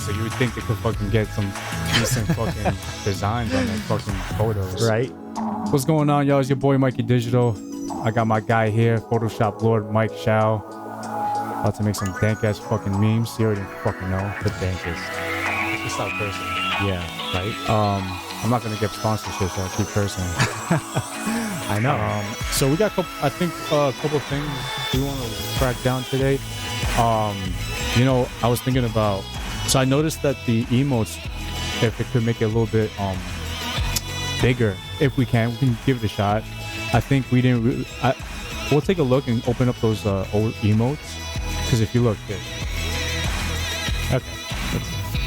so you would think they could fucking get some decent fucking designs on their fucking photos. Right. What's going on, y'all? It's your boy Mikey Digital. I got my guy here, Photoshop Lord Mike Shao. About to make some dank ass fucking memes. You already fucking know. The dankest. It's not cursing. Yeah, right? I'm not gonna get sponsorship, so I'll keep cursing. I know. So we got a couple of things we want to crack down today. You know, I was thinking about, so I noticed that the emotes, if it could make it a little bit bigger, if we can give it a shot. I think we didn't really, we'll take a look and open up those old emotes, because if you look good. Okay,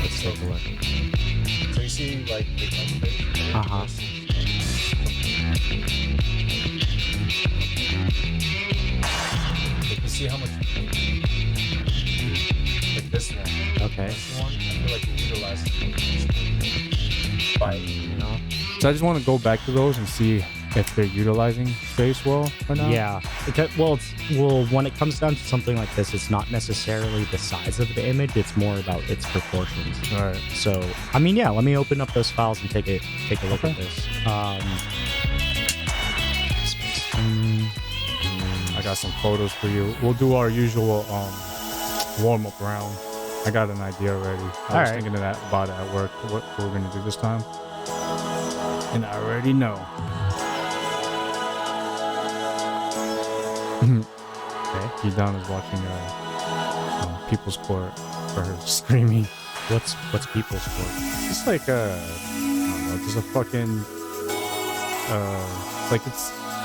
let's take a look. So you see like the Uh-huh. You can see how much like this one. Okay. This one, I feel like you utilize it by, you know. So I just want to go back to those and see if they're utilizing space well or not. Yeah. Well, when it comes down to something like this, it's not necessarily the size of the image. It's more about its proportions. All right. So, I mean, yeah. Let me open up those files and take a look at this. I got some photos for you. We'll do our usual warm up round. I got an idea already. I was thinking about it at work, what we're gonna do this time, and I already know. Okay, Don is watching People's Court for her screaming. What's People's Court? It's like I don't know, just a fucking like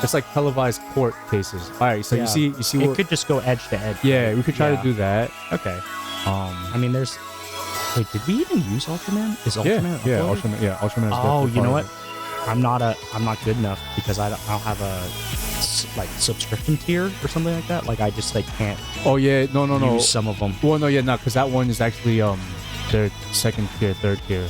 it's like televised court cases. All right, so Yeah. you see It could just go edge to edge. yeah, we could try Yeah. to do that. Okay. I mean, there's. Wait, did we even use Ultraman? Is Ultraman? Yeah, uploaded? Ultraman is Oh, definitely you know part what? of I'm not good enough because I don't have a like subscription tier or something like that. Like I just can't. it. Oh yeah, no, Use some of them. Well, no, yeah, no, because that one is actually their second tier, third tier.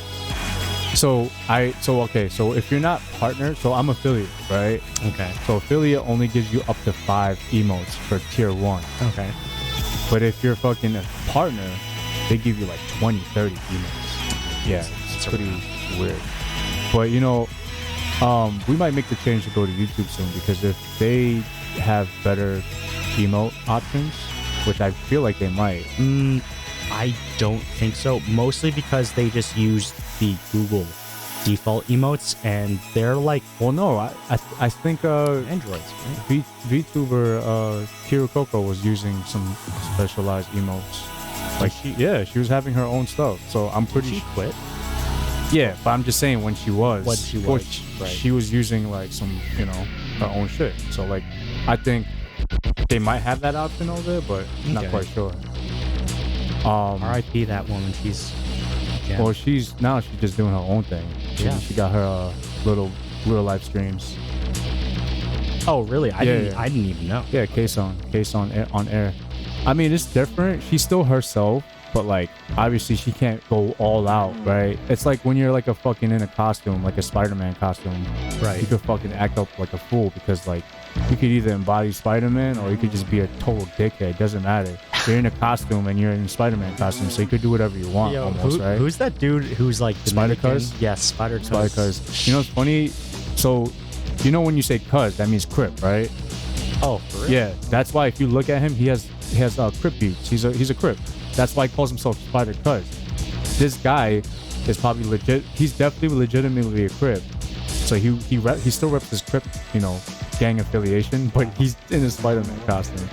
So if you're not partner, so I'm affiliate, right? Okay. So affiliate only gives you up to 5 emotes for tier 1. Okay. But if you're fucking a partner, they give you like 20, 30 emotes. Yeah, it's pretty weird. But you know, we might make the change to go to YouTube soon, because if they have better emote options, which I feel like they might. I don't think so. Mostly because they just use the Google default emotes, and they're like, Well, no, I think Androids. Right? VTuber Kirikoko was using some specialized emotes. Like she was having her own stuff. So I'm pretty She quit. Yeah, but I'm just saying when she was Right. she was using like some, you know, her own shit. So like I think they might have that option over there, but not Okay. quite sure. R.I.P. that woman. She's. Yeah. Well, she's just doing her own thing. She got her little real life streams. Oh, really? I Yeah, didn't. yeah. I didn't even know. Yeah, case on air. I mean, it's different. She's still herself, but like obviously she can't go all out, right? It's like when you're like a fucking in a costume, like a Spider-Man costume, Right. you could fucking act up like a fool, because like you could either embody Spider-Man or you could just be a total dickhead. Doesn't matter. You're in a costume and you're in a Spider-Man costume, so you could do whatever you want. Almost, right? Who's that dude who's like Spider Dominican? Cuz? Yes, Spider Cuz. Cuz. You know what's funny? So you know when you say cuz, that means Crip, right? Oh, for real? Yeah, that's why if you look at him, he has Crip beats. He's a Crip. That's why he calls himself Spider Cuz. This guy is probably legit. He's definitely legitimately a Crip. So he still reps his Crip, you know, gang affiliation, but he's in a Spider-Man costume.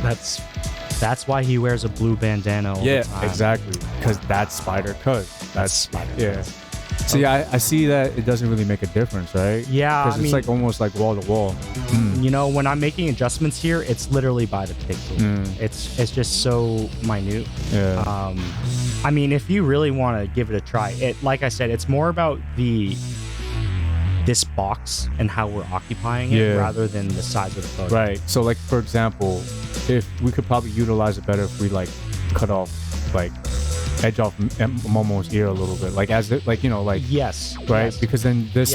That's why he wears a blue bandana all the time. Exactly. Because that's Spider Cuz. That's Spider yeah. Cuz. So yeah, I see that it doesn't really make a difference, right? Yeah, because it's like almost like wall to wall. You know, when I'm making adjustments here, it's literally by the pixel. It's just so minute. Yeah. I mean, if you really want to give it a try, like I said, it's more about this box and how we're occupying it rather than the size of the photo. Right. So like for example, if we could probably utilize it better if we like cut off like edge off Momo's ear a little bit, like as it, like, you know, like yes, right, yes. because then this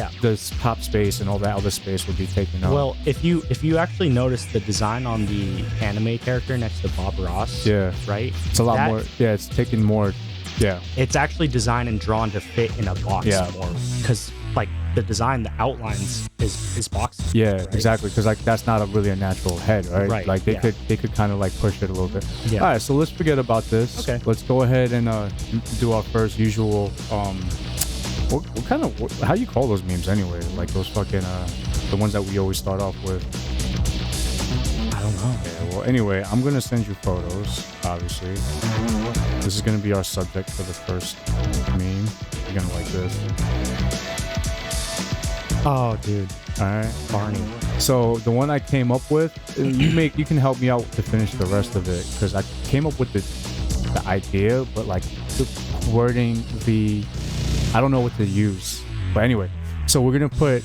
top space and all that other space would be taken up. Well, if you actually notice the design on the anime character next to Bob Ross, yeah, right, it's a lot more. Yeah, it's taking more Yeah. It's actually designed and drawn to fit in a box more, because like the design, the outlines is boxy. Yeah, right? exactly. Because like that's not a really a natural head, right? Right, Like they could kind of like push it a little bit. Yeah. All right, so let's forget about this. Okay. Let's go ahead and do our first usual. What kind of how do you call those memes anyway? Like those fucking the ones that we always start off with. I don't know. Yeah. Well, anyway, I'm gonna send you photos. Obviously, this is gonna be our subject for the first meme. You're gonna like this. Oh, dude. All right, Barney. So the one I came up with, you can help me out to finish the rest of it, because I came up with the idea, but like the wording, I don't know what to use. But anyway, so we're gonna put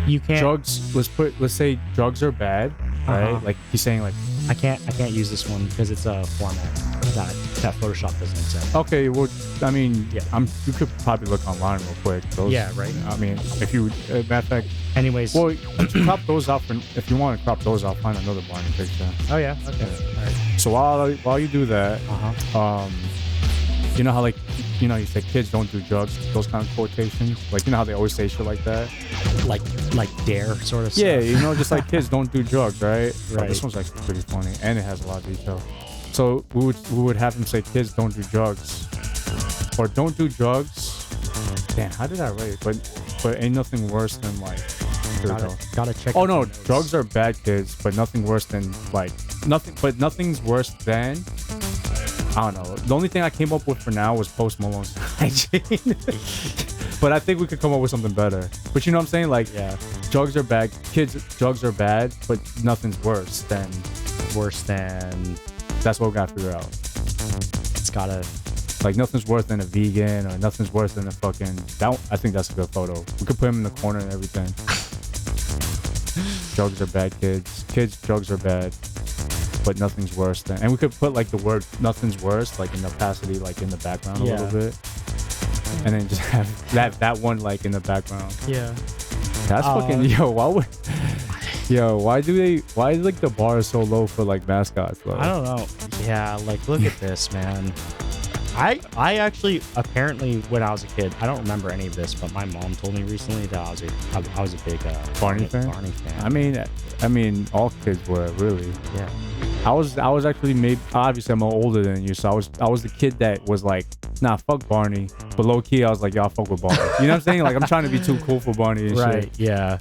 You can't. drugs. Let's say drugs are bad, right? Like he's saying like. I can't use this one because it's a format that Photoshop doesn't accept. Okay, well, I mean, Yeah. You could probably look online real quick. Those, Yeah, right. I mean, if you, matter of fact, Anyways. well, crop those out. If you want to crop those out, find another Barney picture. Oh yeah. Okay. All right. So while you do that, you know how like, you say kids don't do drugs, those kind of quotations, like you know how they always say shit like that. Like dare sort of Yeah, stuff. just like kids don't do drugs, right? Right. Oh, this one's actually pretty funny, and it has a lot of detail. So we would have him say kids don't do drugs, or don't do drugs. Damn, how did I write it? But ain't nothing worse than like. Here we go. Gotta check. Oh no, drugs are bad, kids, but nothing worse than like nothing. But nothing's worse than. I don't know. The only thing I came up with for now was Post Malone's hygiene. But I think we could come up with something better. But you know what I'm saying? Like, Yeah. drugs are bad. Kids, drugs are bad, but nothing's worse than. That's what we gotta figure out. It's gotta. Like, nothing's worse than a vegan, or nothing's worse than a fucking. I think that's a good photo. We could put him in the corner and everything. Drugs are bad, kids. Kids, drugs are bad. But nothing's worse than, and we could put like the word "nothing's worse" like in opacity, like in the background a little bit, and then just have that one like in the background. Yeah. That's fucking why is like the bar so low for like mascots though? I don't know. Yeah. Like, look at this, man. I actually apparently when I was a kid, I don't remember any of this, but my mom told me recently that I was a big Barney fan. Barney fan. I mean, all kids were really. Yeah. I was actually maybe obviously I'm older than you, so I was the kid that was like, nah, fuck Barney, but low key I was like, y'all fuck with Barney. You know what I'm saying? Like I'm trying to be too cool for Barney and Right. shit. Yeah.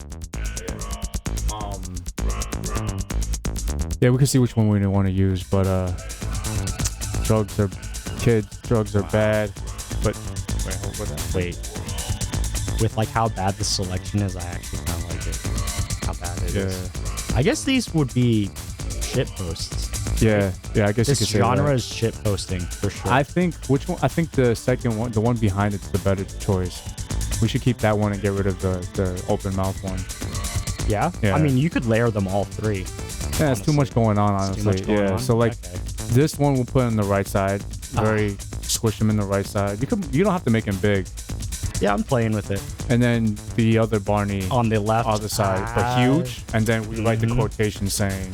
Yeah, we can see which one we want to use, but drugs are bad, but wait, hold on. Wait. With like how bad the selection is, I actually kind of like it. How bad it is. I guess these would be shit posts. Yeah, I guess This you could say genre that. is shit posting for sure. I think the second one, the one behind it's the better choice. We should keep that one and get rid of the open mouth one. Yeah? Yeah. I mean, you could layer them all three. Yeah, it's too much going on, honestly. Too much going on? So like Okay. this one we'll put on the right side. Squish him in the right side. You don't have to make him big. Yeah, I'm playing with it. And then the other Barney On the left. other side, but huge. And then we write the quotation saying,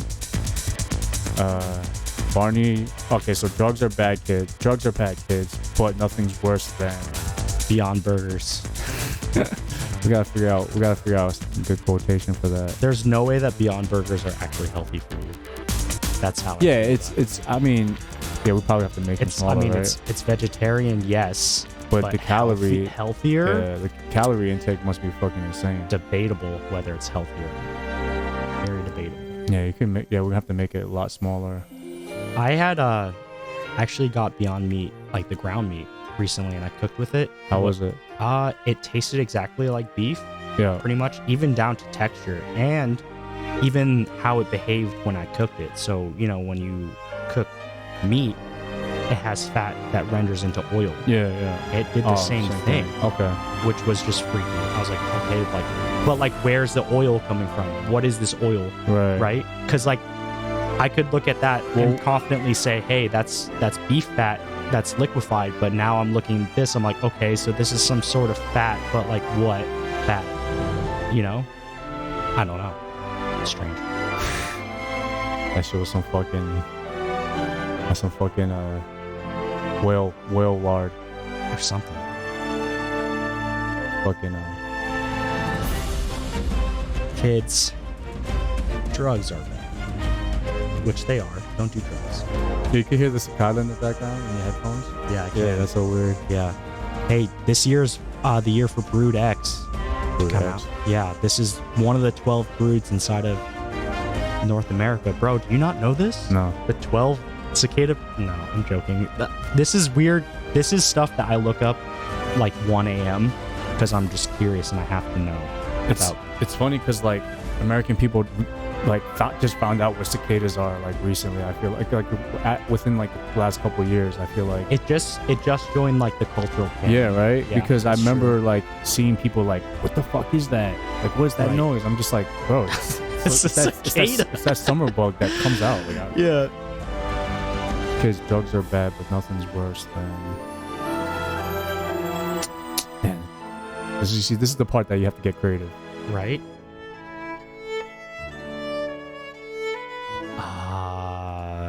Barney. Okay, so drugs are bad, kids, but nothing's worse than Beyond Burgers. we gotta figure out a good quotation for that. There's no way that Beyond Burgers are actually healthy for you. That's how. Yeah, it's. I mean, yeah, we probably have to make it smaller, right? It's vegetarian, yes, but the calorie healthier. Yeah, the calorie intake must be fucking insane. Debatable whether it's healthier. Very debatable. Yeah, you can make. Yeah, we have to make it a lot smaller. I had actually got Beyond Meat, like the ground meat, recently, and I cooked with it. How was it? It tasted exactly like beef. Yeah. Pretty much, even down to texture and even how it behaved when I cooked it. So, when you cook meat, it has fat that renders into oil. Yeah. It did the same thing. Okay. Which was just freaky. I was like, okay, but where's the oil coming from? What is this oil? Right? Because I could look at that and confidently say, hey, that's beef fat that's liquefied. But now I'm looking at this, I'm like, okay, so this is some sort of fat, but like what fat? I don't know. It's strange. That shit was some fucking whale lard. or something. Fucking Kids, drugs are bad. Which they are. Don't do drugs. you can hear the cicada in the background in your headphones. Yeah, I can. Yeah, that's so weird. Yeah. Hey, this year's the year for Brood X. Brood come X. out. Yeah, this is one of the 12 broods inside of North America. Bro, do you not know this? No. The 12 cicada... No, I'm joking. This is weird. This is stuff that I look up like 1 a.m. because I'm just curious and I have to know. It's funny because like American people like just found out what cicadas are like recently. I feel like within like the last couple of years. I feel like it just joined like the cultural canon. Yeah, right. Yeah, because I remember true. like seeing people like, what the fuck is that? Like, what's that Right. noise? I'm just like, bro, It's a cicada. it's that summer bug that comes out. Like, Yeah. Because drugs are bad, but nothing's worse than. Man, this is the part that you have to get creative. Right?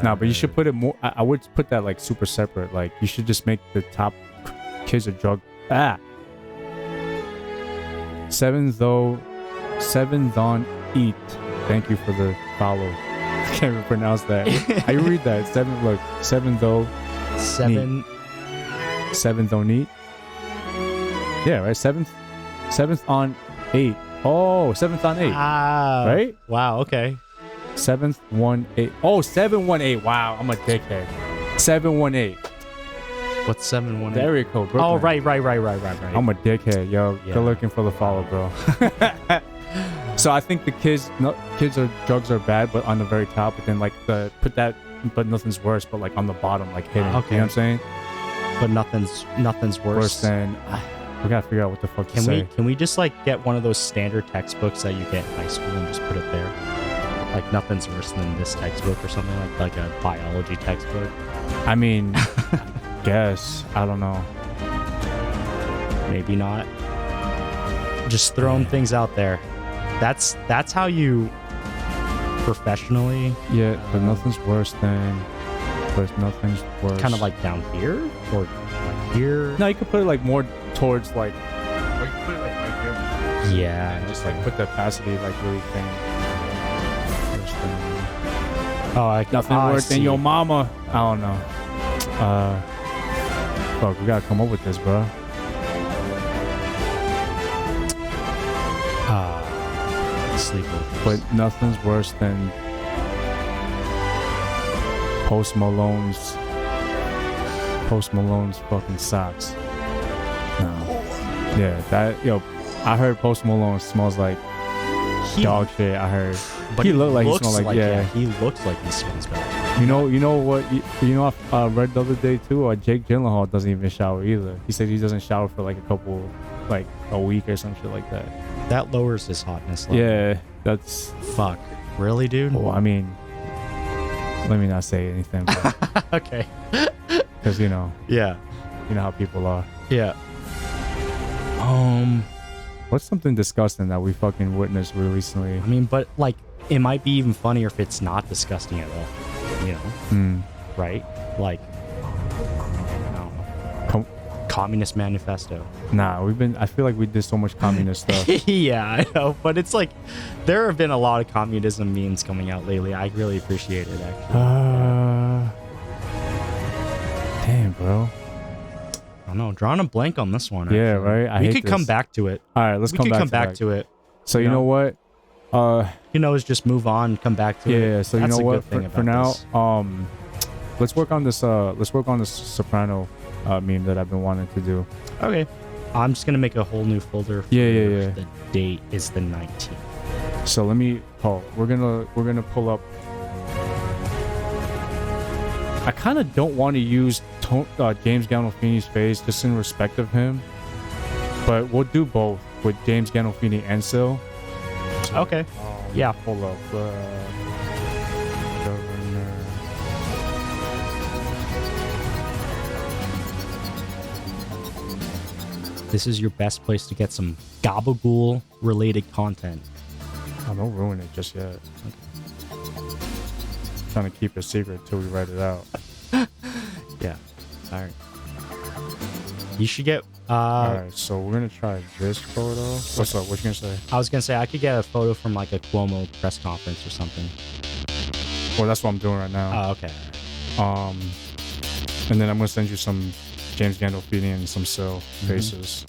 No, but you should put it more. I would put that like super separate. Like you should just make the top kids a drug. Seventh on eat. Thank you for the follow. I can't even pronounce that. I read that. Seventh on eat. Yeah, right. Seventh on 8. Oh, 7th on 8. Right? Wow, okay. 718. Oh, 718. Wow, I'm a dickhead. 718. What's 718? The area code, Brooklyn. Oh, right. I'm a dickhead, yo. Yeah. Good looking for the follow, bro. So I think the drugs are bad, but on the very top, but then like put that, but nothing's worse, but like on the bottom, like hidden. Okay. You know what I'm saying? But nothing's worse. Than. We gotta figure out what the fuck to say. Can we just like get one of those standard textbooks that you get in high school and just put it there? Like nothing's worse than this textbook or something like a biology textbook. I mean, guess I don't know. Maybe not. Just throwing things out there. That's how you professionally. Yeah, but nothing's worse than. But nothing's worse. Kind of like down here or like here. No, you could put it like more towards like. Or you could put it like right here. Yeah. And just like put the opacity like really thin. Nothing worse than your mama. I don't know. Fuck, we gotta come up with this, bro. Sleepers. But nothing's worse than Post Malone's fucking socks. No. Yeah, I heard Post Malone smells like dog shit. I heard. But he looked like he smelled like he looks like he smells bad. You know what? I read the other day too. Jake Gyllenhaal doesn't even shower either. He said he doesn't shower for like a week or some shit like that. That lowers his hotness level. Yeah, that's fuck. Really, dude? Well, I mean, let me not say anything. Okay. Because Yeah. you know how people are. Yeah. What's something disgusting that we fucking witnessed recently? I mean, but like, it might be even funnier if it's not disgusting at all. You know? Right? Like, I don't know. Communist Manifesto. Nah, I feel like we did so much communist stuff. Yeah, I know. But it's like, there have been a lot of communism memes coming out lately. I really appreciate it, actually. Damn, bro. I don't know. Drawing a blank on this one. Yeah, actually. right? We could come back to it. All right, let's come back to it. So, you know what? Is just move on, come back to it. Yeah, so That's you know a what? good thing For about now, this. let's work on this Soprano meme that I've been wanting to do. Okay. I'm just going to make a whole new folder for Yeah. the date is the 19th. So let me we're gonna pull up. I kind of don't want to use James Gandolfini's face just in respect of him, but we'll do both with James Gandolfini and Sil. Okay. Yeah. Pull up. Governor. This is your best place to get some Gabagool related content. Oh, don't ruin it just yet. Trying to keep it secret until we write it out. Yeah. All right. You should get. All right, so we're gonna try this photo. What's up? What you gonna say? I was gonna say I could get a photo from like a Cuomo press conference or something. Well, that's what I'm doing right now. Oh, okay. And then I'm gonna send you some James Gandolfini and some Sil faces.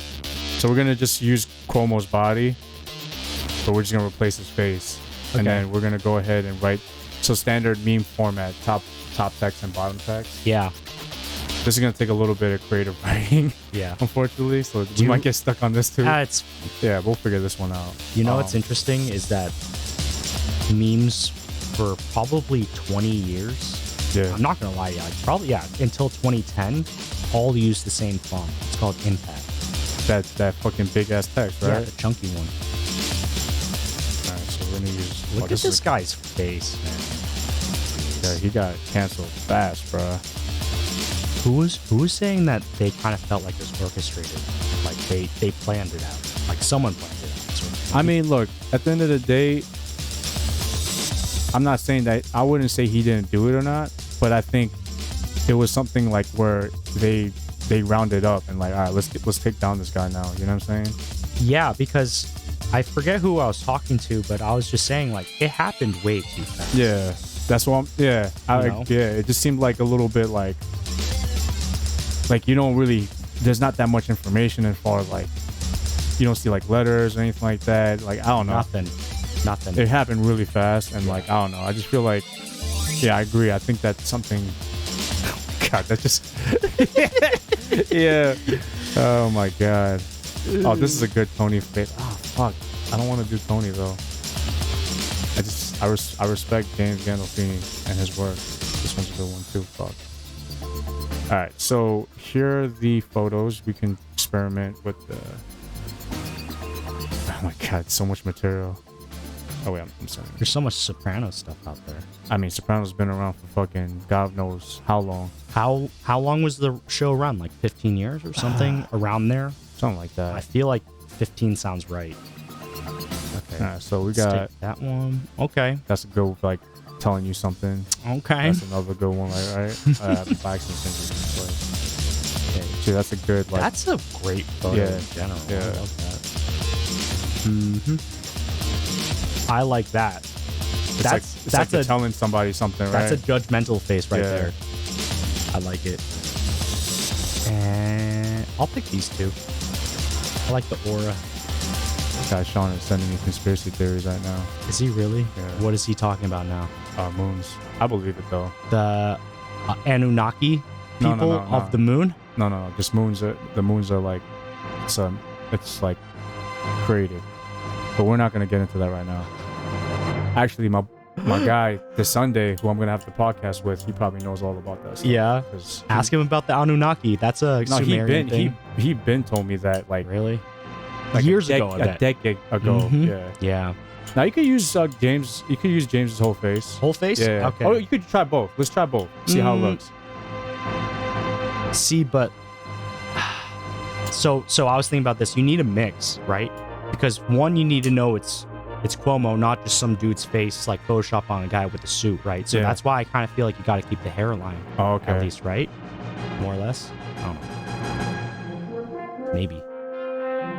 So we're gonna just use Cuomo's body, but we're just gonna replace his face, and then we're gonna go ahead and write. So standard meme format, top text and bottom text. Yeah. This is gonna take a little bit of creative writing. Yeah. Unfortunately, so we might get stuck on this too. Yeah, we'll figure this one out. You know what's interesting is that memes for probably 20 years. Yeah. I'm not gonna lie to you. Like probably until 2010, all use the same font. It's called Impact. That fucking big ass text, right? Yeah, the chunky one. All right, so we're gonna use. Look at this guy's face, man. Yeah, he got canceled fast, bruh. Who was saying that they kind of felt like it was orchestrated, like they planned it out, like someone planned it out. Sort of. I mean, look, at the end of the day, I'm not saying that. I wouldn't say he didn't do it or not, but I think it was something like where they rounded up and like, all right, let's take down this guy now. You know what I'm saying? Yeah, because I forget who I was talking to, but I was just saying like it happened way too fast. Yeah, that's what I'm. Yeah, it just seemed like a little bit like you don't really. There's not that much information as far as like you don't see like letters or anything like that. Like I don't know. Nothing. It happened really fast and like I don't know. I just feel like yeah, I agree. I think that's something. Oh my god, that just yeah. Oh my god. Oh, this is a good Tony face. Oh fuck. I don't want to do Tony though. I respect James Gandolfini and his work. This one's a good one too. Fuck. All right, so here are the photos. We can experiment with the. Oh my god, so much material. Oh wait, I'm sorry. There's so much Soprano stuff out there. I mean, Soprano's been around for fucking God knows how long. How long was the show run? Like 15 years or something around there? Something like that. I feel like 15 sounds right. Okay. All right, so we got that one. Okay. That's a good like telling you something. Okay. That's another good one, like, right? Bikes and fingers. Okay, see, that's a good like. That's a great photo in general. Yeah. I love that. I like that. It's like you're telling somebody something, right? That's a judgmental face right there. I like it. And I'll pick these two. I like the aura. Guy Sean is sending me conspiracy theories right now. Is he really? Yeah. What is he talking about now? Moons. I believe it though. The Anunnaki people of the moon? No. Just moons. The moons are like it's like created, but we're not gonna get into that right now. Actually, my guy this Sunday, who I'm gonna have the podcast with, he probably knows all about that stuff. Yeah. Ask him about the Anunnaki. That's a Sumerian thing. He been told me that like really. Like years ago, a decade ago. Yeah. Now you could use James. You could use James's whole face. Whole face? Yeah. Okay. Oh, you could try both. Let's try both. See how it looks. See, but so I was thinking about this. You need a mix, right? Because one, you need to know it's Cuomo, not just some dude's face like Photoshop on a guy with a suit, right? So that's why I kind of feel like you got to keep the hairline. Oh, okay. At least, right? More or less. I don't know. Maybe.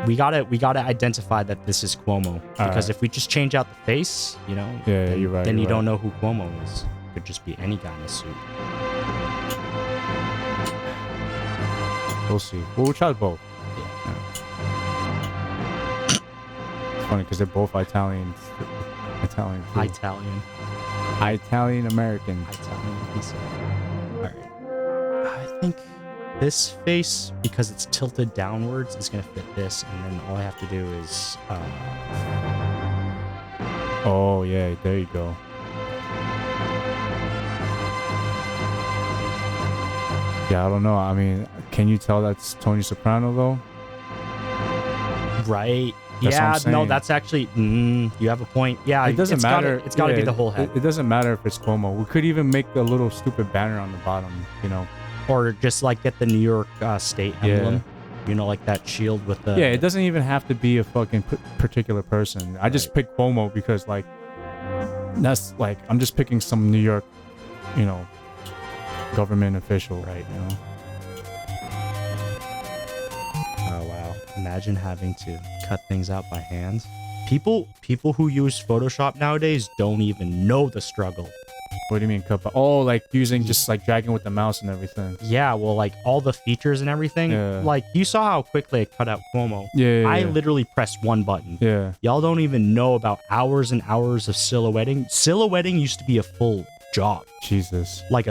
We gotta identify that this is Cuomo because if we just change out the face, you know, then, you're right. Then you don't know who Cuomo is. Could just be any guy in a suit. We'll see. Well, we'll try both. Yeah. It's funny because they're both Italian. Italian American. Italian pizza. All right. I think this face, because it's tilted downwards, is going to fit this, and then all I have to do is oh yeah, there you go. Yeah, I don't know. I mean, can you tell that's Tony Soprano though? Right. No, that's actually you have a point. Yeah, it doesn't matter. It's got to be the whole head. It doesn't matter if it's Cuomo. We could even make a little stupid banner on the bottom, you know. Or just like get the New York State emblem, you know, like that shield with the. Yeah, it doesn't even have to be a fucking particular person. I just picked Cuomo because like that's like I'm just picking some New York, you know, government official, right? You know. Imagine having to cut things out by hand. People who use Photoshop nowadays don't even know the struggle. What do you mean cut? Oh, like using just like dragging with the mouse and everything. Yeah, well, like all the features and everything. Yeah. Like you saw how quickly I cut out Cuomo. Yeah. I literally pressed one button. Yeah. Y'all don't even know about hours and hours of silhouetting. Silhouetting used to be a full job. Jesus. Like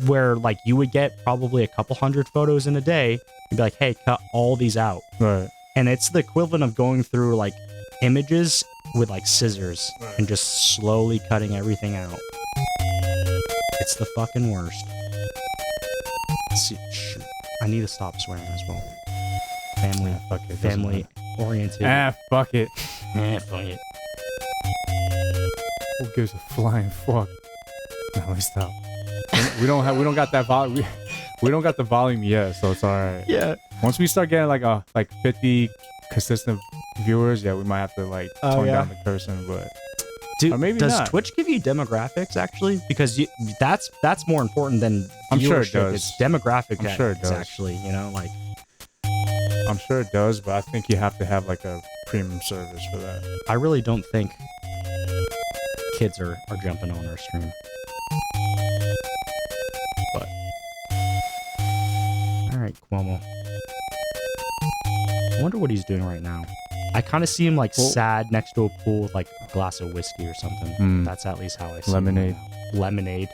where like you would get probably a couple hundred photos in a day. You'd be like, hey, cut all these out. Right. And it's the equivalent of going through like images with like scissors and just slowly cutting everything out. It's the fucking worst. Let's see, shoot. I need to stop swearing as well. Family, fuck it. family oriented. Fuck it. Fuck it. Who gives a flying fuck? No, let me stop. We don't got that volume. We don't got the volume yet, so it's all right. Yeah. Once we start getting like 50 consistent viewers, yeah, we might have to like tone down the cursing, but. Dude, maybe does not. Twitch give you demographics actually? Because that's more important than viewership. I'm sure it does. It's demographic. I'm sure it does. Actually, you know, like. I'm sure it does, but I think you have to have like a premium service for that. I really don't think kids are jumping on our stream. But all right, Cuomo. I wonder what he's doing right now. I kind of see him like sad next to a pool with like a glass of whiskey or something. That's at least how I see lemonade. him. Lemonade.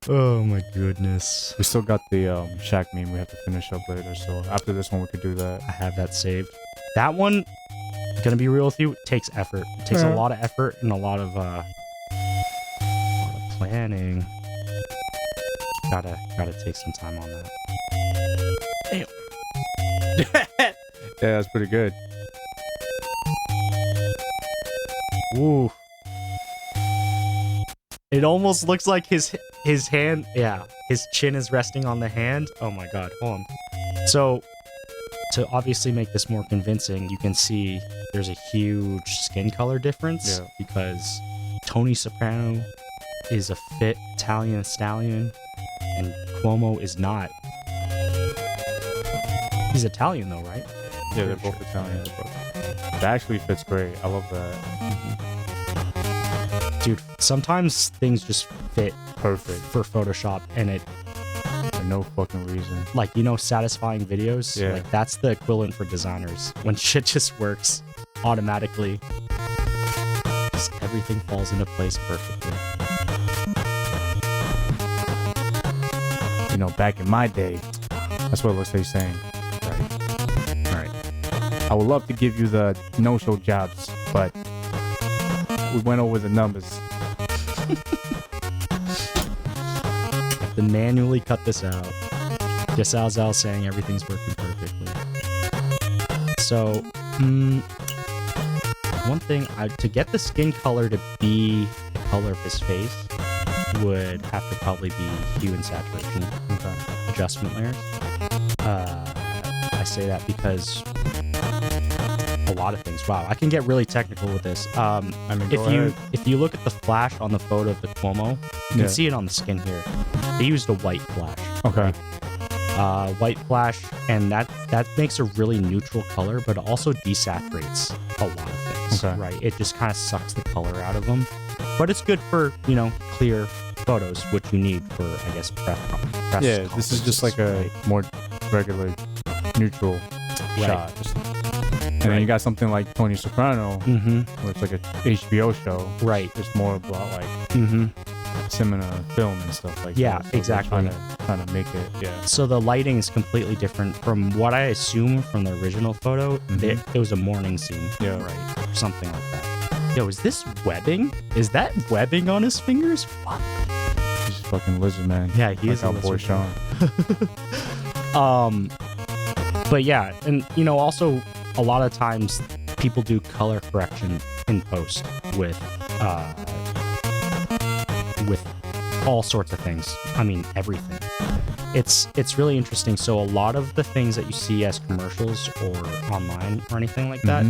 Oh my goodness. We still got the Shaq meme we have to finish up later, so after this one we could do that. I have that saved. That one, gonna be real with you, takes effort. It takes a lot of effort and a lot of planning. Gotta take some time on that. Damn. Yeah, that's pretty good. Ooh. It almost looks like his hand, his chin is resting on the hand. Oh my god, hold on. So, to obviously make this more convincing, you can see there's a huge skin color difference because Tony Soprano is a fit Italian stallion and Cuomo is not. He's Italian though, right? Yeah, they're both Italian. That actually fits great. I love that. Dude, sometimes things just fit perfect for Photoshop and it for no fucking reason. Like, you know, satisfying videos? Yeah. Like that's the equivalent for designers. When shit just works automatically. Just everything falls into place perfectly. You know, back in my day, that's what it looks like he's saying. I would love to give you the no-show jobs, but we went over the numbers. Have to manually cut this out. Just as I was saying, everything's working perfectly. So, one thing, to get the skin color to be the color of his face would have to probably be hue and saturation adjustment layers. I say that because a lot of things. Wow, I can get really technical with this. If you look at the flash on the photo of the Cuomo, you can see it on the skin here. They used a white flash. Okay. White flash, and that makes a really neutral color, but it also desaturates a lot of things. Okay. Right? It just kind of sucks the color out of them. But it's good for, you know, clear photos, which you need for, I guess, press. Yeah, this is just like a more regular neutral shot. And then you got something like Tony Soprano, where it's like a HBO show. Right. It's more about like cinema, film, and stuff like that. Yeah, So exactly. Trying to make it, So the lighting is completely different from what I assume from the original photo. It was a morning scene. Yeah. Right. Or something like that. Yo, is this webbing? Is that webbing on his fingers? Fuck. He's a fucking lizard man. Yeah, he is our a boy lizard Sean. But yeah, and you know, also a lot of times people do color correction in post with all sorts of things. I mean, everything. It's really interesting. So a lot of the things that you see as commercials or online or anything like that,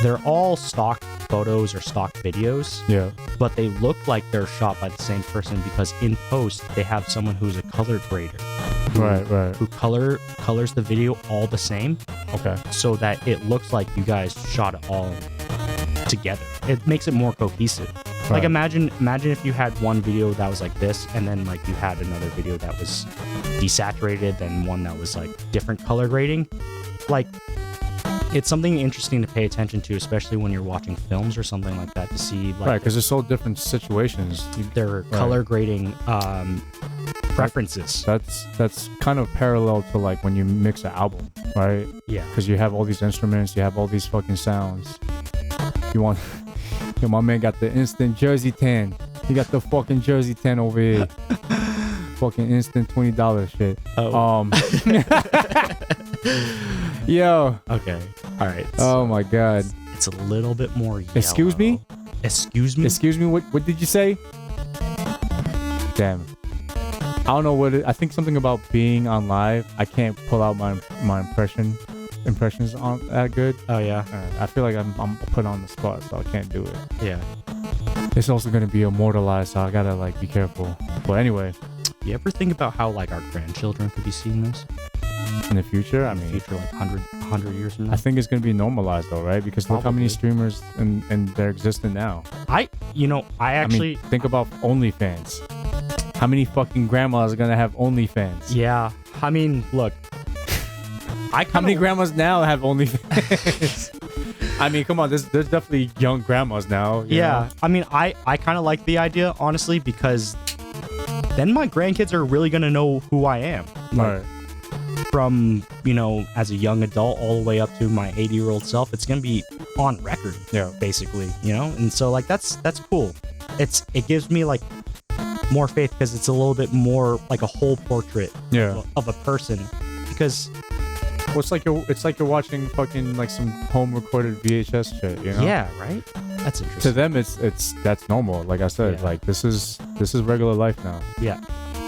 they're all stock photos or stock videos. Yeah. But they look like they're shot by the same person because in post they have someone who's a color grader who colors the video all the same. Okay. So that it looks like you guys shot it all together. It makes it more cohesive. Like imagine if you had one video that was like this, and then like you had another video that was desaturated, then one that was like different color grading. Like it's something interesting to pay attention to, especially when you're watching films or something like that, to see like because it's so different situations. Their color grading preferences. That's kind of parallel to like when you mix an album, right? Yeah. Because you have all these instruments, you have all these fucking sounds. You want, yo, my man got the instant Jersey tan. He got the fucking Jersey tan over here. Fucking instant $20 shit. Oh. Yo. Okay. All right. Oh my god. It's a little bit more yellow. Excuse me? Excuse me? Excuse me? What did you say? Damn. I don't know what I think something about being on live. I can't pull out my impressions aren't that good. Oh yeah. I feel like I'm put on the spot, so I can't do it. Yeah. It's also gonna be immortalized, so I gotta like be careful. But anyway. You ever think about how like our grandchildren could be seeing this in the future? In the future, like 100 years from now. I think it's gonna be normalized though, right? Because look how many streamers and they're existing now. I actually think about OnlyFans. How many fucking grandmas are gonna have OnlyFans? Yeah, I mean, look. How many grandmas now have OnlyFans? I mean, come on, there's definitely young grandmas now. You know? I mean, I kind of like the idea, honestly, because then my grandkids are really gonna know who I am. Right. From, as a young adult all the way up to my 80-year-old self, it's gonna be on record. Yeah. Basically, and so like that's cool. It gives me like more faith because it's a little bit more like a whole portrait of a person. Because well, it's like you're watching fucking like some home recorded VHS shit, Yeah, right. That's interesting. To them, that's normal. Like I said, like this is regular life now. Yeah.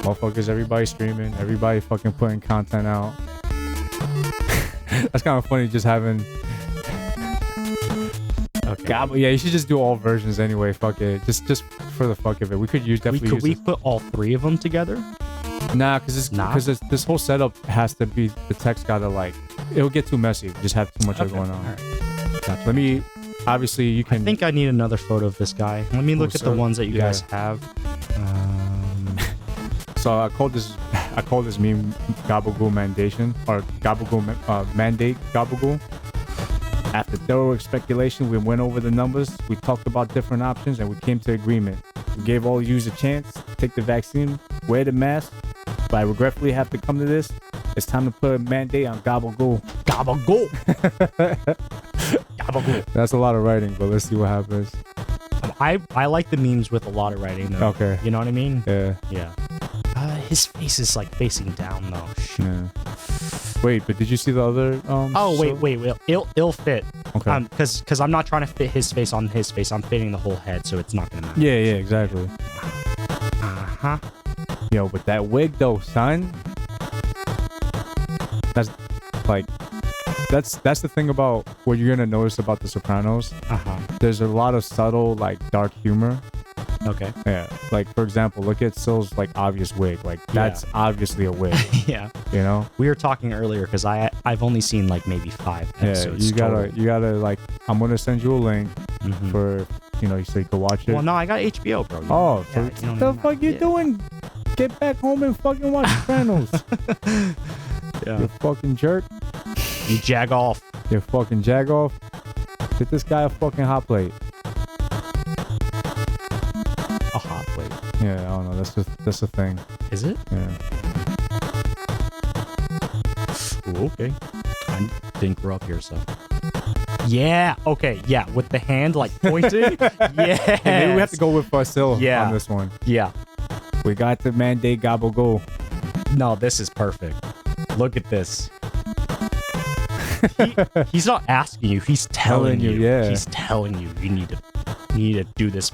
Motherfuckers, everybody streaming, everybody fucking putting content out. That's kind of funny, just having. Okay. God, yeah, you should just do all versions anyway. Fuck it, just for the fuck of it. We could definitely use. Could we put all three of them together? Nah, because this whole setup has to be, the text gotta like, it'll get too messy. Just have too much going on. Right. Gotcha. Let me. Obviously, you can. I think I need another photo of this guy. Let me look at the ones that you guys have. So I call this meme Gabagool Mandation, or Gabagool Mandate Gabagool. After thorough speculation, we went over the numbers, we talked about different options, and we came to agreement. We gave all users a chance, take the vaccine, wear the mask, but I regretfully have to come to this. It's time to put a mandate on Gabagool. Gabagool! Gabagool. That's a lot of writing, but let's see what happens. I like the memes with a lot of writing, though. Okay. You know what I mean? Yeah. Yeah. His face is like facing down, though. Shoot. Yeah. Wait, but did you see the other? Wait. It'll fit. Okay. Because I'm not trying to fit his face on his face. I'm fitting the whole head, so it's not gonna matter. Yeah, exactly. Yo, but that wig though, son. That's the thing about what you're gonna notice about The Sopranos. There's a lot of subtle like dark humor. Okay. Yeah. Like for example, look at Sill's like obvious wig. Like that's obviously a wig. Yeah. We were talking earlier because I've only seen like maybe 5 episodes. Yeah. You gotta like, I'm gonna send you a link for so you can watch it. Well, no, I got HBO, bro. What the fuck you doing? Get back home and fucking watch Sopranos. You fucking jerk. You jag off. You fucking jag off. Get this guy a fucking hot plate. A hot plate? Yeah, I don't know. That's the thing. Is it? Yeah. Ooh, okay. I didn't grow up here, so. Yeah. Okay. Yeah. With the hand like pointing. Yeah. Maybe we have to go with Sill on this one. Yeah. We got the mandate Gabagool. No, this is perfect. Look at this. He's not asking you. He's telling you. Yeah. He's telling you. You need to do this.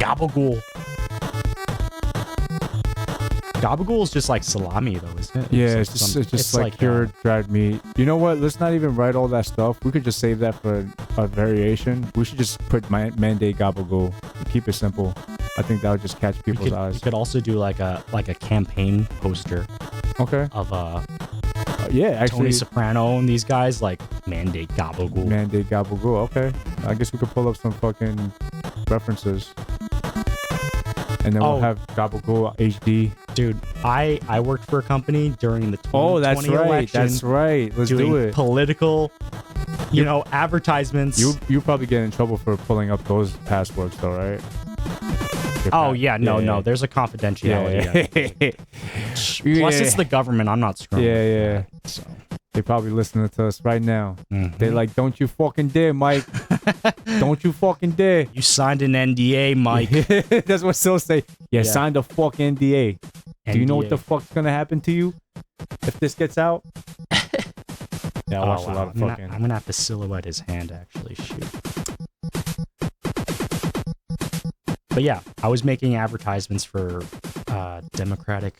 Gabagool. Gabagool is just like salami, though, isn't it? Yeah, it's just like pure dried meat. You know what? Let's not even write all that stuff. We could just save that for a variation. We should just put mandate Gabagool. Keep it simple. I think that would just catch people's eyes. You could also do like a campaign poster. Okay. Of yeah, actually, Tony Soprano and these guys, like Mandate Gabagool. Mandate Gabagool. Okay, I guess we could pull up some fucking references, and then we'll have Gabagool HD. Dude, I worked for a company during the 2020 Oh, that's right. election. That's right. Let's do it. Political, advertisements. You probably get in trouble for pulling up those passwords, though, right? Oh yeah, no. There's a confidentiality. Yeah. Plus, it's the government. I'm not screwing. Yeah. So they probably listening to us right now. Mm-hmm. They're like, "Don't you fucking dare, Mike! Don't you fucking dare! You signed an NDA, Mike." That's what Sil say. Yeah, signed a fuck NDA. Do you know what the fuck's gonna happen to you if this gets out? Yeah, I watched a lot of fucking. I'm gonna have to silhouette his hand. Actually, shoot. But yeah, I was making advertisements for Democratic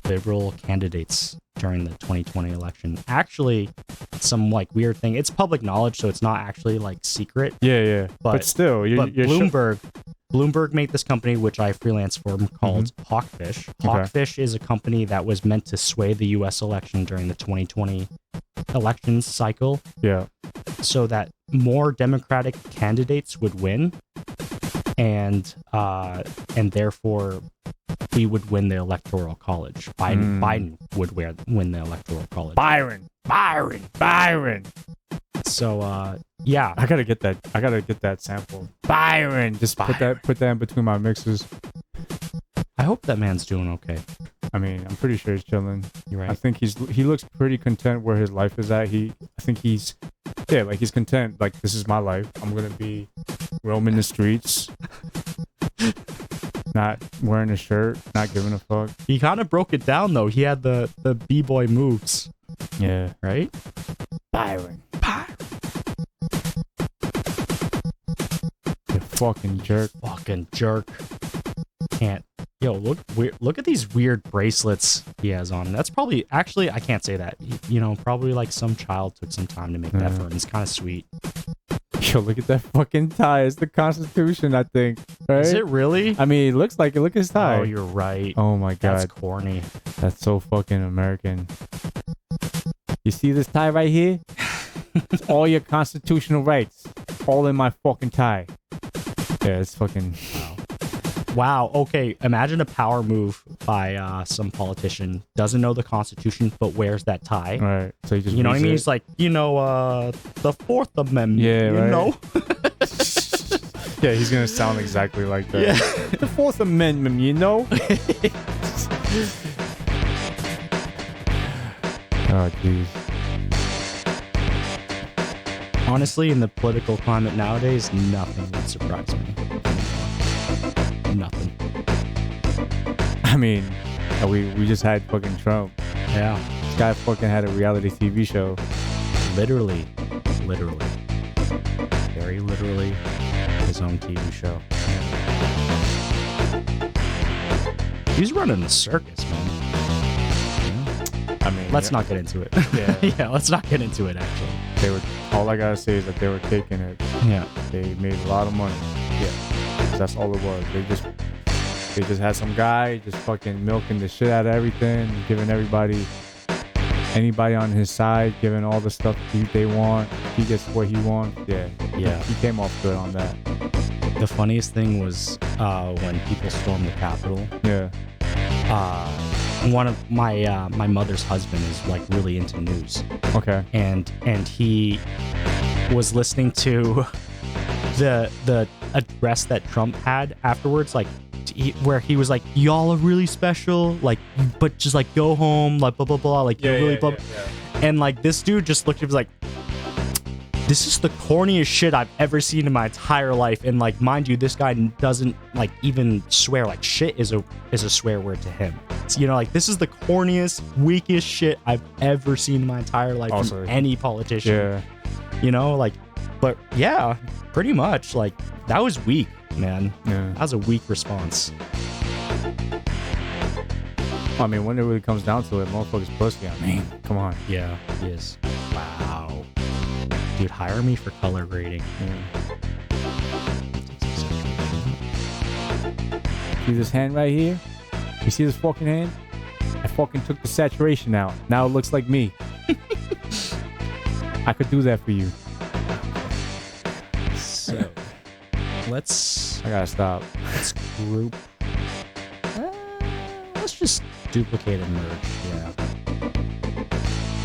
liberal candidates during the 2020 election. Actually, some like weird thing. It's public knowledge, so it's not actually like secret. Yeah. But still, you're Bloomberg made this company, which I freelance for, called Hawkfish. Hawkfish is a company that was meant to sway the U.S. election during the 2020 election cycle. Yeah. So that more Democratic candidates would win, and therefore we would win the electoral college. Biden would win the electoral college. Byron. So yeah, I gotta get that sample. Byron. Just put that in between my mixes. I hope that man's doing okay. I mean, I'm pretty sure he's chilling. You're right. I think he looks pretty content where his life is at. I think he's content. Like, this is my life. I'm gonna be roaming the streets, not wearing a shirt, not giving a fuck. He kind of broke it down though. He had the b-boy moves. Yeah. Right? Byron. You fucking jerk. Can't. Yo, look at these weird bracelets he has on. That's probably, actually, I can't say that. Probably like some child took some time to make that for him. It's kind of sweet. Yo, look at that fucking tie. It's the Constitution, I think. Right? Is it really? I mean, it looks like it. Look at his tie. Oh, you're right. Oh my god. That's corny. That's so fucking American. You see this tie right here? It's all your constitutional rights. All in my fucking tie. Yeah, it's fucking... Wow. Okay. Imagine a power move by some politician. Doesn't know the Constitution, but wears that tie. Right. So he just... You know what I mean? He's like, the Fourth Amendment. Yeah, you know? Yeah, he's gonna sound exactly like that. Yeah. The Fourth Amendment, you know? Oh, jeez. Honestly, in the political climate nowadays, nothing would surprise me. Nothing. I mean, we just had fucking Trump. Yeah. This guy fucking had a reality TV show. Literally. Very literally his own TV show. He's running a circus, man. I mean, let's not get into it. Yeah. Yeah, let's not get into it, actually. All I gotta say is that they were taking it. Yeah. They made a lot of money. Yeah. That's all it was. They just had some guy just fucking milking the shit out of everything, giving anybody on his side, giving all the stuff they want. He gets what he wants. Yeah. He came off good on that. The funniest thing was when people stormed the Capitol. Yeah. One of my mother's husband is like really into news. Okay. And he was listening to the address that Trump had afterwards, like where he was like, "Y'all are really special, like, but just like go home, like blah blah blah, like you're really blah." And like this dude just looked at him like, "This is the corniest shit I've ever seen in my entire life." And like, mind you, this guy doesn't like even swear. Like shit is a swear word to him. So, like this is the corniest, weakest shit I've ever seen in my entire life from any politician. Yeah. Like, but yeah, pretty much like that was weak, man. Yeah. That was a weak response. I mean, when it really comes down to it, motherfuckers pussy. I mean, come on. Yeah, he is. Wow. Dude, hire me for color grading. Yeah. See this hand right here? You see this fucking hand? I fucking took the saturation out. Now it looks like me. I could do that for you. So let's. I gotta stop. Let's group. Let's just duplicate and merge. Yeah.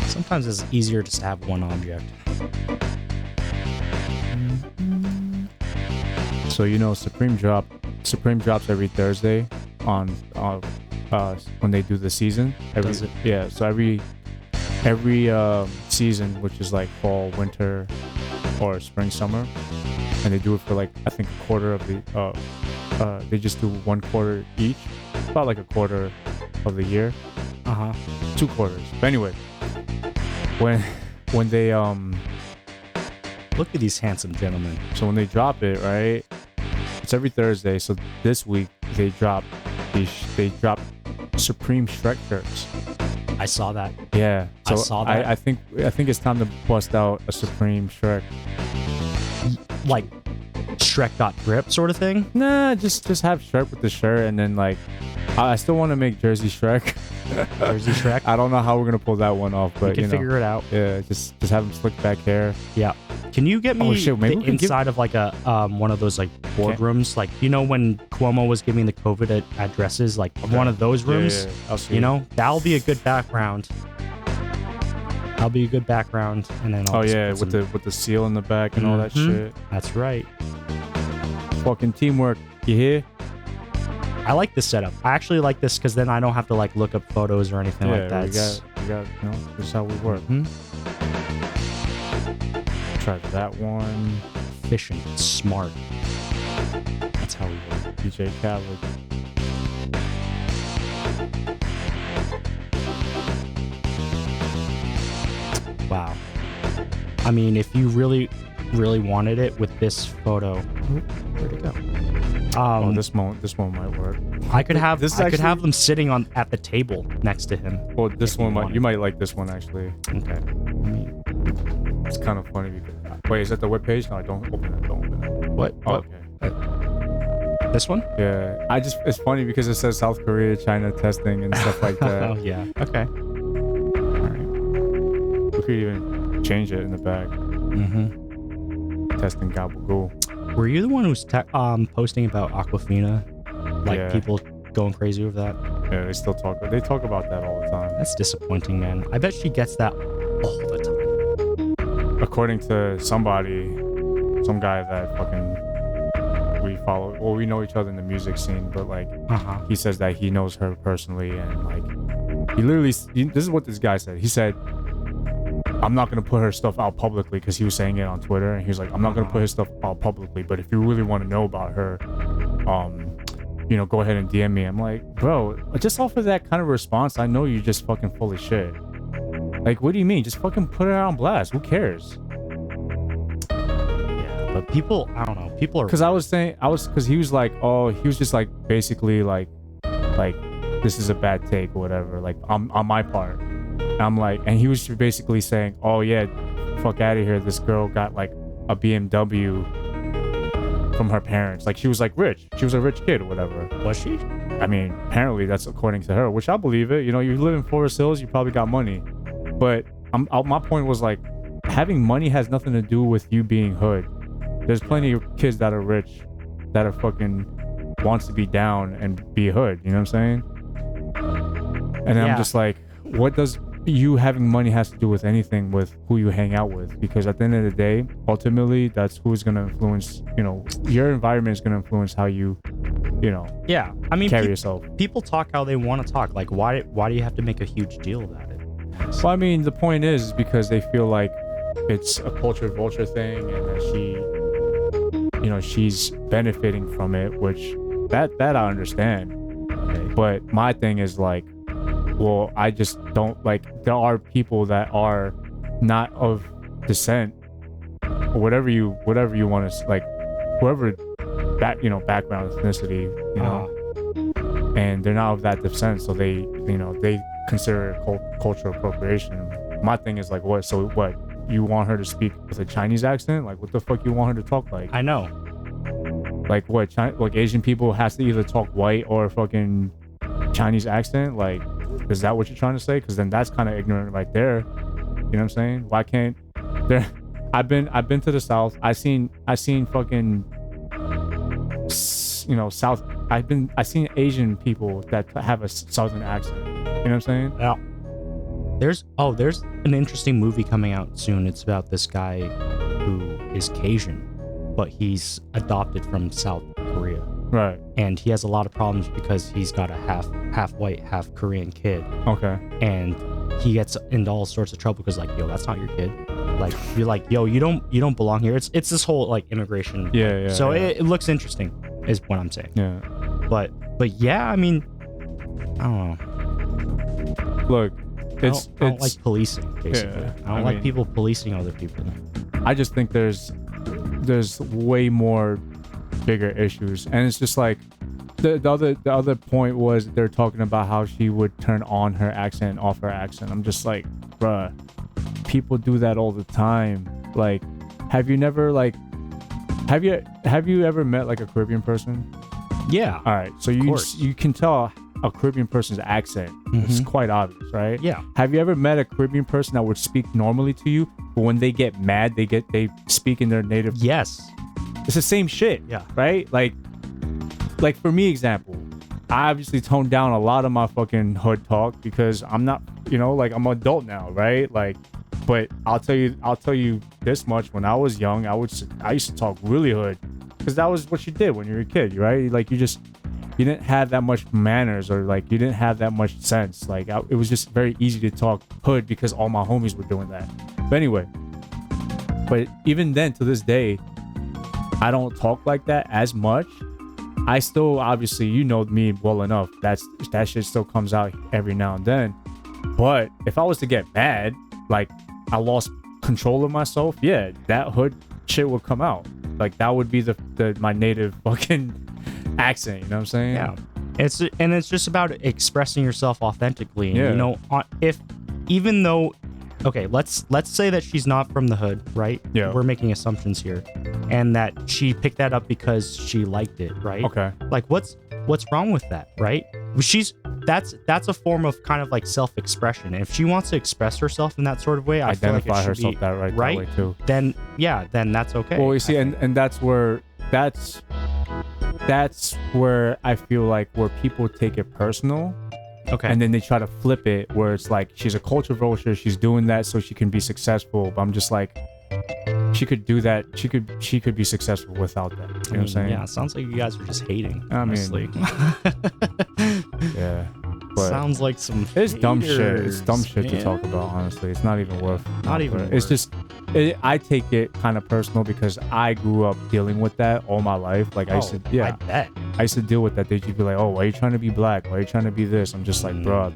Sometimes it's easier just to have one object. So Supreme drops every Thursday on when they do the season. Does it? Yeah. So every season, which is like fall, winter, or spring, summer, and they do it for like I think a quarter of the. They just do 1 quarter each, about like a quarter of the year. 2 quarters. But anyway, when they look at these handsome gentlemen. So when they drop it, right? It's every Thursday. So this week they drop Supreme Shrek shirts. I saw that. Yeah. So I saw that. I think it's time to bust out a Supreme Shrek. Like Shrek.grip sort of thing? Nah, just have Shrek with the shirt, and then like I still want to make Jersey Shrek. Jersey Shrek. I don't know how we're gonna pull that one off, but we can figure it out. Yeah, just have him slick back hair. Yeah. Can you get me maybe the inside of like a one of those like boardrooms? Like when Cuomo was giving the COVID addresses, like one of those rooms. Yeah. I'll see. That'll be a good background. That'll be a good background, and then I'll with the seal in the back and all that shit. That's right. Fucking teamwork. You hear? I like this setup. I actually like this because then I don't have to like look up photos or anything like that. We got this is how we work. Try that one. Efficient, smart. That's how we work. DJ Khaled. Wow. I mean, if you really, really wanted it with this photo, where'd it go? This one might work. I could have have them sitting at the table next to him. Well, this one you might like this one actually. Okay. It's kind of funny because wait, is that the webpage? No, don't open it. Don't open it. What? Oh, okay. This one? Yeah. It's funny because it says South Korea, China testing and stuff like that. Oh yeah. Okay. All right. We could even change it in the back. Testing gabagool. Were you the one who's posting about Aquafina? Like people going crazy over that? Yeah, they still talk. They talk about that all the time. That's disappointing, man. I bet she gets that all the time. According to some guy that fucking we follow. Well, we know each other in the music scene, but like he says that he knows her personally, and like he literally. This is what this guy said. He said, I'm not going to put her stuff out publicly because he was saying it on Twitter. And he was like, I'm not going to put his stuff out publicly. But if you really want to know about her, go ahead and DM me. I'm like, bro, just off of that kind of response, I know you're just fucking full of shit. Like, what do you mean? Just fucking put her on blast. Who cares? Yeah, but people, I don't know. People are. Because because he was like, he was just like, basically like, this is a bad take or whatever. Like, on my part. I'm like, and he was basically saying, oh yeah, fuck out of here. This girl got like a BMW from her parents. Like she was like rich. She was a rich kid or whatever. Was she? I mean, apparently that's according to her, which I believe it. You live in Forest Hills, you probably got money. But my point was like, having money has nothing to do with you being hood. There's plenty of kids that are rich that are fucking wants to be down and be hood. You know what I'm saying? And I'm just like, what does you having money has to do with anything with who you hang out with? Because at the end of the day, ultimately, that's who's going to influence, your environment is going to influence how you, yeah. I mean, carry yourself. People talk how they want to talk. Like, why do you have to make a huge deal about it? Well, I mean, the point is because they feel like it's a culture vulture thing and that she's benefiting from it, which that I understand. Okay. But my thing is like, well, I just don't like. There are people that are not of descent, or whatever you want to like, whoever background, ethnicity, and they're not of that descent, so they consider it cultural appropriation. My thing is like, what? So what? You want her to speak with a Chinese accent? Like, what the fuck you want her to talk like? I know. Like what? Like Asian people has to either talk white or fucking Chinese accent, like, is that what you're trying to say? Because then that's kind of ignorant right there. You know what I'm saying? Why can't there? I've been to the South. I seen fucking, South. I seen Asian people that have a Southern accent. You know what I'm saying? Yeah. There's an interesting movie coming out soon. It's about this guy who is Cajun, but he's adopted from South Korea. Right. And he has a lot of problems because he's got a half white, half Korean kid. Okay. And he gets into all sorts of trouble because, like, yo, that's not your kid. Like, you're like, yo, you don't belong here. It's this whole like immigration. Yeah. So it looks interesting, is what I'm saying. Yeah. But yeah, I mean, I don't know. Look, I don't like policing, basically. Yeah, I don't like people policing other people. I just think there's way more bigger issues, and it's just like the other point was they're talking about how she would turn on her accent and off her accent. I'm just like, bruh, people do that all the time. Like, have you ever met like a Caribbean person? Yeah. All right, so you can tell a Caribbean person's accent. It's quite obvious, right? Yeah. Have you ever met a Caribbean person that would speak normally to you, but when they get mad, they speak in their native? Yes. It's the same shit. Yeah. Right? Like for me, example, I obviously toned down a lot of my fucking hood talk because I'm not, like, I'm an adult now, right? Like, but I'll tell you this much: when I was young, I used to talk really hood because that was what you did when you were a kid, right? Like, you didn't have that much manners, or like you didn't have that much sense. Like, it was just very easy to talk hood because all my homies were doing that. But anyway, but even then, to this day, I don't talk like that as much. I still, obviously, you know me well enough. That shit still comes out every now and then. But if I was to get mad, like I lost control of myself, yeah, that hood shit would come out. Like, that would be my native fucking accent. You know what I'm saying? Yeah. It's just about expressing yourself authentically. Yeah. Even though, okay, let's say that she's not from the hood, right? Yeah. We're making assumptions here, and that she picked that up because she liked it, right? Okay. Like, what's wrong with that, right? That's a form of kind of like self-expression. If she wants to express herself in that sort of way, I feel like it should herself be, that way too. Then that's okay. Well, you see, and that's where I feel like where people take it personal. Okay. And then they try to flip it where it's like she's a culture vulture, she's doing that so she can be successful. But I'm just like, she could do that. She could be successful without that. You know what I'm saying? Yeah, it sounds like you guys are just hating. I mean, honestly. Yeah. But sounds like some it's dumb shit. haters, It's dumb shit man. to talk about, honestly. It's not even worth. It's just, I take it kind of personal because I grew up dealing with that all my life. Like, I used to, I bet. I used to deal with that. They'd be like, oh, why are you trying to be black? Why are you trying to be this? I'm just like, bro,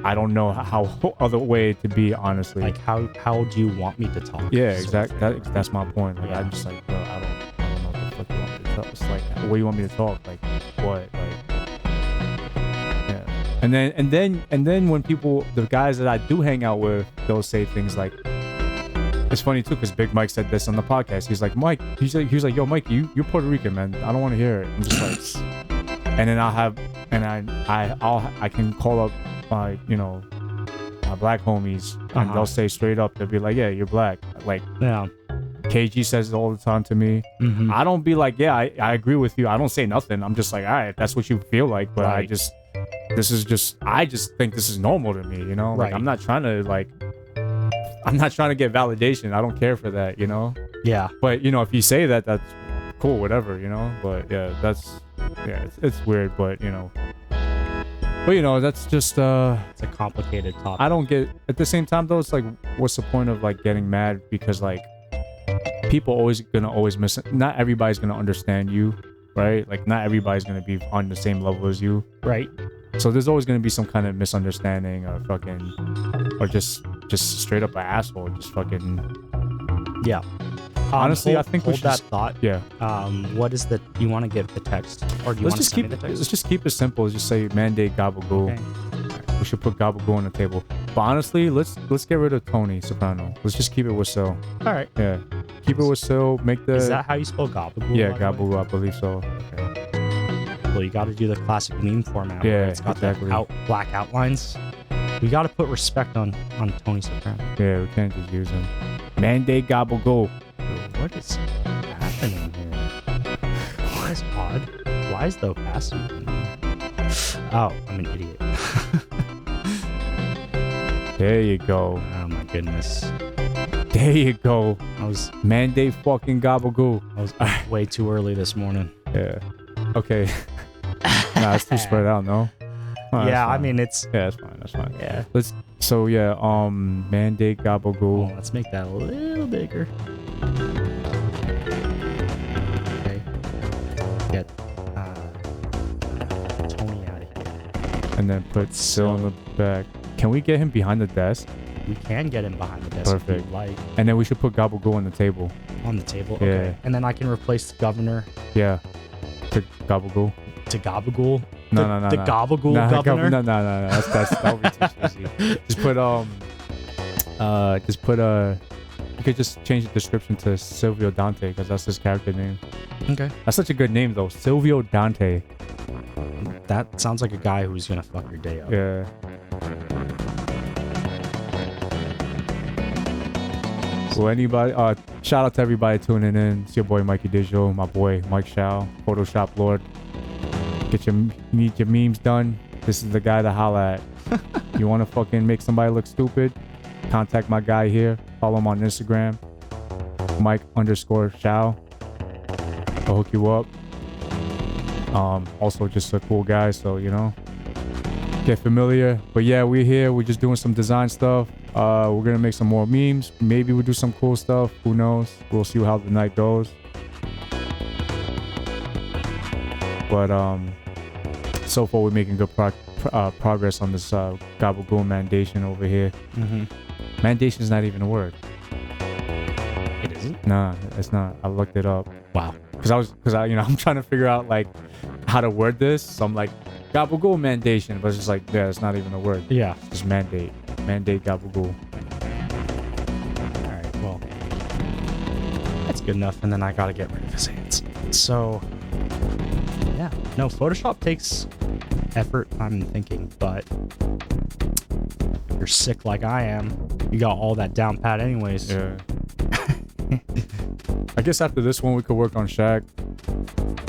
I don't know how other way to be, honestly. Like, how do you want me to talk? Yeah, exactly. That's my point. Like, I'm just like, bro, I don't know what the fuck you want me to talk. It's like, what do you want me to talk? Like, what? Like, yeah. And then when people, the guys that I do hang out with, they'll say things like, it's funny too, because Big Mike said this on the podcast. He's like, Mike, he was like, yo, Mike, you're Puerto Rican, man. I don't want to hear it. I'm just like, and then I can call up my, my black homies, and they'll say straight up, they'll be like, yeah, you're black. Like, Yeah. KG says it all the time to me. Mhm. I don't be like, yeah, I agree with you. I don't say nothing. I'm just like, all right, if that's what you feel like. But Right. I just think this is normal to me, Like, Right. I'm not trying to get validation. I don't care for that, Yeah. But, if you say that, that's cool, whatever, But yeah, it's weird, but, that's just, It's a complicated topic. I don't get, at the same time though, it's like, what's the point of like getting mad? Because like, people always miss it. Not everybody's gonna understand you, right? Like, not everybody's gonna be on the same level as you, Right. so there's always gonna be some kind of misunderstanding or just straight up an asshole, just fucking. Yeah. Honestly, I think we hold should that just- thought. Yeah. What is the? Do you want to get the text, or do you want to send me the text? Let's just keep it simple. Just say mandate gabagoo. Okay. We should put gabagoo on the table. But honestly, let's get rid of Tony Soprano. Let's just keep it with Sil. All right. Yeah. Keep it with Sil. Make the. Is that how you spell gabagoo? Yeah, by the way? gabagoo. I believe so. Okay. table, you got to do the classic meme format. Yeah, where it's got exactly. the black outlines. We got to put respect on Tony Soprano. Yeah, we can't just use him. Mandate Gabagool. What is happening here? That is odd. Why is the opacity? Oh, I'm an idiot. There you go. Oh my goodness. There you go. I was Mandate fucking Gabagool. I was way too early this morning. Yeah. Okay. Nah, it's too spread out, no? Oh, yeah, I mean it's yeah, that's fine. That's fine. yeah. So yeah, Mandate Gabagool. Oh, let's make that a little bigger. Okay. Get Tony out of here. And then put Sil in the back. Can we get him behind the desk? We can get him behind the desk if Perfect. you like. And then we should put Gabagool on the table. On the table? Yeah. Okay. And then I can replace the governor Yeah. To Gabagool. to Gabagool. No. The Gabagool governor? No. That would be too cheesy. Just put you could just change the description to Silvio Dante because that's his character name. Okay. That's such a good name though, Silvio Dante. That sounds like a guy who's gonna fuck your day up. Yeah. Well, anybody, shout out to everybody tuning in. It's your boy Mikey Digital, my boy Mike Shao, Photoshop Lord. Need your memes done. This is the guy to holla at. You want to fucking make somebody look stupid? Contact my guy here. Follow him on Instagram, Mike_Shao. I'll hook you up. Also just a cool guy, so you know, get familiar. But yeah, we're here. We're just doing some design stuff. We're gonna make some more memes. Maybe we'll do some cool stuff. Who knows? We'll see how the night goes. But so far we're making good progress on this Gabagool mandation over here. Mm-hmm. Mandation is not even a word. It isn't? Nah, it's not. I looked it up. Wow. Because I'm trying to figure out like how to word this. So I'm like Gabagool mandation, but it's just like it's not even a word. Yeah. It's just mandate Gabagool. All right. Well, that's good enough. And then I gotta get rid of his hands. So yeah. No, Photoshop takes effort. I'm thinking, but if you're sick like I am, you got all that down pat anyways. Yeah. I guess after this one we could work on Shaq.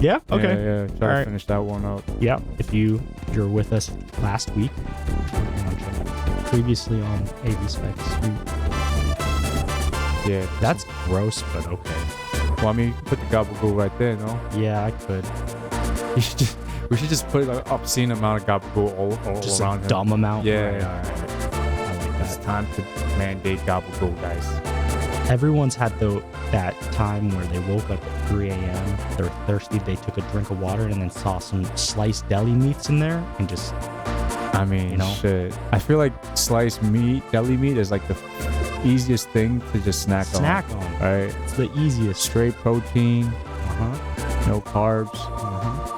Yeah. Okay. Yeah. Try to finish that one up. Yeah. If you're with us last week, previously on AV-SPEX. Yeah. That's gross, but okay. Well, I mean, you can put the Gabagool right there, no? Yeah, I could. We should just put an obscene amount of Gabagool all Just around a him. dumb amount. Yeah. Right, all right. I like It's that. time to mandate Gabagool, guys. Everyone's had that time where they woke up at 3 a.m. They're thirsty. They took a drink of water and then saw some sliced deli meats in there and just. I mean, You know? shit. I feel like sliced meat, deli meat, is like the easiest thing to just snack on. Right? It's the easiest. Straight protein, no carbs.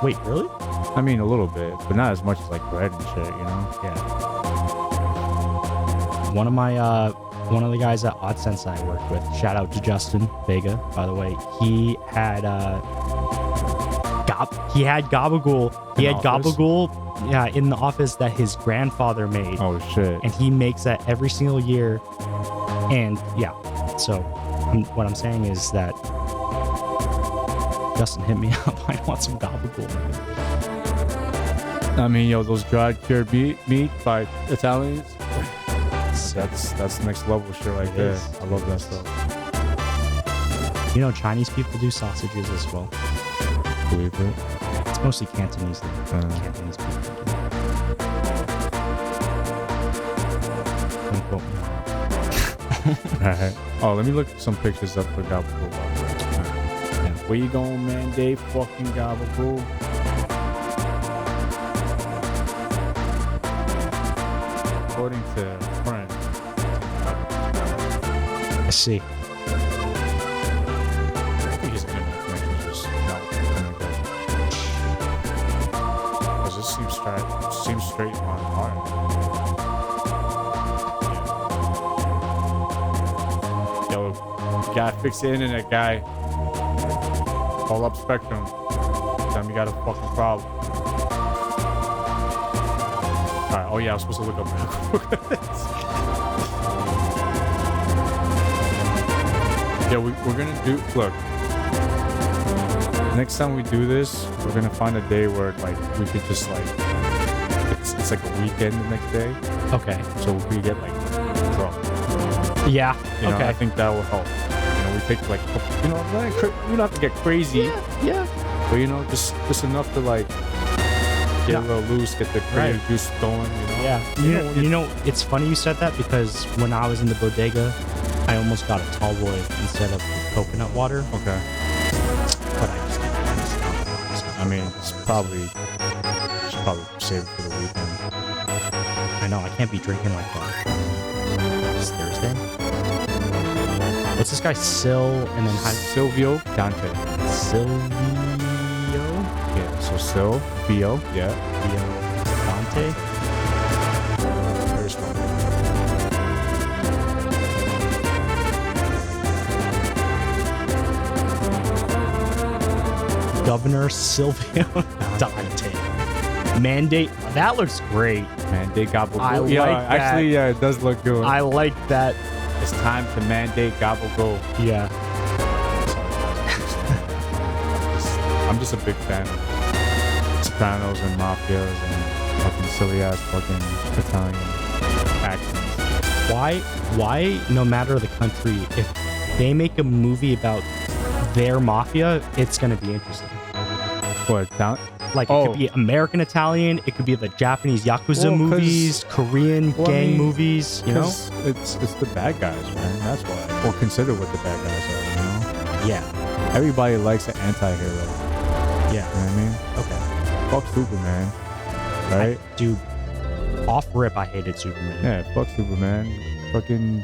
Wait, really? I mean, a little bit, but not as much as like bread and shit, you know? Yeah. One of the guys at AutoSense I worked with, shout out to Justin Vega, by the way, he had Gabagool. He had Gabagool, in the office that his grandfather made. Oh shit. And he makes that every single year. And yeah, so what I'm saying is that Justin, hit me up. I want some Gabagool. I mean, those dried cured meat by Italians. That's next level shit right there. is. I love that stuff. You know, Chinese people do sausages as well. Believe it. It's mostly Cantonese though. Cantonese people do. Don't quote me. Alright. Oh, let me look some pictures up for Gabagool. Yeah. Where you going, man? Dave fucking Gabagool. According to friends. I see. I think his internet connection is just not coming good. Because this seems straight on hard. Yo, you gotta fix the internet, guy. Call up Spectrum. Tell them you got a fucking problem. Oh yeah, I was supposed to look up. Yeah, we're gonna do. Look, next time we do this, we're gonna find a day where like we could just like it's like a weekend the next day. Okay. So we get like drunk. Yeah. You know, okay. I think that will help. You know, we take like you know, we don't have to get crazy. Yeah. But you know, just enough to like get a little loose, get the creative juice going. You know. Yeah. You know, it's funny you said that because when I was in the bodega, I almost got a tall boy instead of coconut water. Okay. But I just didn't. I mean, it's probably should probably save it for the weekend. I know I can't be drinking like that. It's Thursday. What's this guy? Silvio Dante. Silvio. Yeah. So Silvio. Yeah. Dante. Very strong. Governor Silvio Dante. Mandate. That looks great. Mandate Gabagool. I like that. Actually, yeah, it does look good. I like that. It's time to mandate Gabagool. Yeah. I'm just a big fan of Sopranos and Mafias and fucking silly ass fucking Italian accents. Why, no matter the country, if they make a movie about their mafia, it's going to be interesting. What, like, it could be American Italian, it could be the Japanese Yakuza movies, Korean gang movies, you know? It's the bad guys, man. That's why. Or consider what the bad guys are, you know? Yeah. Everybody likes an anti-hero. Yeah. You know what I mean? Okay. Fuck Superman. Right? Dude, off rip, I hated Superman. Yeah, fuck Superman. Fucking...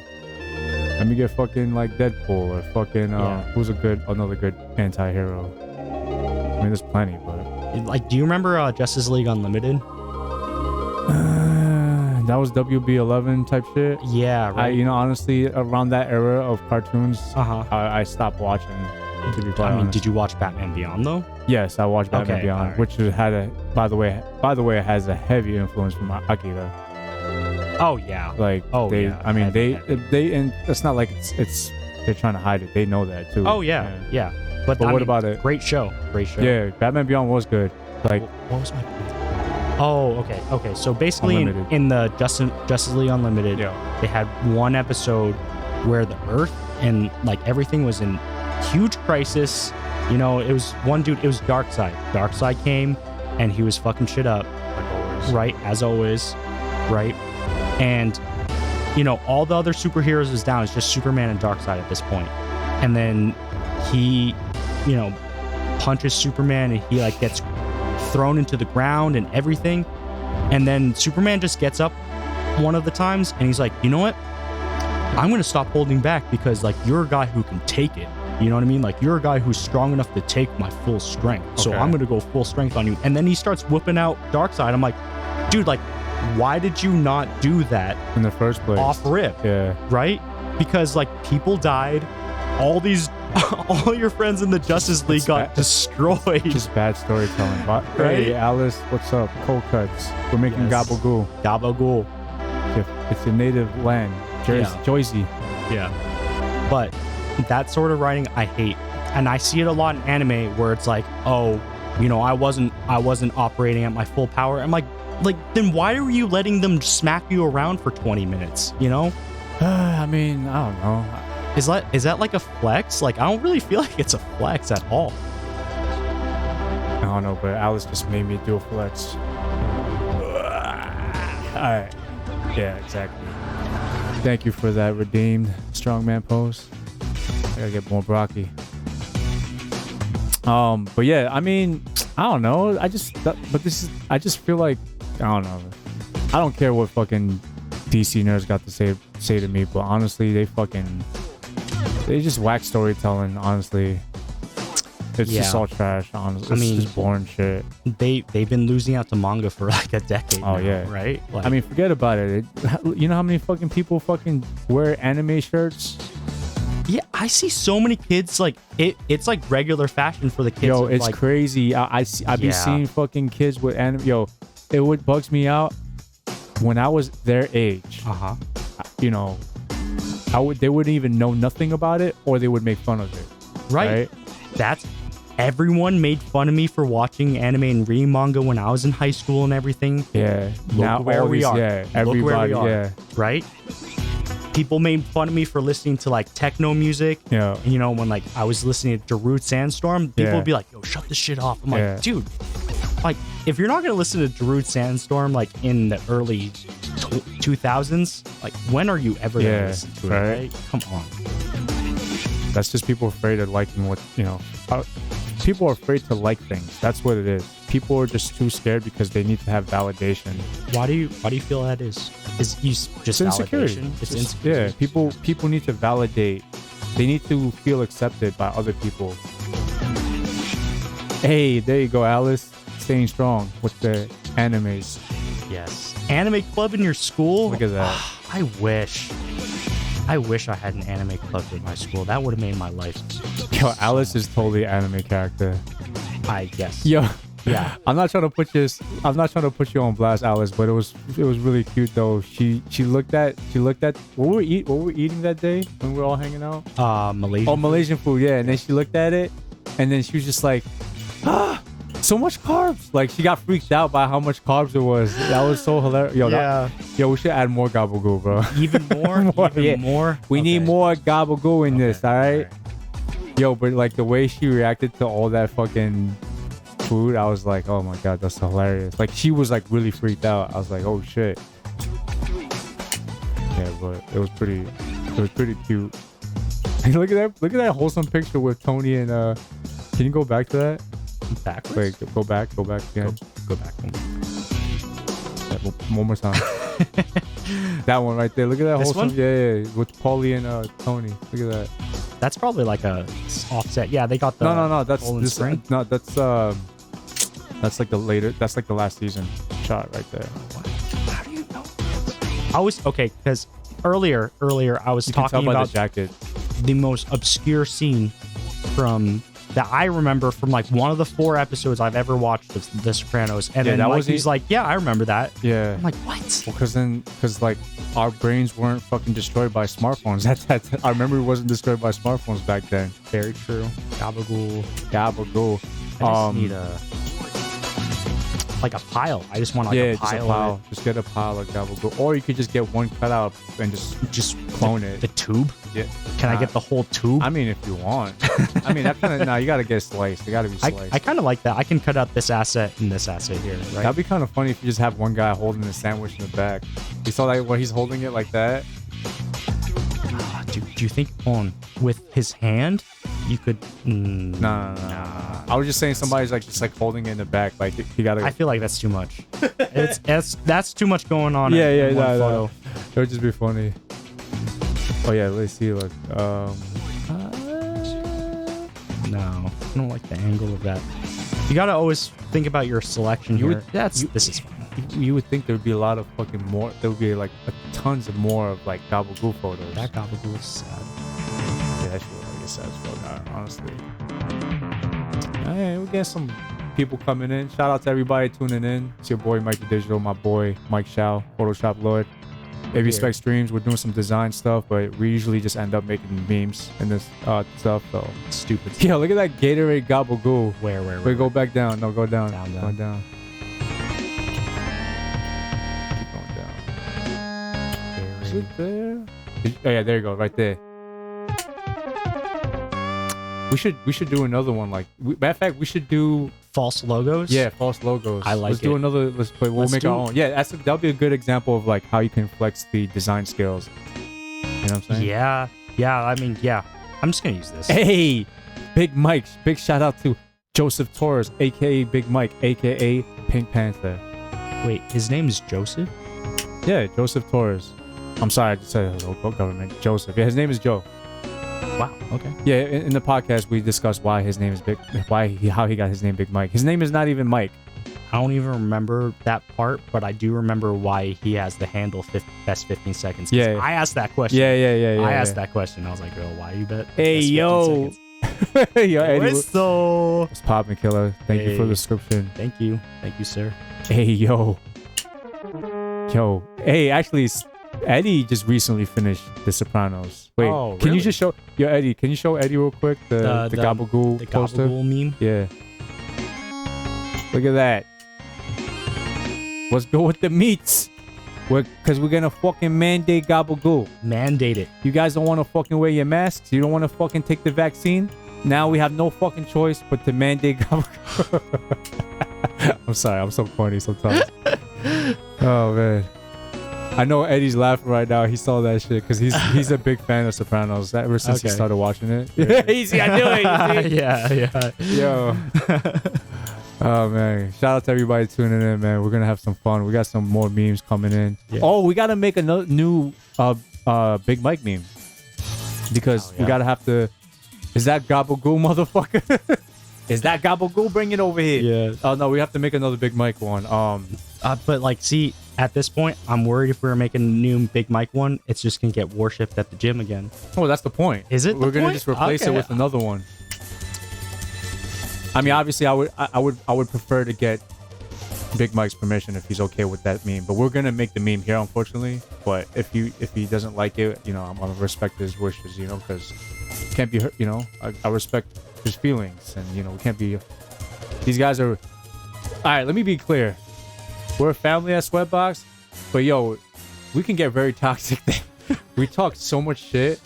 Let me get fucking like Deadpool or fucking... Who's another good anti-hero? I mean, there's plenty, but... Like, do you remember Justice League Unlimited? That was WB11 type shit. Yeah, right. Honestly, around that era of cartoons, Uh-huh. I stopped watching. To be quite I mean, honest. did you watch Batman Beyond though? Yes, I watched Batman Beyond, right. which had a by the way, it has a heavy influence from Akira. Oh yeah. Like yeah. I mean, they and it's not like it's they're trying to hide it. They know that too. Oh yeah. But what about it? Great show. Yeah, Batman Beyond was good. Like, what was my point? Oh, okay. So basically, in the Justice League Unlimited, they had one episode where the Earth and like everything was in huge crisis. You know, it was one dude. It was Darkseid. Darkseid came, and he was fucking shit up. like always. Right, as always. Right, and you know all the other superheroes is down. It's just Superman and Darkseid at this point. And then he, you know, punches Superman, and he like gets thrown into the ground and everything. And then Superman just gets up one of the times, and he's like, you know what? I'm gonna stop holding back because like you're a guy who can take it. You know what I mean? Like you're a guy who's strong enough to take my full strength. So I'm gonna go full strength on you. And then he starts whipping out Darkseid. I'm like, dude, like, why did you not do that in the first place? Off rip. Yeah. Right? Because like people died. All your friends in the Justice League got destroyed. Just bad storytelling. Right? Hey, Alice, what's up? Cold cuts. We're making Gabagool. Gabagool. It's your native land. Jersey. Yeah. But that sort of writing I hate. And I see it a lot in anime where it's like, oh, you know, I wasn't operating at my full power. I'm like then why are you letting them smack you around for 20 minutes, you know? I mean, I don't know. Is that like a flex? Like, I don't really feel like it's a flex at all. I don't know, but Alice just made me do a flex. Alright. Yeah, exactly. Thank you for that redeemed strongman pose. I gotta get more broccoli. But yeah, I mean, I don't know. I just feel like, I don't know. I don't care what fucking DC nerds got to say to me, but honestly, they just whack storytelling. Honestly, it's just all trash. Honestly, it's just boring shit. They've been losing out to manga for like a decade. Oh now, yeah, right. Like, I mean, forget about it. You know how many fucking people fucking wear anime shirts? Yeah, I see so many kids like it's like regular fashion for the kids. Yo, it's like, crazy. I be seeing fucking kids with anime. Yo, it bugs me out. when I was their age, you know, they wouldn't even know nothing about it, or they would make fun of it. Right. That's everyone made fun of me for watching anime and reading manga when I was in high school and everything. Yeah. Look where we are. Yeah. Everybody. Yeah. Right. People made fun of me for listening to like techno music. Yeah. And, you know, when like I was listening to Darude Sandstorm, people would be like, "Yo, shut this shit off." I'm like, dude, like if you're not gonna listen to Darude Sandstorm like in the early 2000s, like when are you ever gonna listen to it? Right? Come on. That's just people afraid of liking what, you know. People are afraid to like things. That's what it is. People are just too scared because they need to have validation. Why do you feel that is? Is just insecurity? It's insecurity. Yeah, people need to validate. They need to feel accepted by other people. Hey, there you go, Alice. Staying strong with the animes. Yes. Anime club in your school? Look at that. I wish I had an anime club in my school. That would have made my life. Yo, Alice is totally an anime character. I guess. Yo, yeah. I'm not trying to put you on blast, Alice, but it was really cute though. She looked at what were we eating that day when we were all hanging out? Malaysian. Oh, Malaysian food, yeah. And then she looked at it, and then she was just like, so much carbs. Like she got freaked out by how much carbs it was. That was so hilarious. Yo, we should add more gabagool, bro. Even more? More? We need more gabagool in this, all right? Yo, but like the way she reacted to all that fucking food, I was like, oh my god, that's hilarious. Like she was like really freaked out. I was like, oh shit. Yeah, but it was pretty cute. Look at that wholesome picture with Tony and can you go back to that? Backwards? Wait, go back again. Go back. One more time. That one right there. Look at that wholesome. Yeah, with Paulie and Tony. Look at that. That's probably like a offset. Yeah, they got the no. That's this spring. No, that's like the later. That's like the last season shot right there. What? How do you know? I was okay because earlier I was talking about the jacket. The most obscure scene from that I remember from like one of the 4 episodes I've ever watched of The Sopranos, and then he's like, yeah, I remember that. Yeah, I'm like, what? Well, because like our brains weren't fucking destroyed by smartphones. That's I remember it wasn't destroyed by smartphones back then. Very true. Gabagool. I just need a pile. I just want a pile. Just get a pile of gabagool, or you could just get one cutout and just clone it. The tube. Yeah. Can I get the whole tube? I mean, if you want. I mean, that kind of you gotta get sliced. They gotta be sliced. I kind of like that. I can cut out this asset and this asset here. Right. That'd be kind of funny if you just have one guy holding the sandwich in the back. You saw that when he's holding it like that. Do you think with his hand you could? Nah. I was just saying somebody's like just like holding it in the back. Like you gotta. I feel like that's too much. That's too much going on. Yeah. No. It would just be funny. Oh yeah, let's see. Look. No, I don't like the angle of that. You gotta always think about your selection here. This is fun. You would think there would be a lot of fucking more. There would be like tons of more of like gabagool photos. That gabagool is sad. Yeah, that shit like sad as fuck, honestly. Hey, we get some people coming in. Shout out to everybody tuning in. It's your boy Mikey Digital, my boy Mike Shao, Photoshop Lord. AV-SPEX streams. We're doing some design stuff, but we usually just end up making memes and this stuff. So stupid. Yeah, look at that Gatorade gabagool. Where? Wait, go back down. No, go down. Down. Go down. Is it there? Oh yeah, there you go, right there. We should do another one. Like, matter of fact, we should do false logos. Yeah, false logos. I like Let's do another. We'll make our own. Yeah, that'll be a good example of like how you can flex the design skills. You know what I'm saying? Yeah. I mean, yeah. I'm just gonna use this. Hey, Big Mike. Big shout out to Joseph Torres, aka Big Mike, aka Pink Panther. Wait, his name is Joseph? Yeah, Joseph Torres. I'm sorry, I just said local government. Joseph. Yeah, his name is Joe. Wow. Okay. Yeah, in the podcast we discussed why his name is Big. How he got his name Big Mike. His name is not even Mike. I don't even remember that part, but I do remember why he has the handle best 15 seconds. Yeah. I asked that question. Yeah. I asked that question. I was like, oh, why you bet? Hey, yo. Yo, Eddie. It's poppin' killer. Thank you for the description. Thank you, sir. Hey, yo. Yo, hey, actually, Eddie just recently finished The Sopranos. Wait, Oh, can you really? just show... Yo, Eddie, can you show Eddie real quick the Gabagool The poster? Gabagool meme? Yeah. Look at that. Let's go with the meats. Because we're going to fucking mandate Gabagool. Mandate it. You guys don't want to fucking wear your masks? You don't want to fucking take the vaccine? Now we have no fucking choice but to mandate Gabagool. I'm sorry, I'm so corny sometimes. Oh, man. I know Eddie's laughing right now. He saw that shit because he's a big fan of Sopranos ever since he started watching it. Yeah, easy, I knew it. Yeah. Yo. Oh, man. Shout out to everybody tuning in, man. We're going to have some fun. We got some more memes coming in. Yeah. Oh, we got to make a new Big Mike meme. Because we got to have to... Is that Gabagool, motherfucker? Is that Gabagool? Bring it over here. Yeah. Oh, no, we have to make another Big Mike one. But, like, see, at this point, I'm worried if we were making a new Big Mike one, it's just going to get worshipped at the gym again. Oh, that's the point. Is it? We're going to just replace it with another one. I mean, obviously, I would prefer to get Big Mike's permission if he's okay with that meme. But we're gonna make the meme here, unfortunately. But if he doesn't like it, you know, I'm gonna respect his wishes, you know, because can't be hurt. You know, I respect his feelings, and you know, we can't be. These guys are. All right, let me be clear. We're a family at Sweatbox, but yo, we can get very toxic. We talk so much shit.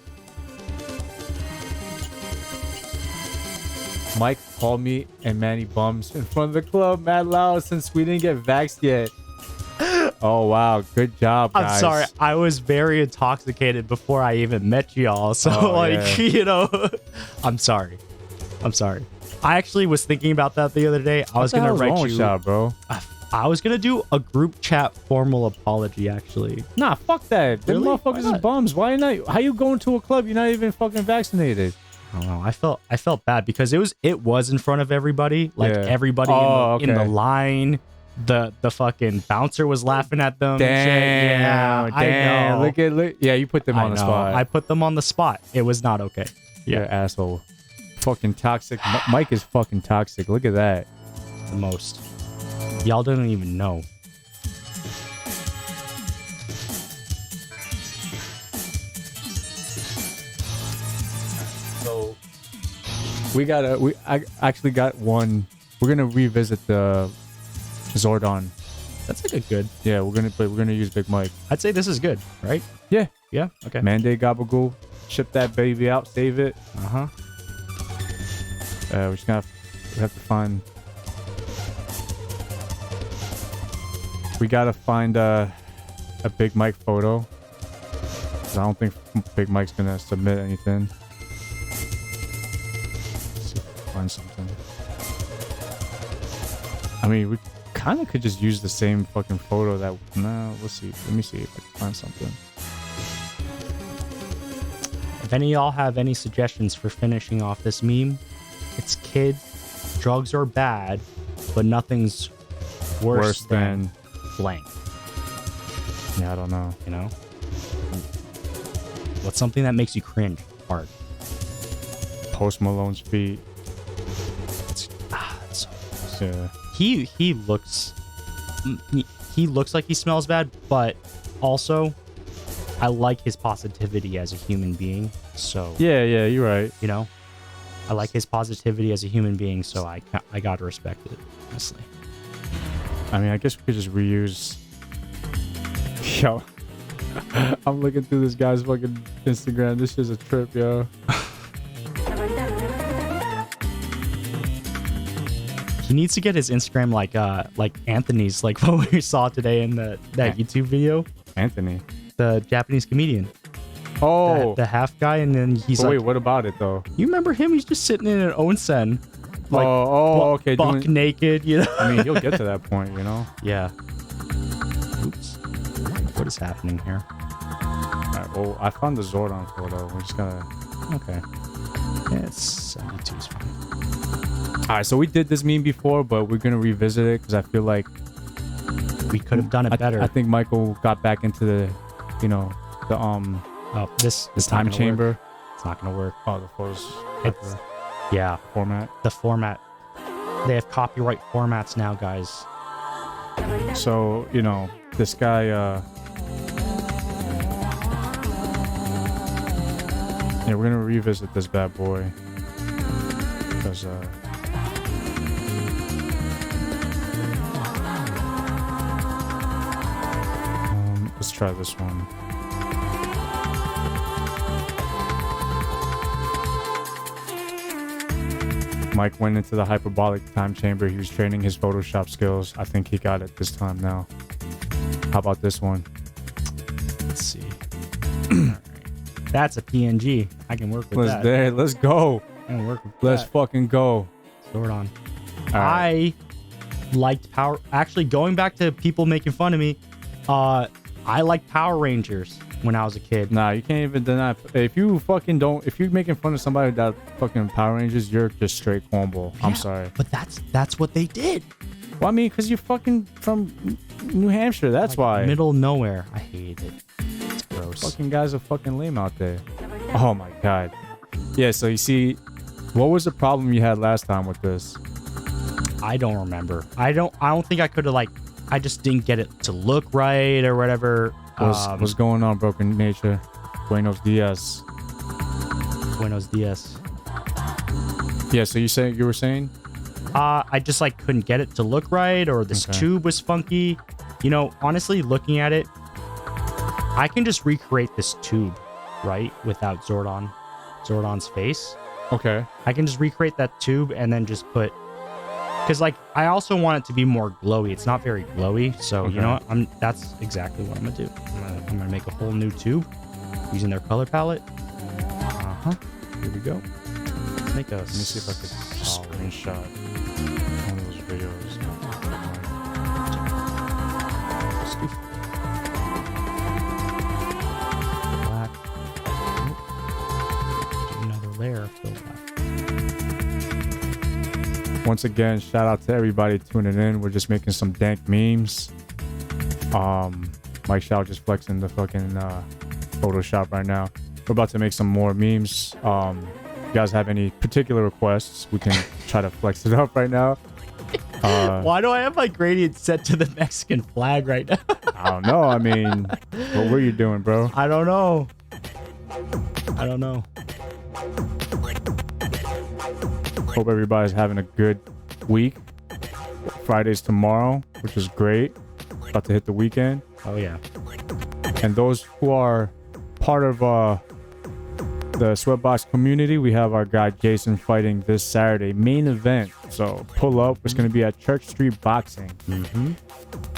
Mike called me and Manny bums in front of the club mad loud since we didn't get vaxxed yet. Oh, wow. Good job, guys. I'm sorry. I was very intoxicated before I even met y'all. So, you know, I'm sorry. I actually was thinking about that the other day. I was going to write you. Bro? I was going to do a group chat formal apology, actually. Nah, fuck that. Them motherfuckers is bums. Why not? How you going to a club? You're not even fucking vaccinated. I don't know. I felt bad because it was in front of everybody. Like everybody in the line. The fucking bouncer was laughing at them. Damn, I know. Look. Yeah, you put them on the spot. I put them on the spot. It was not okay. Yeah, asshole. Fucking toxic. Mike is fucking toxic. Look at that. The most. Y'all didn't even know. So I actually got one. We're gonna revisit the Zordon. That's like a good. Yeah, we're gonna use Big Mike. I'd say this is good, right? Yeah. Okay. Mandate Gabagool. Ship that baby out. Save it. We're just gonna have to find. We gotta find a Big Mike photo. 'Cause I don't think Big Mike's gonna submit anything. Let's see if we can find something. I mean, we kind of could just use the same fucking photo that. No, let's see. Let me see if I can find something. If any of y'all have any suggestions for finishing off this meme, it's kids, drugs are bad, but nothing's worse than blank. Yeah, I don't know. You know? What's something that makes you cringe hard? Post Malone's feet. That's so gross. Yeah. He looks like he smells bad, but also I like his positivity as a human being. So yeah, you're right. You know, I like his positivity as a human being, so I gotta respect it, honestly. I mean, I guess we could just reuse. Yo, I'm looking through this guy's fucking Instagram. This is a trip, yo. He needs to get his Instagram like Anthony's, like what we saw today in that YouTube video. Anthony, the Japanese comedian. Oh, the half guy, and then he's like, wait, what about it though? You remember him? He's just sitting in an onsen. Like, okay, buck naked, you know. I mean, he'll get to that point, you know. Yeah. Oops. What is happening here? All right, well, I found the Zordon photo. We're just gonna. Okay. Yeah, it's 72 is fine. All right, so we did this meme before, but we're gonna revisit it because I feel like we could have done it better. I think Michael got back into the, you know, the this time chamber. Work. It's not gonna work. Oh, the photos. Yeah. Format. The format. They have copyright formats now, guys. So, you know, this guy, yeah, we're gonna revisit this bad boy. Because, let's try this one. Mike went into the hyperbolic time chamber. He was training his Photoshop skills. I think he got it this time now. How about this one? Let's see. Right. That's a PNG. I can work with that. There. Let's go. I can work with Let's that. fucking go. Zordon. Right. I liked Power. Actually, going back to people making fun of me, I liked Power Rangers when I was a kid. Nah, you can't even deny. If you fucking don't, if you're making fun of somebody that fucking Power Rangers, you're just straight cornball. Yeah, I'm sorry. but that's what they did. Well, I mean, because you're fucking from New Hampshire. That's why. Middle of nowhere. I hate it. It's gross. Fucking guys are fucking lame out there. Oh my god. Yeah. So you see, what was the problem you had last time with this? I don't remember. I don't think I could have I just didn't get it to look right or whatever. What's going on, Broken Nature? Buenos dias. Buenos dias. Yeah, so you were saying? I just couldn't get it to look right, or this tube was funky. You know, honestly, looking at it, I can just recreate this tube, right? Without Zordon's face. Okay. I can just recreate that tube and then just put, because I also want it to be more glowy. It's not very glowy, so you know what? That's exactly what I'm gonna do. I'm gonna make a whole new tube using their color palette. Here we go. Let's make a. Let me see if I could screenshot one of those videos. Black. Another layer of fill black. Once again, shout out to everybody tuning in. We're just making some dank memes. Mike Shaw just flexing the fucking Photoshop right now. We're about to make some more memes. If you guys have any particular requests, we can try to flex it up right now. Why do I have my gradient set to the Mexican flag right now? I don't know. I mean, what were you doing, bro? I don't know. Hope everybody's having a good week. Friday's tomorrow, which is great. About to hit the weekend. Oh yeah. And those who are part of the Sweatbox community, we have our guy Jason fighting this Saturday, main event. So pull up. It's going to be at Church Street Boxing. I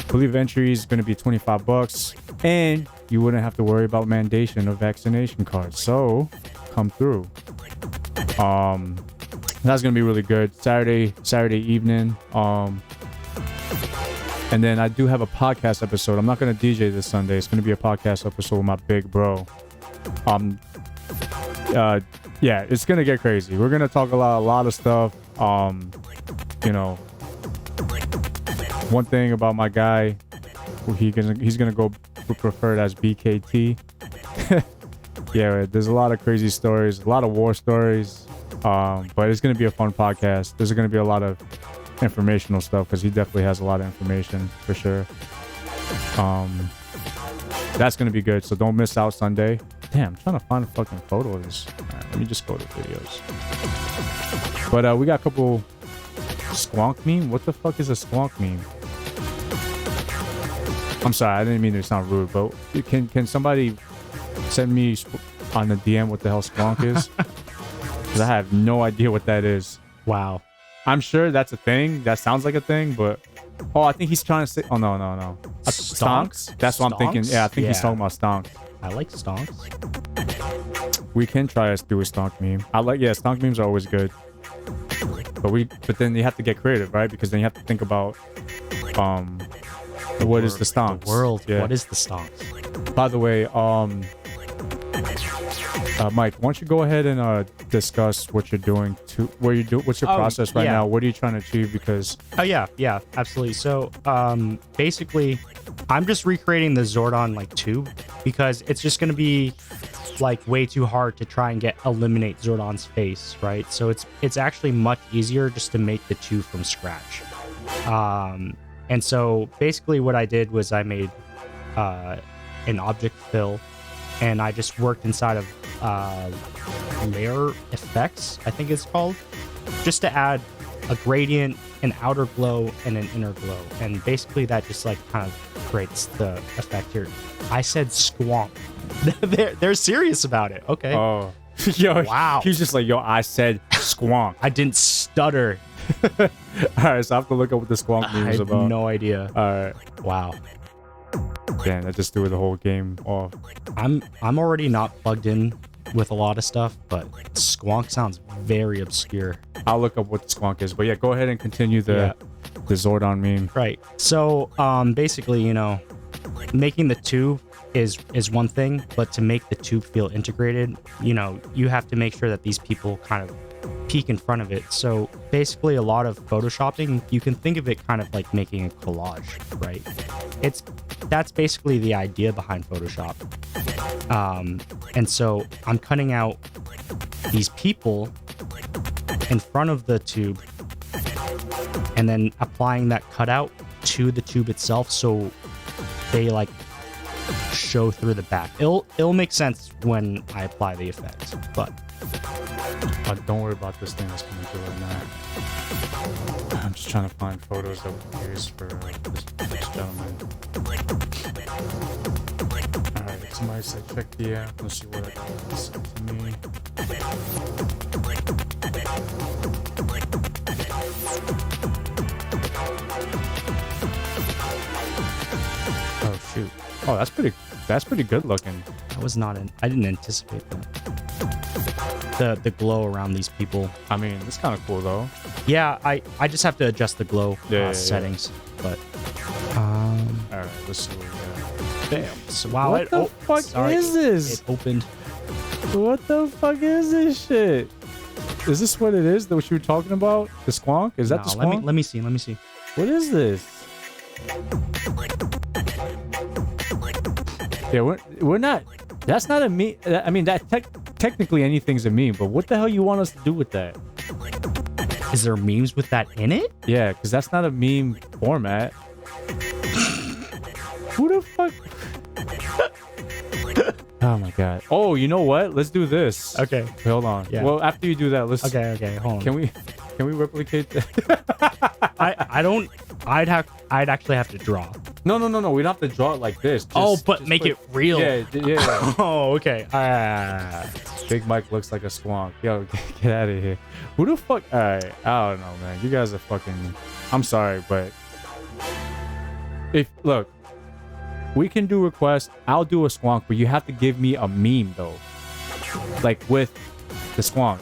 believe entry is going to be $25, and you wouldn't have to worry about mandation or vaccination cards. So come through. That's gonna be really good. Saturday evening. And then I do have a podcast episode. I'm not gonna DJ this Sunday. It's gonna be a podcast episode with my big bro. Yeah, it's gonna get crazy. We're gonna talk a lot of stuff. You know, one thing about my guy, he's gonna go preferred as BKT. Yeah, there's a lot of crazy stories, a lot of war stories. But it's going to be a fun podcast. There's going to be a lot of informational stuff because he definitely has a lot of information for sure. That's going to be good. So don't miss out Sunday. Damn, I'm trying to find a fucking photo of this. All right, let me just go to videos. But we got a couple squonk meme. What the fuck is a squonk meme? I'm sorry, I didn't mean to sound rude, but can somebody send me on the DM what the hell squonk is? Because I have no idea what that is. Wow. I'm sure that's a thing. That sounds like a thing, but... Oh, I think he's trying to say... Oh, no. Stonks? That's what I'm thinking. Yeah, I think he's talking about stonks. I like stonks. We can try to do a stonk meme. Stonk memes are always good. But then you have to get creative, right? Because then you have to think about... what is the stonks? The world. Yeah. What is the stonks? By the way, Mike, why don't you go ahead and discuss what you're doing what's your process right now? What are you trying to achieve? Because yeah, absolutely. So basically I'm just recreating the Zordon tube because it's just going to be way too hard to try and eliminate Zordon's face, right? So it's actually much easier just to make the two from scratch. And so basically what I did was I made an object fill, and I just worked inside of AV-SPEX, I think it's called, just to add a gradient, an outer glow, and an inner glow. And basically that just like kind of creates the effect here. I said squonk. They're serious about it. Okay. Oh, yo, wow. He's just like, yo, I said squonk. I didn't stutter. All right, so I have to look up what the squonk meme I is have about. no idea. All right. Wow. Damn, that just threw the whole game off. I'm already not plugged in with a lot of stuff, but squonk sounds very obscure. I'll look up what the squonk is, but yeah, go ahead and continue the Zordon meme. Right. So basically, you know, making the tube is one thing, but to make the tube feel integrated, you know, you have to make sure that these people kind of peek in front of it. So basically a lot of photoshopping, you can think of it kind of like making a collage, right? That's basically the idea behind Photoshop. And so I'm cutting out these people in front of the tube and then applying that cutout to the tube itself, so they like show through the back. It'll make sense when I apply the effect, but don't worry about this thing that's coming through right now. I'm just trying to find photos that we use for this gentleman. Alright, somebody said check the app. Let's see what it does to me. Oh shoot. Oh, that's pretty good looking. that was not I didn't anticipate that. The glow around these people. I mean, it's kind of cool though. Yeah, I just have to adjust the glow settings, but all right, let's see what we got. damn. So, wow, What the fuck is this? It opened. What the fuck is this shit? Is this what it is? That what you were talking about? The squonk? Is that the squonk? Let me see. What is this? Yeah, we're not. That's not a meme. I mean, that technically anything's a meme, but what the hell you want us to do with that? Is there memes with that in it? Yeah, because that's not a meme format. Who the fuck? Oh my god. Oh, you know what? Let's do this. Okay. Wait, hold on. Yeah. Well, after you do that, let's. Okay. Hold on. Can we replicate that? I don't. I'd actually have to draw. No. We don't have to draw it like this. But make it real. Yeah. Oh, okay. Big Mike looks like a squonk. Yo, get out of here. Who the fuck? All right. I don't know, man. You guys are fucking. I'm sorry, but look, we can do requests. I'll do a squonk, but you have to give me a meme though, like with the squonk.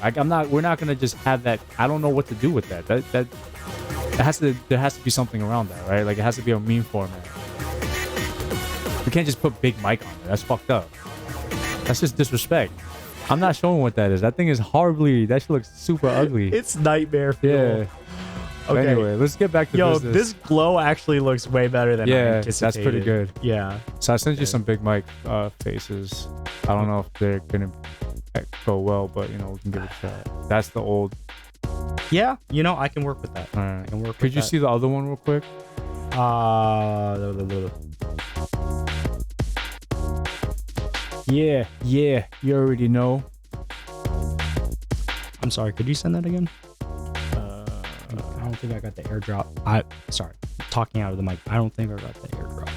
We're not gonna just have that. I don't know what to do with that. There has to be something around that, right? Like it has to be a meme format. We can't just put Big Mike on there. That's fucked up. That's just disrespect. I'm not showing what that is. That thing is horribly. That shit looks super ugly. It's nightmare fuel. Yeah. Okay. Anyway, let's get back to business. This glow actually looks way better than I anticipated. That's pretty good. Yeah. So I sent you some Big Mike faces. I don't know if they're gonna go well, but you know we can give it a shot. That's the old. Yeah, you know I can work with that. All right. I can work. Could you see the other one real quick? Yeah. You already know. I'm sorry. Could you send that again? I don't think I got the airdrop. Sorry. Talking out of the mic. I don't think I got the airdrop.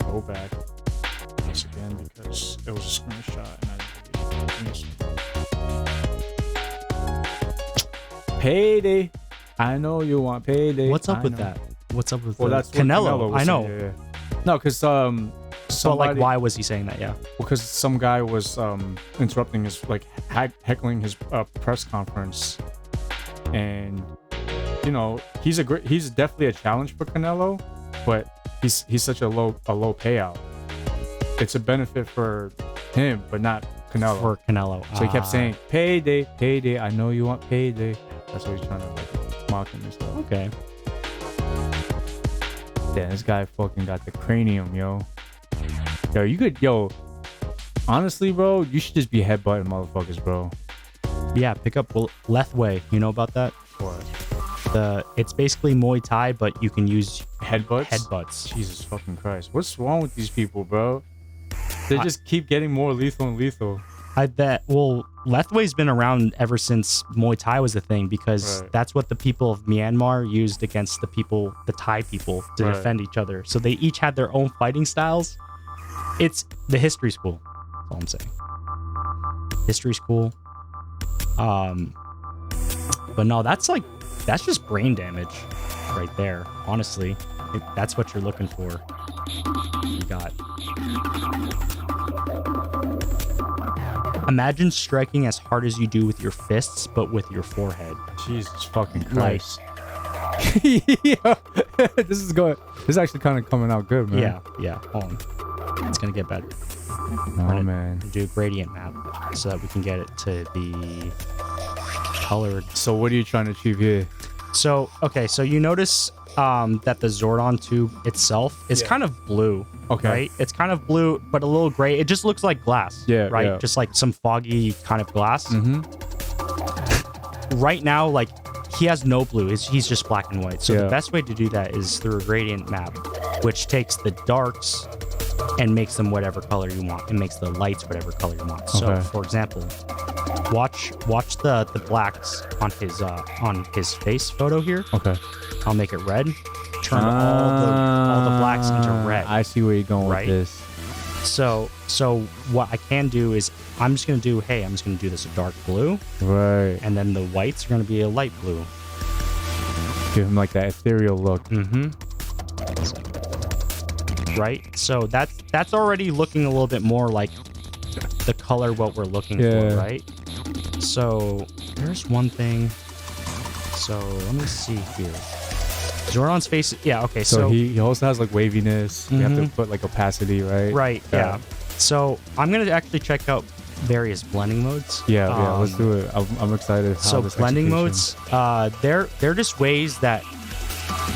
Go back once again because it was a screenshot and I missed it. Payday. I know you want payday. What's up with that? What's up with that's Canelo? I know. Yeah. No, because So like, why was he saying that? Yeah. Because some guy was interrupting his heckling his press conference, and you know he's definitely a challenge for Canelo, but he's such a low payout. It's a benefit for him, but not Canelo. For Canelo. So he kept saying payday. I know you want payday. That's what he's trying to mock him and stuff. Okay. Damn, this guy fucking got the cranium, yo. Honestly, bro, you should just be headbutting motherfuckers, bro. Yeah, pick up Lethway. You know about that? What? It's basically Muay Thai, but you can use headbutts. Jesus fucking Christ. What's wrong with these people, bro? They just keep getting more lethal and lethal. I bet. Well, Lethway's been around ever since Muay Thai was a thing, because that's what the people of Myanmar used against the Thai people to defend each other. So they each had their own fighting styles. It's the history school. That's all I'm saying. History school. But no, that's just brain damage right there. Honestly, that's what you're looking for. You got. Imagine striking as hard as you do with your fists, but with your forehead. Jesus fucking Christ. Yeah. This is actually kind of coming out good, man. Yeah. Hold on. It's going to get better. Oh, man. Do a gradient map so that we can get it to be colored. So what are you trying to achieve here? So, okay. So you notice that the Zordon tube itself is kind of blue. Okay. Right? It's kind of blue, but a little gray. It just looks like glass. Yeah. Right? Yeah. Just like some foggy kind of glass. Mm-hmm. Right now, like, he has no blue. He's just black and white. So the best way to do that is through a gradient map, which takes the darks and makes them whatever color you want. It makes the lights whatever color you want. So, for example, watch the blacks on his face photo here. Okay. I'll make it red. Turn all the blacks into red. I see where you're going with this. So what I can do is I'm just gonna do this a dark blue. Right. And then the whites are gonna be a light blue. Give him like that ethereal look. Mm-hmm. Right? So that's already looking a little bit more like the color what we're looking for, right? So there's one thing. So let me see here. Zordon's face, okay. So he also has like waviness. You have to put like opacity, right? Right, yeah. So I'm gonna actually check out various blending modes. Yeah, let's do it. I'm excited. So blending modes, they're just ways that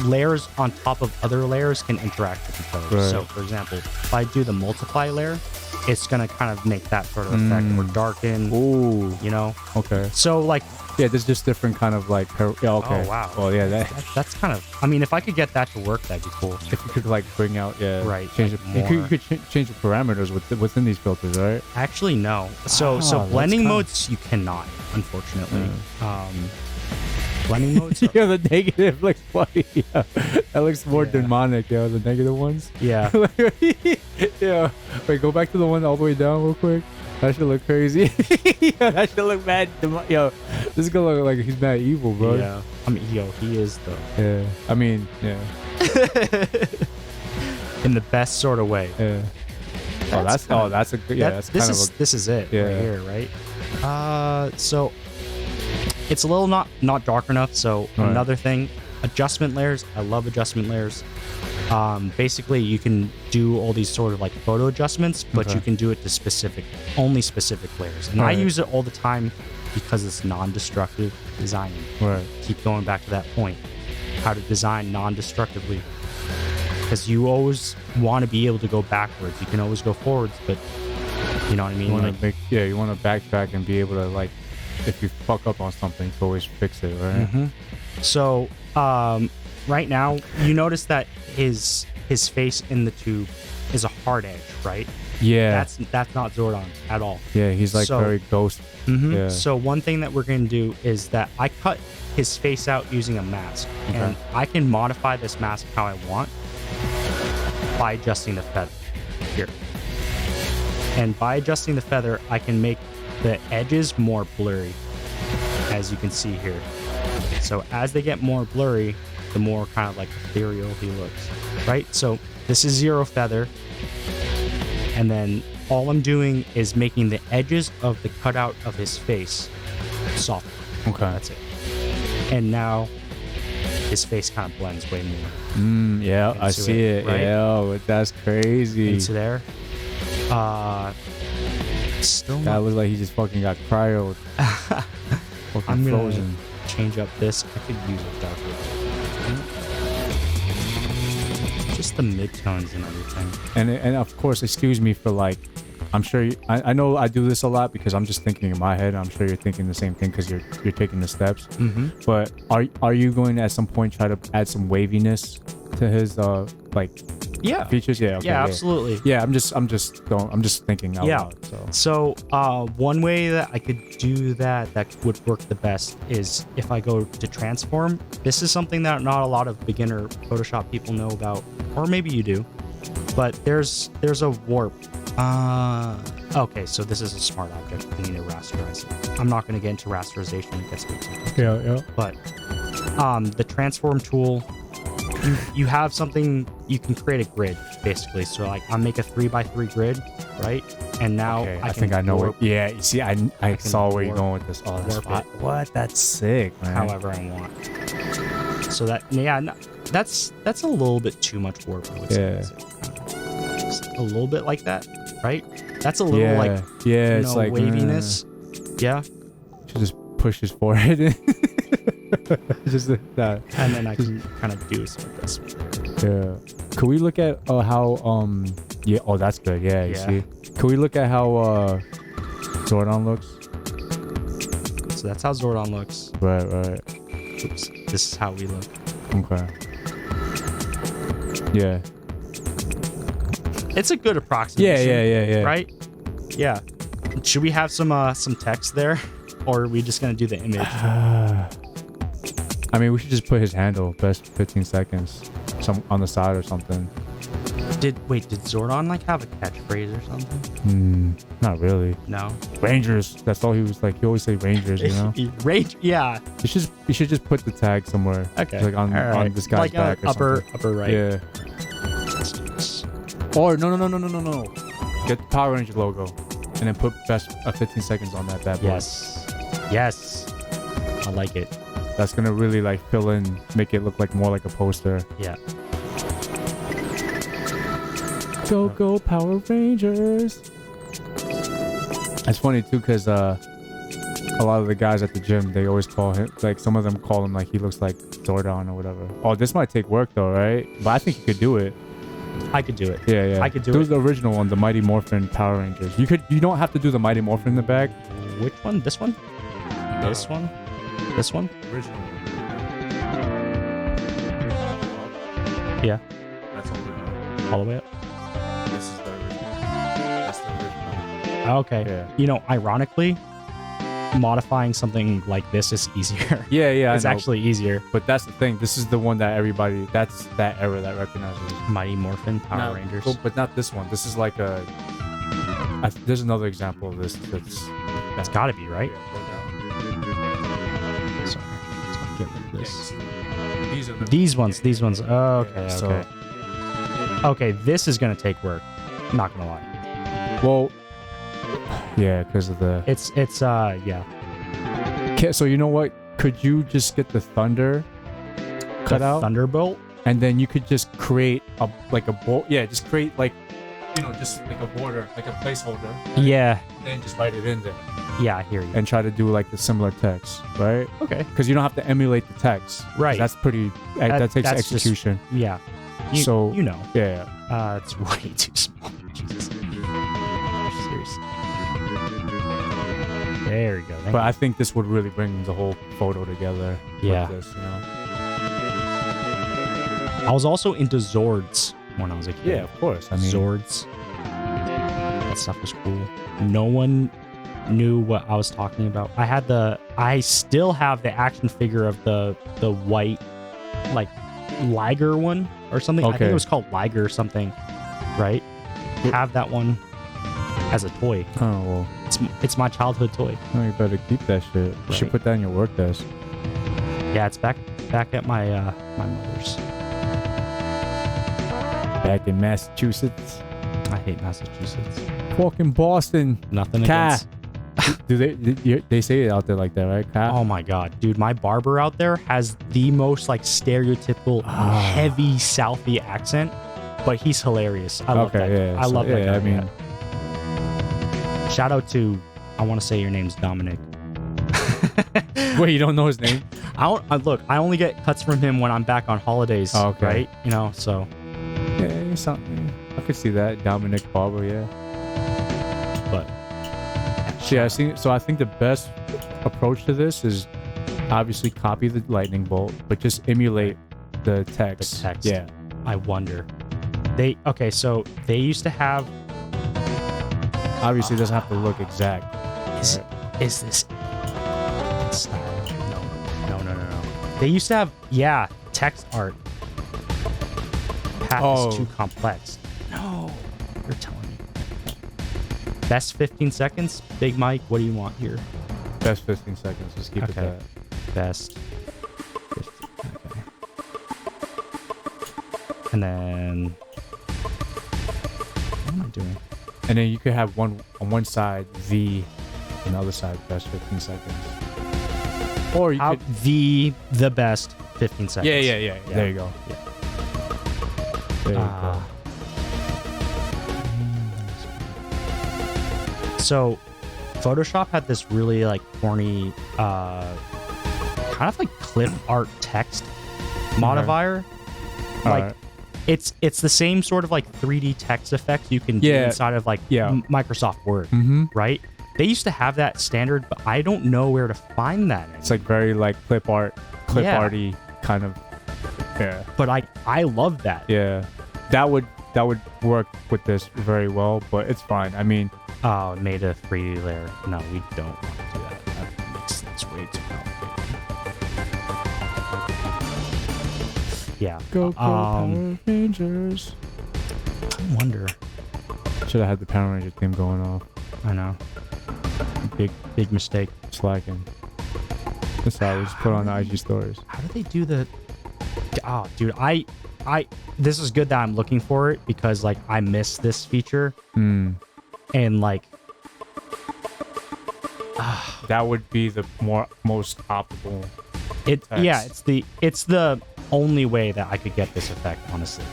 layers on top of other layers can interact with each other. Right. So for example, if I do the multiply layer, it's gonna kind of make that sort of effect or darken. Ooh, you know. Okay. So like. Yeah, there's just different kind of like. Okay. Oh wow. Well, yeah, that's kind of. I mean, if I could get that to work, that'd be cool. If you could like bring out, right, change like you could change the parameters within these filters, right? Actually, no. So blending modes you cannot, unfortunately. Blending modes. Yeah, the negative looks funny. Yeah. That looks more demonic. Yeah, the negative ones. Yeah. Yeah. Wait, go back to the one all the way down real quick. That should look crazy. Yeah, that should look mad. Yo, this is gonna look like he's mad evil, bro. Yeah. I mean, he is though. Yeah. I mean, yeah. In the best sort of way. Yeah. That's a good. Yeah. This is it right here, right? So it's a little not dark enough. So another thing, adjustment layers. I love adjustment layers. Basically you can do all these sort of like photo adjustments, but you can do it to only specific layers. And I use it all the time because it's non-destructive designing. Right. Keep going back to that point. How to design non-destructively. Because you always want to be able to go backwards. You can always go forwards, but you know what I mean? You want to backtrack and be able to, like, if you fuck up on something, you can always fix it, right? Mm-hmm. So, right now, you notice that his face in the tube is a hard edge, right? Yeah. That's not Zordon at all. Yeah, he's like very ghost. Mm-hmm. Yeah. So one thing that we're going to do is that I cut his face out using a mask. Okay. And I can modify this mask how I want by adjusting the feather here. And by adjusting the feather, I can make the edges more blurry, as you can see here. So as they get more blurry, the more kind of like ethereal he looks, right? So this is 0 feather. And then all I'm doing is making the edges of the cutout of his face softer. Okay. That's it. And now his face kind of blends way more. Yeah, I see it. Right? Yeah, that's crazy. Into there. Still that looks like he just fucking got cryoed. I'm frozen. Change up this. I could use it darker. Just the midtones and everything. And of course, excuse me for like I'm sure I know I do this a lot because I'm just thinking in my head. I'm sure you're thinking the same thing because you're taking the steps. But are you going to at some point try to add some waviness to his features? Yeah, okay, yeah, absolutely. Yeah, I'm just thinking out loud. So one way that I could do that would work the best is if I go to transform. This is something that not a lot of beginner Photoshop people know about, or maybe you do. But there's a warp. Okay, so this is a smart object. We need to rasterize it. I'm not going to get into rasterization. It gets me. Yeah. But the transform tool, you have something, you can create a grid basically. So like I'll make a 3x3 grid, right? And now I think I know it. Yeah, you see, I saw where you're going with this. Oh, that's what? That's sick, man. However I want. So that's a little bit too much warp, I would say. Just a little bit like that, right? That's a little it's like waviness. Yeah. Should just push his forehead in. Just that. And then I can kind of do some of this. Yeah. Could we look at how oh, that's good. Yeah, you see. Could we look at how Zordon looks? So that's how Zordon looks. Right. Oops. This is how we look. Okay. Yeah. It's a good approximation. Yeah. Right? Yeah. Should we have some text there, or are we just gonna do the image? I mean, we should just put his handle, best 15 seconds, on the side or something. Did Zordon like have a catchphrase or something? Not really. No. Rangers. That's all he was like. He always say Rangers, you know. Yeah. You should just put the tag somewhere. Okay. Like on this guy's back or upper something. right. Yeah. Or no. Get the Power Ranger logo, and then put best 15 seconds on that bad boy. Yes. I like it. That's gonna really like fill in, make it look like more like a poster. Yeah. Go Power Rangers. It's funny too, because a lot of the guys at the gym, they always call him, like some of them call him like he looks like Zordon or whatever. Oh, this might take work though, right? But I think you could do it. I could do it. Yeah. I could do it. Was the original one, the Mighty Morphin Power Rangers. You don't have to do the Mighty Morphin in the back. Which one? This one? This one? This one? Original. Yeah. That's all the way up. This is the original. That's the original. Okay. Yeah. You know, ironically, modifying something like this is easier. Yeah. It's actually easier. But that's the thing. This is the one that everybody. That's that era that recognizes. Mighty Morphin Power Rangers. But not this one. This is like a. There's another example of this. That's got to be right. Yeah, sorry. Let's get rid of this. Yeah, these ones. Oh, okay. So, okay, this is gonna take work. I'm not gonna lie. Well, yeah, because of the. It's yeah. Okay, so you know what? Could you just get the thunder cut out? Thunderbolt, and then you could just create a bolt. Yeah, just create just like a border, like a placeholder. Right? Yeah. And then just write it in there. Yeah, I hear you. And try to do like the similar text, right? Okay. Because you don't have to emulate the text. Right. That's pretty. That takes execution. Just, yeah. You know. Yeah. It's way too small. Jesus. Seriously. There we go. But I think this would really bring the whole photo together. Yeah. With this, I was also into Zords when I was a kid. Yeah, of course. I mean, Zords. That stuff was cool. No one knew what I was talking about. I still have the action figure of the white, like, Liger one or something. Okay. I think it was called Liger or something, right? Have that one as a toy. Oh, well. It's my childhood toy. Oh, you better keep that shit. You should put that in your work desk. Yeah, it's back at my my mother's. Back in Massachusetts. I hate Massachusetts. Fucking Boston. Nothing against. Do they say it out there like that, right? Cat? Oh my god, dude! My barber out there has the most like stereotypical heavy Southie accent, but he's hilarious. I love that. Yeah, I love that guy. I mean, shout out to, I want to say your name's Dominic. Wait, you don't know his name? Look, I only get cuts from him when I'm back on holidays, right? You know, so. Yeah, something. I could see that. Dominic Barber, yeah. So yeah, I think the best approach to this is obviously copy the lightning bolt, but just emulate the text. Yeah. I wonder. So they used to have. Obviously, it doesn't have to look exact. Is this style? No. They used to have text art. Path is too complex. No, you're telling me. Best 15 seconds, Big Mike. What do you want here? Best 15 seconds. Just keep it that. Best 15. Okay. And then what am I doing? And then you could have one on one side V, on the other side best 15 seconds. Or you could the best 15 seconds. Yeah. There you go. Yeah. There you go. So Photoshop had this really like corny kind of like clip art text modifier. Like it's the same sort of like 3D text effect you can do inside of like Microsoft Word, right? They used to have that standard, but I don't know where to find that anymore. It's like very like clip arty kind of. Yeah. But I love that. Yeah. That would work with this very well, but it's fine. I mean, it made a 3D layer. No, we don't want to do that. That makes sense. Way too complicated. Yeah. Go Power Rangers. I wonder. Should have had the Power Ranger theme going off. I know. Big mistake. Slacking. That's how we just put on the IG stories. How do they do the? Oh, dude, I. This is good that I'm looking for it because like I miss this feature. And like. That would be the most optimal. It's the only way that I could get this effect, honestly.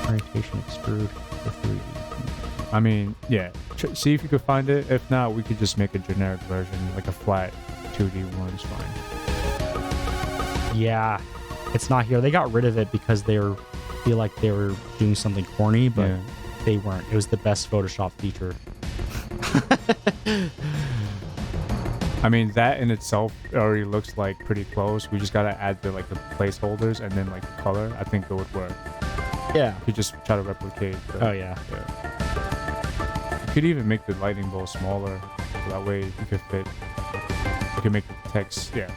Orientation extrude for 3D. I mean, yeah. See if you could find it. If not, we could just make a generic version, like a flat 2D one is fine. Yeah, it's not here. They got rid of it because feel like they were doing something corny, but they weren't. It was the best Photoshop feature. I mean, that in itself already looks like pretty close. We just gotta add the placeholders and then like the color. I think it would work. Yeah. You just try to replicate. Yeah. You could even make the lightning bolt smaller, so that way you could fit. You can make the text. Yeah.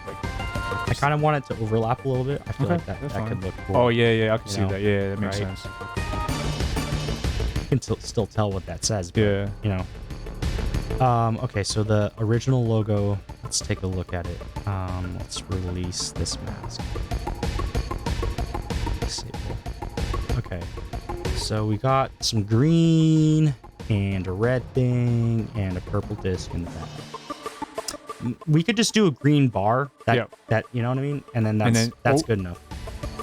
I kind of want it to overlap a little bit. I feel like that could look cool. Oh yeah. I can see that. Yeah, that makes sense. You can still tell what that says. But, yeah. You know. Okay, so the original logo. Let's take a look at it. Let's release this mask. Disable. Okay. So we got some green and a red thing and a purple disc in the back. We could just do a green bar. That you know what I mean? And then that's good enough.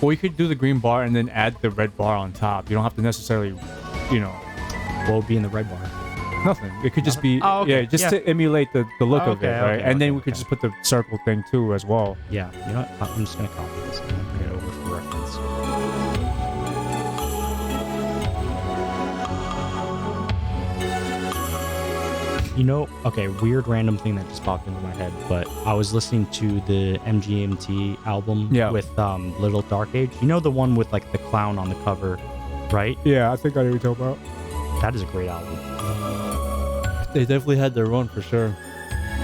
Or you could do the green bar and then add the red bar on top. You don't have to necessarily, What would be in the red bar? Nothing. It could just be to emulate the look of it, right? And then we could just put the circle thing too as well. Yeah. You know what? I'm just gonna copy this and bring it over for reference. Weird random thing that just popped into my head, but I was listening to the MGMT album with Little Dark Age. You know the one with like the clown on the cover, right? Yeah, I think I know what you're talking about. That is a great album. They definitely had their run for sure.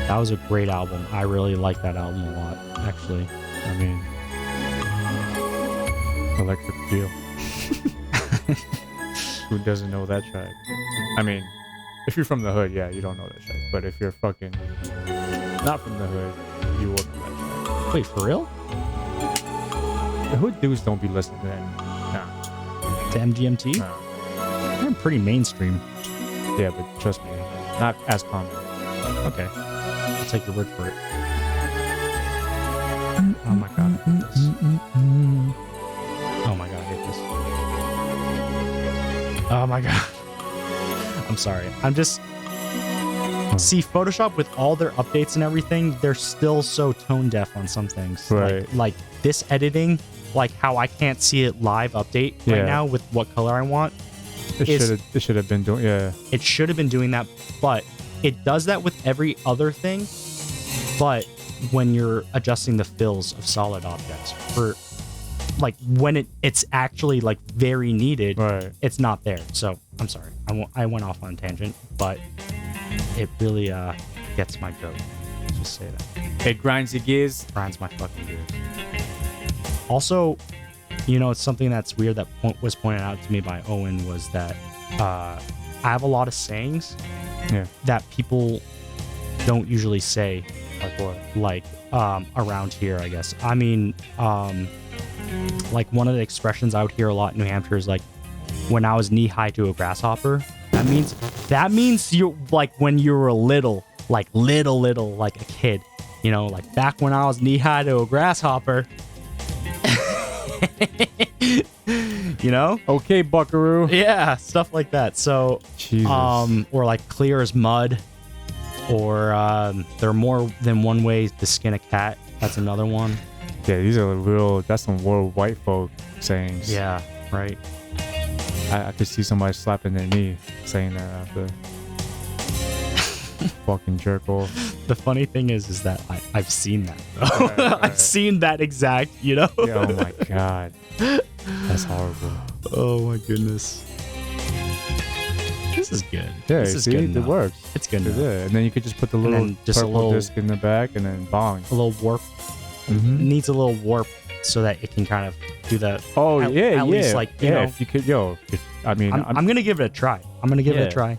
That was a great album. I really like that album a lot, actually. I mean, Electric Feel. Who doesn't know that track? I mean, if you're from the hood, you don't know that track. But if you're fucking not from the hood, you will know that track. Wait, for real? The hood dudes don't be listening to that. Nah. To MGMT? No. They're pretty mainstream. Yeah, but trust me, not as common. Okay. I'll take your word for it. Oh my god, I hate this. Oh my god, I hate this. Oh my god. I'm sorry. I'm just... See, Photoshop, with all their updates and everything, they're still so tone deaf on some things. Right. Like this editing, like how I can't see it live update right now with what color I want. It should have been doing. Yeah. It should have been doing that, but it does that with every other thing. But when you're adjusting the fills of solid objects for like when it's actually like very needed, right, it's not there. So I'm sorry, I went off on a tangent, but it really gets my goat. Just say that. It grinds your gears. Grinds my fucking gears. Also, you know, it's something that's weird that was pointed out to me by Owen was that I have a lot of sayings that people don't usually say. Like what? Like around here, I guess. I mean, like one of the expressions I would hear a lot in New Hampshire is like, when I was knee high to a grasshopper. That means you're like when you were little, like like a kid, you know, like back when I was knee high to a grasshopper. You know? Okay, buckaroo. Yeah, stuff like that. So, Jesus. Or like clear as mud, or there are more than one way to skin a cat. That's another one. Yeah, these are real. That's some world white folk sayings. Yeah, right. I could see somebody slapping their knee saying that after. Fucking jerk off. The funny thing is that I've seen that. Right. I've seen that exact, you know? Yeah, oh my God. That's horrible. Oh my goodness. This is good. Yeah, this is see, good it enough. works. It's good enough. Yeah, and then you could just put the little purple disc in the back and then bong. A little warp. Mm-hmm. It needs a little warp so that it can kind of do the. Oh, at least like, you know. If you could, I'm going to give it a try. I'm going to give it a try.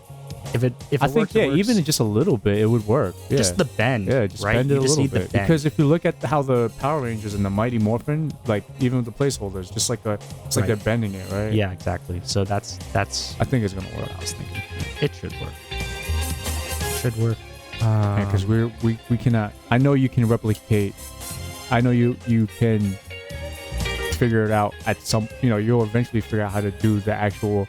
If it I works, think, even just a little bit, it would work. Yeah. Just the bend. Yeah, just right? bend it you a just little need bit. the bend. Because if you look at how the Power Rangers and the Mighty Morphin, like even with the placeholders, just like it's like they're bending it, right? Yeah, exactly. So that's. I think it's gonna work. I was thinking it should work. Should work. Because we cannot. I know you can replicate. I know you can figure it out at some. You know, you'll eventually figure out how to do the actual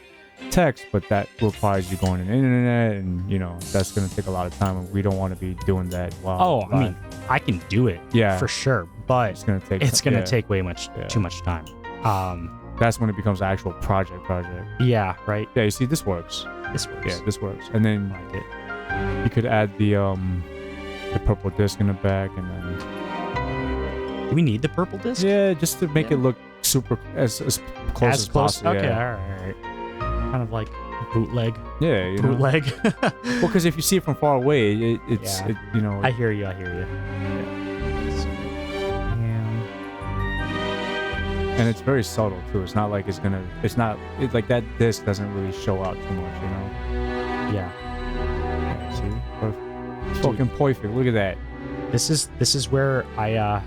text, but that requires you going on the internet, and you know that's going to take a lot of time, and we don't want to be doing that while I mean, I can do it, for sure, but it's going to take take way too much time. That's when it becomes an actual project. Yeah, right. Yeah, you see, this works. Yeah, this works. And then you could add the purple disc in the back, and then do we need the purple disc? Yeah, just to make it look super as close as possible. Okay, yeah. all right. Kind of like bootleg. Yeah, bootleg. Well, because if you see it from far away, it's you know. I hear you. Yeah. And it's very subtle too. It's not like like that disc doesn't really show out too much, you know. Yeah. See, perfect. Fucking perfect. Look at that. This is where I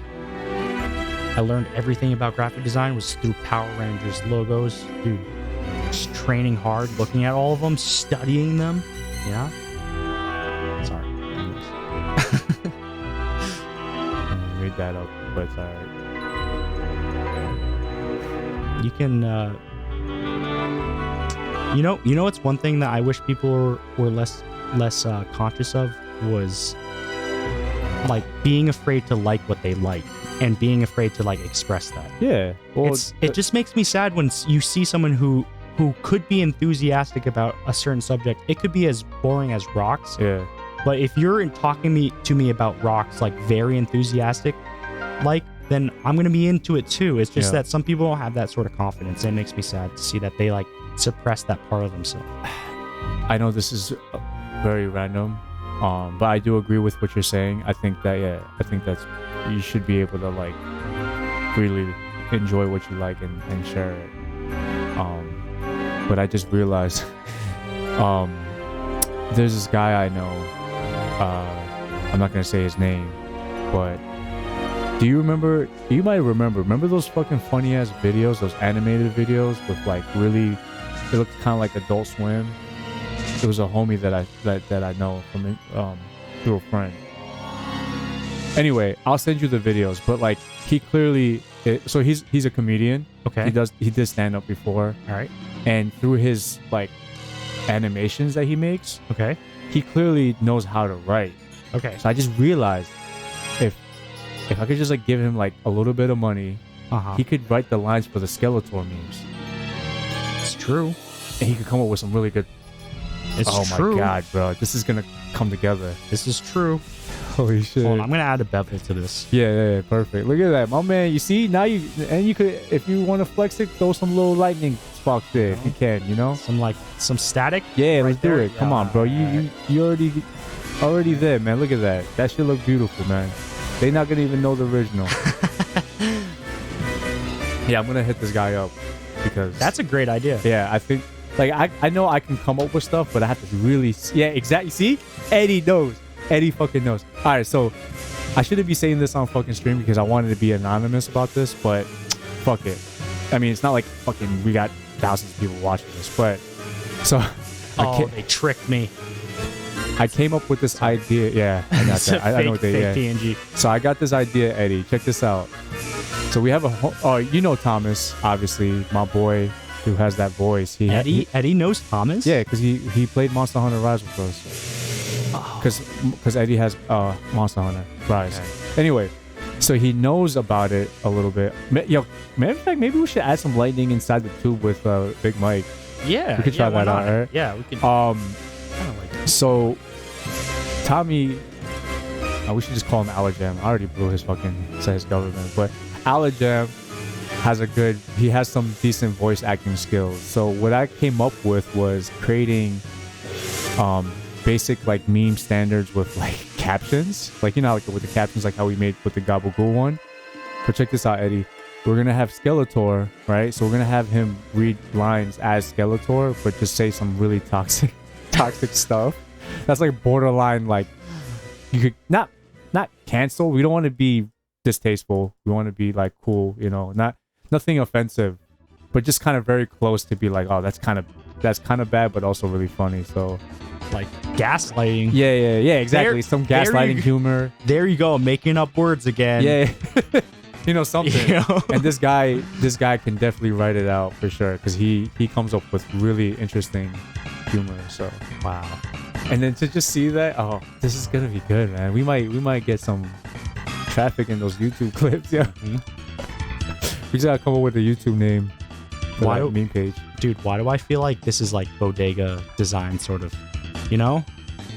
learned everything about graphic design was through Power Rangers logos, dude. Just training hard, looking at all of them, studying them. Yeah. Sorry. Read that up, but it's alright. You can. You know, it's one thing that I wish people were less conscious of was like being afraid to like what they like and being afraid to like express that. Yeah. Well, it just makes me sad when you see someone who could be enthusiastic about a certain subject. It could be as boring as rocks. Yeah. But if you're talking to me about rocks, like very enthusiastic, like, then I'm going to be into it too. It's just that some people don't have that sort of confidence. It makes me sad to see that they like suppress that part of themselves. I know this is very random, but I do agree with what you're saying. I think that's you should be able to like freely enjoy what you like and share it. But I just realized there's this guy I know. I'm not gonna say his name, but do you remember? You might remember those fucking funny ass videos, those animated videos with like really, it looked kind of like Adult Swim. It was a homie that I know from through a friend. Anyway, I'll send you the videos, but like he clearly, so he's a comedian. Okay. He did stand up before. All right. And through his like animations that he makes, okay, he clearly knows how to write. Okay. So I just realized if I could just like give him like a little bit of money, he could write the lines for the Skeletor memes. It's true. and he could come up with some really good. It's true. My god, bro, this is gonna come together. This is true. Holy shit! Hold on, I'm gonna add a bevel to this. Yeah, perfect. Look at that, my man. You see now you could, if you want to flex it, throw some little lightning sparks there if you can. You know, some static. Yeah, let's do it. Come on, bro. You already there, man. Look at that. That shit look beautiful, man. They not gonna even know the original. Yeah, I'm gonna hit this guy up because that's a great idea. Yeah, I think like I know I can come up with stuff, but I have to really exactly. See, Eddie knows. Eddie fucking knows. All right, so I shouldn't be saying this on fucking stream because I wanted to be anonymous about this, but fuck it. I mean, it's not like fucking we got thousands of people watching this, but so. They tricked me. I came up with this idea. Yeah, I got that. I know what they. Yeah. PNG. So I got this idea, Eddie. Check this out. So we have you know Thomas, obviously, my boy who has that voice. Eddie knows Thomas. Yeah, because he played Monster Hunter Rise with us. Because Eddie has Monster Hunter Rise. Okay. Anyway, so he knows about it a little bit. Yo, matter of fact, maybe we should add some lightning inside the tube with Big Mike. Yeah, we could try that out, right? Yeah, we could. So Tommy, we should just call him Alajam. I already blew his government, but Alajam has some decent voice acting skills. So what I came up with was creating basic like meme standards with like captions, like like with the captions, like how we made with the Gabagool one. But check this out, Eddie. We're gonna have Skeletor, right? So we're gonna have him read lines as Skeletor, but just say some really toxic stuff. That's like borderline, like you could not cancel. We don't want to be distasteful. We want to be like cool, nothing offensive, but just kind of very close to be like, oh, that's kind of bad, but also really funny. So like gaslighting. Yeah, exactly. Some gaslighting humor. There you go, making up words again. Yeah. Something. And this guy can definitely write it out for sure because he comes up with really interesting humor. So wow. And then to just see that, this is gonna be good, man. We might get some traffic in those YouTube clips. Yeah. Mm-hmm. We just gotta come up with a YouTube name for that meme page. Dude, why do I feel like this is like bodega design sort of? You know?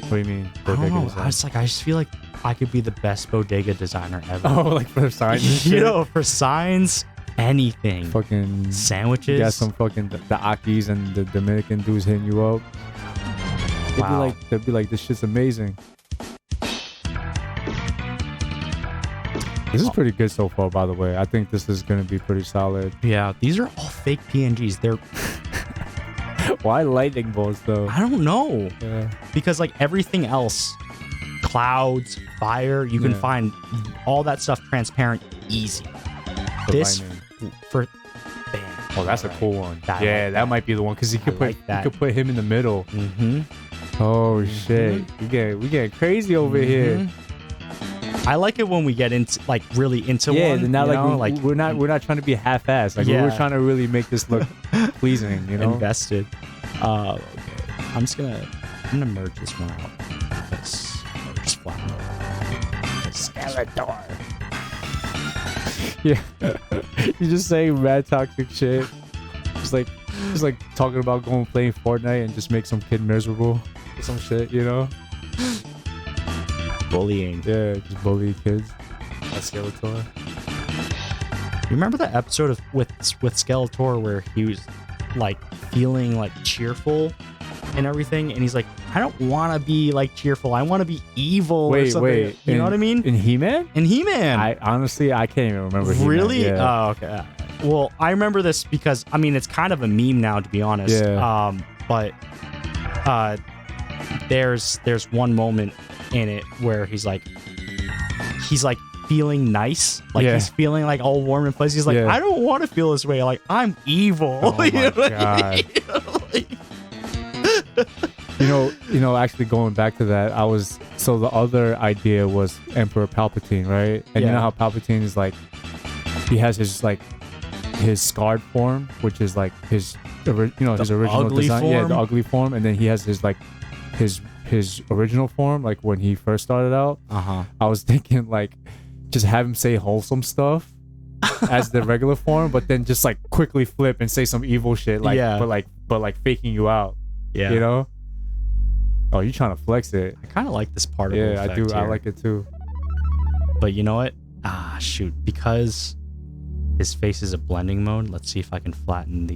What do you mean? Bodega design? I just feel like I could be the best bodega designer ever. Oh, like for signs? For signs, anything. Fucking sandwiches. You got some fucking the Akis and the Dominican dudes hitting you up. They'd be like, this shit's amazing. This is pretty good so far, by the way. I think this is gonna be pretty solid. Yeah, these are all fake PNGs. They're why lightning bolts though? I don't know. Yeah. Because like everything else, clouds, fire, you can find all that stuff transparent easy. Oh, that's a cool one. That might be the one because you could put him in the middle. Mm-hmm. Oh shit, we get crazy over here. I like it when we get into really into one. Yeah, not we're not trying to be half-assed. Like we're trying to really make this look pleasing. Invested. Okay. I'm gonna merge this one out. Merge flower. Skeletor. Yeah, you just say mad toxic shit. Just like talking about going playing Fortnite and just make some kid miserable or some shit, Bullying. Yeah, just bully kids. That's Skeletor. You remember the episode with Skeletor where he was like feeling like cheerful and everything, and he's like, I don't want to be like cheerful. I want to be evil. Wait. You know what I mean? In He-Man? In He-Man. I can't even remember. Really? Yeah. Oh, okay. Well, I remember this because it's kind of a meme now, to be honest. Yeah. But there's one moment in it where he's like feeling nice, he's feeling like all warm and fuzzy. He's like, I don't want to feel this way. Like I'm evil. Oh my god. Actually going back to that, the other idea was Emperor Palpatine, right? And you know how Palpatine is like, he has his scarred form, which is like his original design. Form? Yeah, the ugly form, and then he has his original form, like when he first started out. I was thinking like just have him say wholesome stuff as the regular form, but then just like quickly flip and say some evil shit, but but like faking you out. Yeah. You know? Oh, you trying to flex it. I kind of like this particle effect I do. here. I like it too. But you know what? Shoot. Because his face is a blending mode, let's see if I can flatten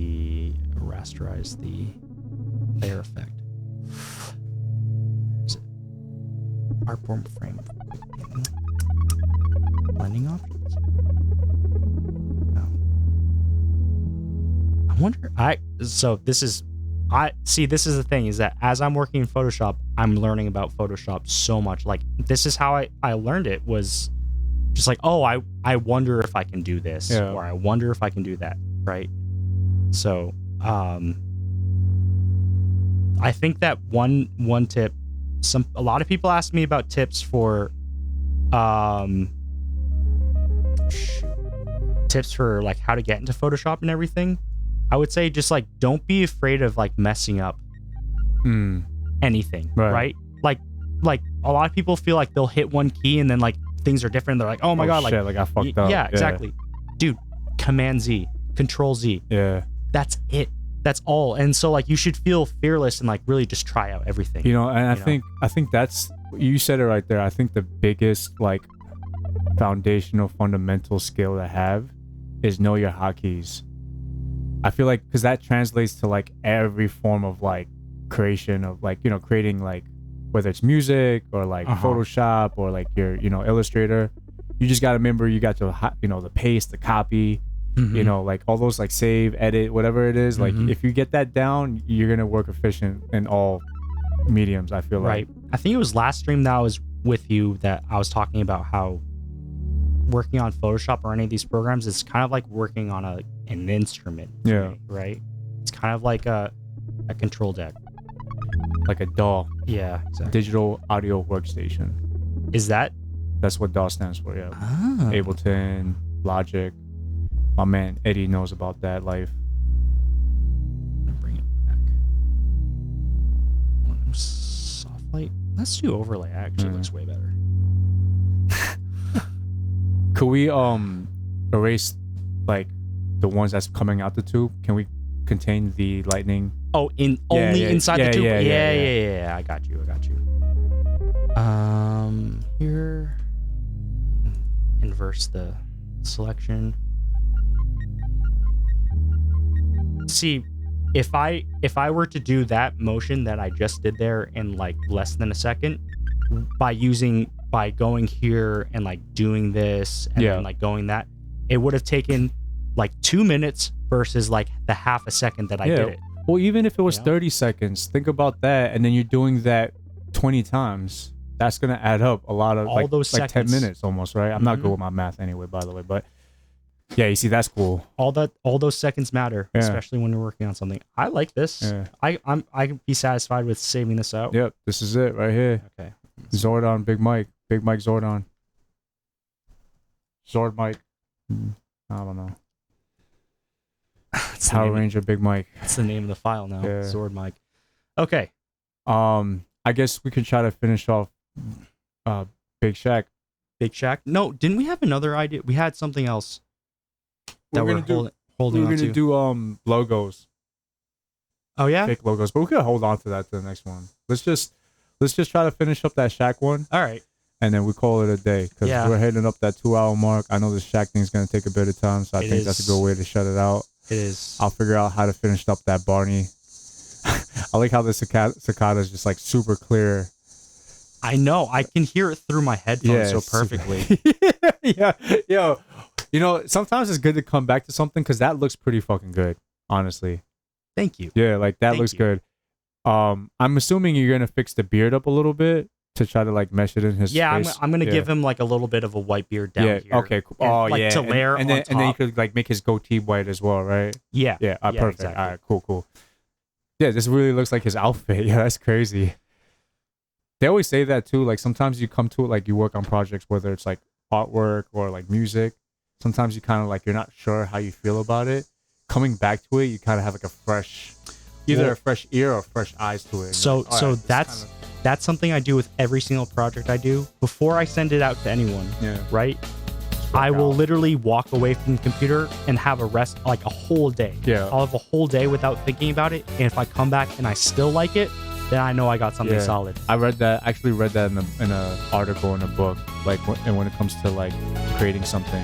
rasterize the layer effect. Where is it? Artform frame. Blending options? No. I wonder, this is the thing, is that as I'm working in Photoshop, I'm learning about Photoshop so much. Like, this is how I learned it, was just like, oh, I wonder if I can do this, or I wonder if I can do that, right? So, I think that one tip, a lot of people ask me about tips for, tips for like how to get into Photoshop and everything. I would say just like, don't be afraid of like messing up anything, right? Like a lot of people feel like they'll hit one key and then like things are different. They're like, oh my God, shit, like I fucked up. Yeah, exactly. Dude, Command Z, Control Z. Yeah. That's it. That's all. And so like, you should feel fearless and like really just try out everything. You know, and I think that's, you said it right there. I think the biggest like foundational fundamental skill to have is know your hotkeys. I feel like, because that translates to like every form of like creation of like, you know, creating like, whether it's music or like Photoshop or like your, you know, Illustrator. You just got to remember, you got to, you know, the paste, the copy, you know, like all those like save, edit, whatever it is. Like if you get that down, you're going to work efficient in all mediums, I feel like. Right. I think it was last stream that I was with you that I was talking about how working on Photoshop or any of these programs is kind of like working on an instrument. Yeah. Me, right. It's kind of like a control deck. Like a DAW. Yeah. Exactly. Digital Audio Workstation. Is that? That's what DAW stands for, yeah. Ableton, Logic. My man Eddie knows about that life. Bring it back. Soft light. Let's do overlay. Actually, looks way better. Could we erase like the ones that's coming out the tube? Can we contain the lightning? Oh, inside the tube. Yeah. I got you. Here, inverse the selection. See, if I were to do that motion that I just did there in like less than a second, by going here and like doing this and then like going that, it would have taken like 2 minutes versus like the half a second that I did it. Well, even if it was 30 seconds, think about that, and then you're doing that 20 times. That's gonna add up a lot of all those like seconds. 10 minutes almost, right? I'm not good with my math anyway, by the way, but yeah, you see, that's cool. All those seconds matter, especially when you're working on something. I like this. Yeah. I can be satisfied with saving this out. Yep, this is it right here. Okay. Zordon, Big Mike Zordon. Zord Mike. I don't know. Power Ranger Big Mike. That's the name of the file now. Yeah. Zord Mike. Okay. I guess we could try to finish off Big Shack. Big Shack? No, didn't we have another idea? We had something else that we're holding on to. We're gonna do logos. Oh yeah? Fake logos. But we could hold on to that to the next one. Let's just try to finish up that Shack one. All right. And then we call it a day, because we're heading up that 2-hour mark. I know this Shack thing's gonna take a bit of time, so I think that's a good way to shut it out. It is. I'll figure out how to finish up that Barney. I like how the cicada is just like super clear. I know. I can hear it through my headphones so perfectly. Yeah. Yo, you know, sometimes it's good to come back to something, because that looks pretty fucking good, honestly. Thank you. Yeah, like that looks good. I'm assuming you're gonna fix the beard up a little bit to try to like mesh it in his face. I'm gonna give him like a little bit of a white beard down here. Okay, cool. And, to layer and on top. And then you could like make his goatee white as well, right? Yeah. Perfect. Exactly. All right, cool. Yeah, this really looks like his outfit. Yeah, that's crazy. They always say that too. Like sometimes you come to it, like you work on projects, whether it's like artwork or like music. Sometimes you kind of like, you're not sure how you feel about it. Coming back to it, you kind of have like a fresh, either a fresh ear or fresh eyes to it. So that's something I do with every single project I do. Before I send it out to anyone, right? I will out. literally walk away from the computer and have a rest, like a whole day. Yeah. I'll have a whole day without thinking about it. And if I come back and I still like it, then I know I got something solid. I actually read that in a article in a book, like when it comes to like creating something,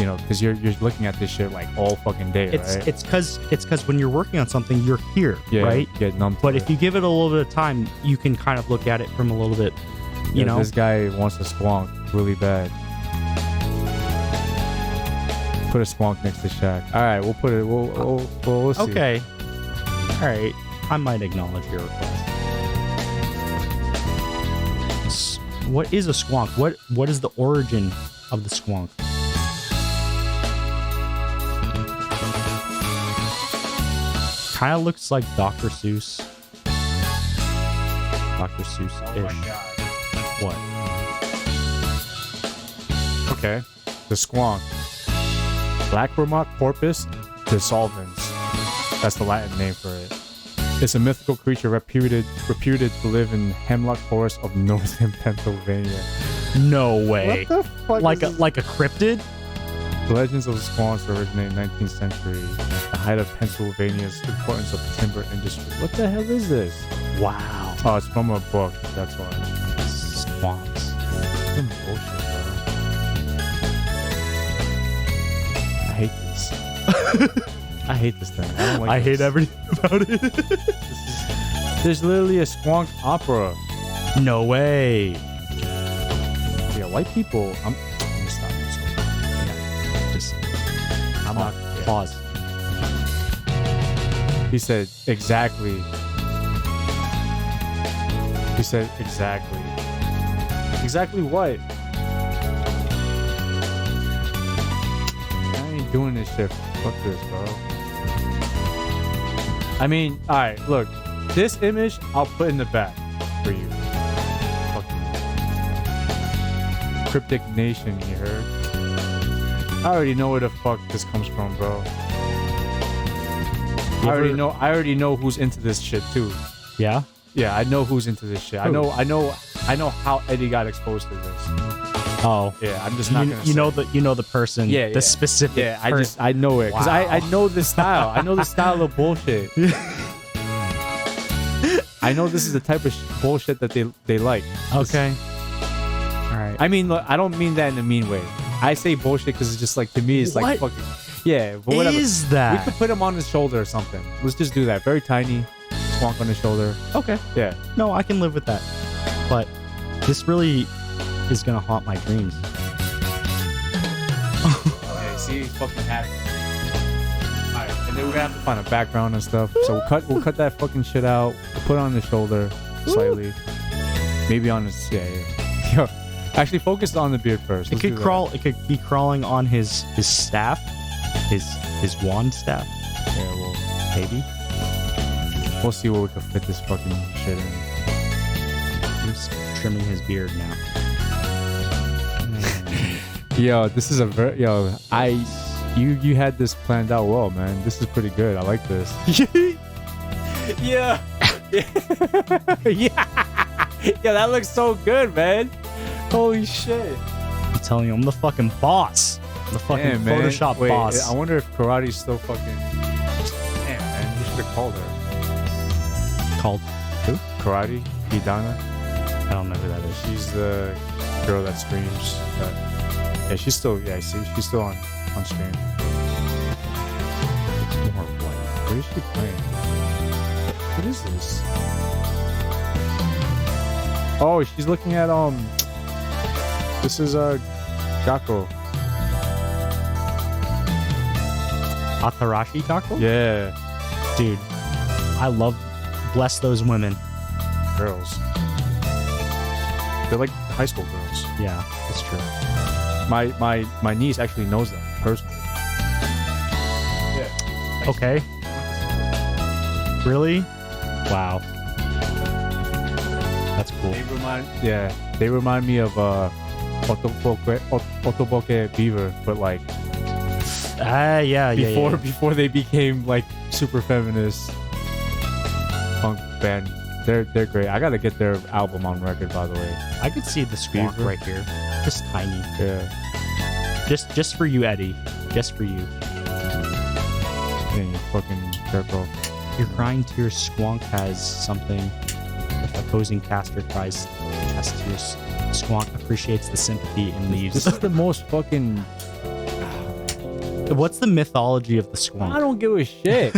you know, because you're looking at this shit like all fucking day, right? It's because when you're working on something, you're here, right? You get numb to But it. if you give it a little bit of time, you can kind of look at it from a little bit, you know. This guy wants a squonk really bad. Put a squonk next to Shaq. All right, we'll put it. We'll see. Okay. All right. I might acknowledge your request. What is a squonk? What is the origin of the squonk? Kind of looks like Dr. Seuss. Dr. Seuss-ish. What? Okay. The squonk. Lacrima corpus dissolvens. That's the Latin name for it. It's a mythical creature reputed to live in hemlock forest of northern Pennsylvania. No way. What the fuck? Like a cryptid? The legends of the squonks originated in the 19th century. The height of Pennsylvania's importance of timber industry. What the hell is this? Wow. Oh, it's from a book. That's why. Squonks. Some bullshit, bro. I hate this. I hate this thing. I don't like I this. hate everything about it. There's literally a squonk opera. No way. Yeah, white people. I'm gonna stop this. Yeah. Just. I'm not. Pause. He said exactly. He said exactly. Exactly what? I ain't doing this shit. Fuck this, bro. I mean, alright, look. This image, I'll put in the back for you. Fucking Cryptic Nation, you heard? I already know where the fuck this comes from, bro. I already know who's into this shit too. Yeah? Yeah, I know who's into this shit. Who? I know how Eddie got exposed to this. Oh. Yeah, I'm just not gonna you know the person. Yeah, the specific Yeah, person. I know it. Because Wow. I know this style. I know the style of bullshit. I know this is the type of bullshit that they like. Okay. All right. I mean, look, I don't mean that in a mean way. I say bullshit because it's just like, to me, it's like What fucking. Yeah, but whatever. is that? We could put him on his shoulder or something. Let's just do that. Very tiny. Squonk on his shoulder. Okay. Yeah. No, I can live with that. But this really is gonna haunt my dreams. Okay, see, he's fucking happy. Alright, and then we're gonna have to find a background and stuff. So we'll cut that fucking shit out. We'll put it on his shoulder slightly. Maybe on his Yo, actually focus on the beard first. It Let's could do that. crawl. It could be crawling on his staff, his wand staff. Yeah, well, Maybe. we'll see where we can fit this fucking shit in. I'm just trimming his beard now. Yo, this is a very you had this planned out well, man. This is pretty good. I like this. Yeah. Yeah, that looks so good, man. Holy shit. I'm telling you, I'm the fucking boss. I'm the fucking Damn, man. Photoshop Wait, boss. I wonder if Karate's still fucking. Damn, man. You should have called her. Called who? Karate? Hidana? I don't know who that is. She's the girl that streams. Yeah, she's still. Yeah, see, she's still on stream. It's more white. What is she playing? What is this? Oh, she's looking at This is Gakko. Atarashi Taco? Yeah, Dude, I love. Bless those women. girls. They're like high school girls. Yeah, that's true. My niece actually knows them personally. Yeah. Okay. Really? Wow. That's cool. They remind me of Otoboke Beaver, but like Yeah. before they became like super feminist punk band. They're great. I gotta get their album on record, by the way. I could see the squawk Beaver. right here. Just tiny. Yeah. Just for you, Eddie. Just for you. Yeah, you fucking jerk off. Your crying tears squonk has something. If opposing caster cries tears, squonk appreciates the sympathy and leaves. This is the most fucking... What's the mythology of the squonk? I don't give a shit.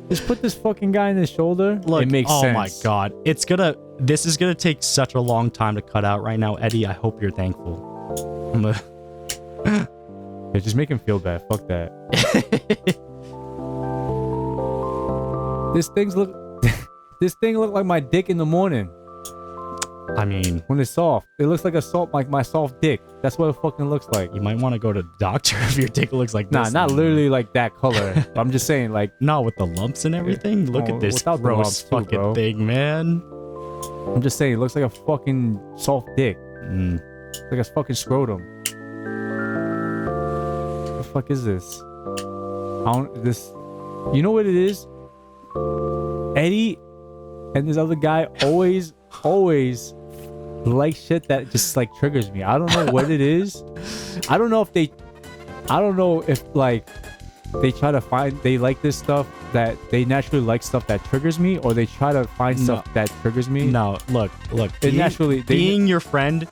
Just put this fucking guy in his shoulder. Look, it makes sense. Oh my god. This is gonna take such a long time to cut out right now, Eddie. I hope you're thankful. Yeah, just make him feel bad. Fuck that. This thing look like my dick in the morning. I mean, when it's soft, it looks like my soft dick. That's what it fucking looks like. You might want to go to the doctor if your dick looks like this. Nah, not literally like that color. I'm just saying, like, no, with the lumps and everything. Look at this gross fucking thing, man. I'm just saying, it looks like a fucking soft dick. Like a fucking scrotum. What the fuck is this? You know what it is? Eddie and this other guy always like shit that just like triggers me. I don't know what it is. I don't know if like they try to find, they like this stuff that they naturally like stuff that triggers me, or they try to find stuff that triggers me. No, look. Being your friend,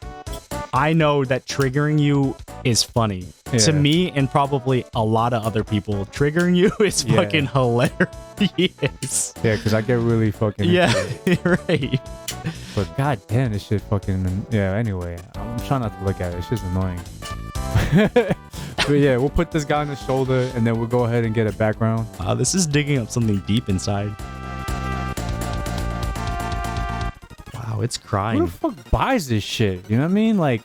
I know that triggering you is funny. Yeah. To me and probably a lot of other people, triggering you is fucking hilarious. Yeah, because I get really fucking right. But god damn, this shit fucking... Yeah, anyway, I'm trying not to look at it. It's just annoying. But yeah, we'll put this guy on the shoulder and then we'll go ahead and get a background. This is digging up something deep inside. Wow, it's crying. Who the fuck buys this shit? You know what I mean? Like...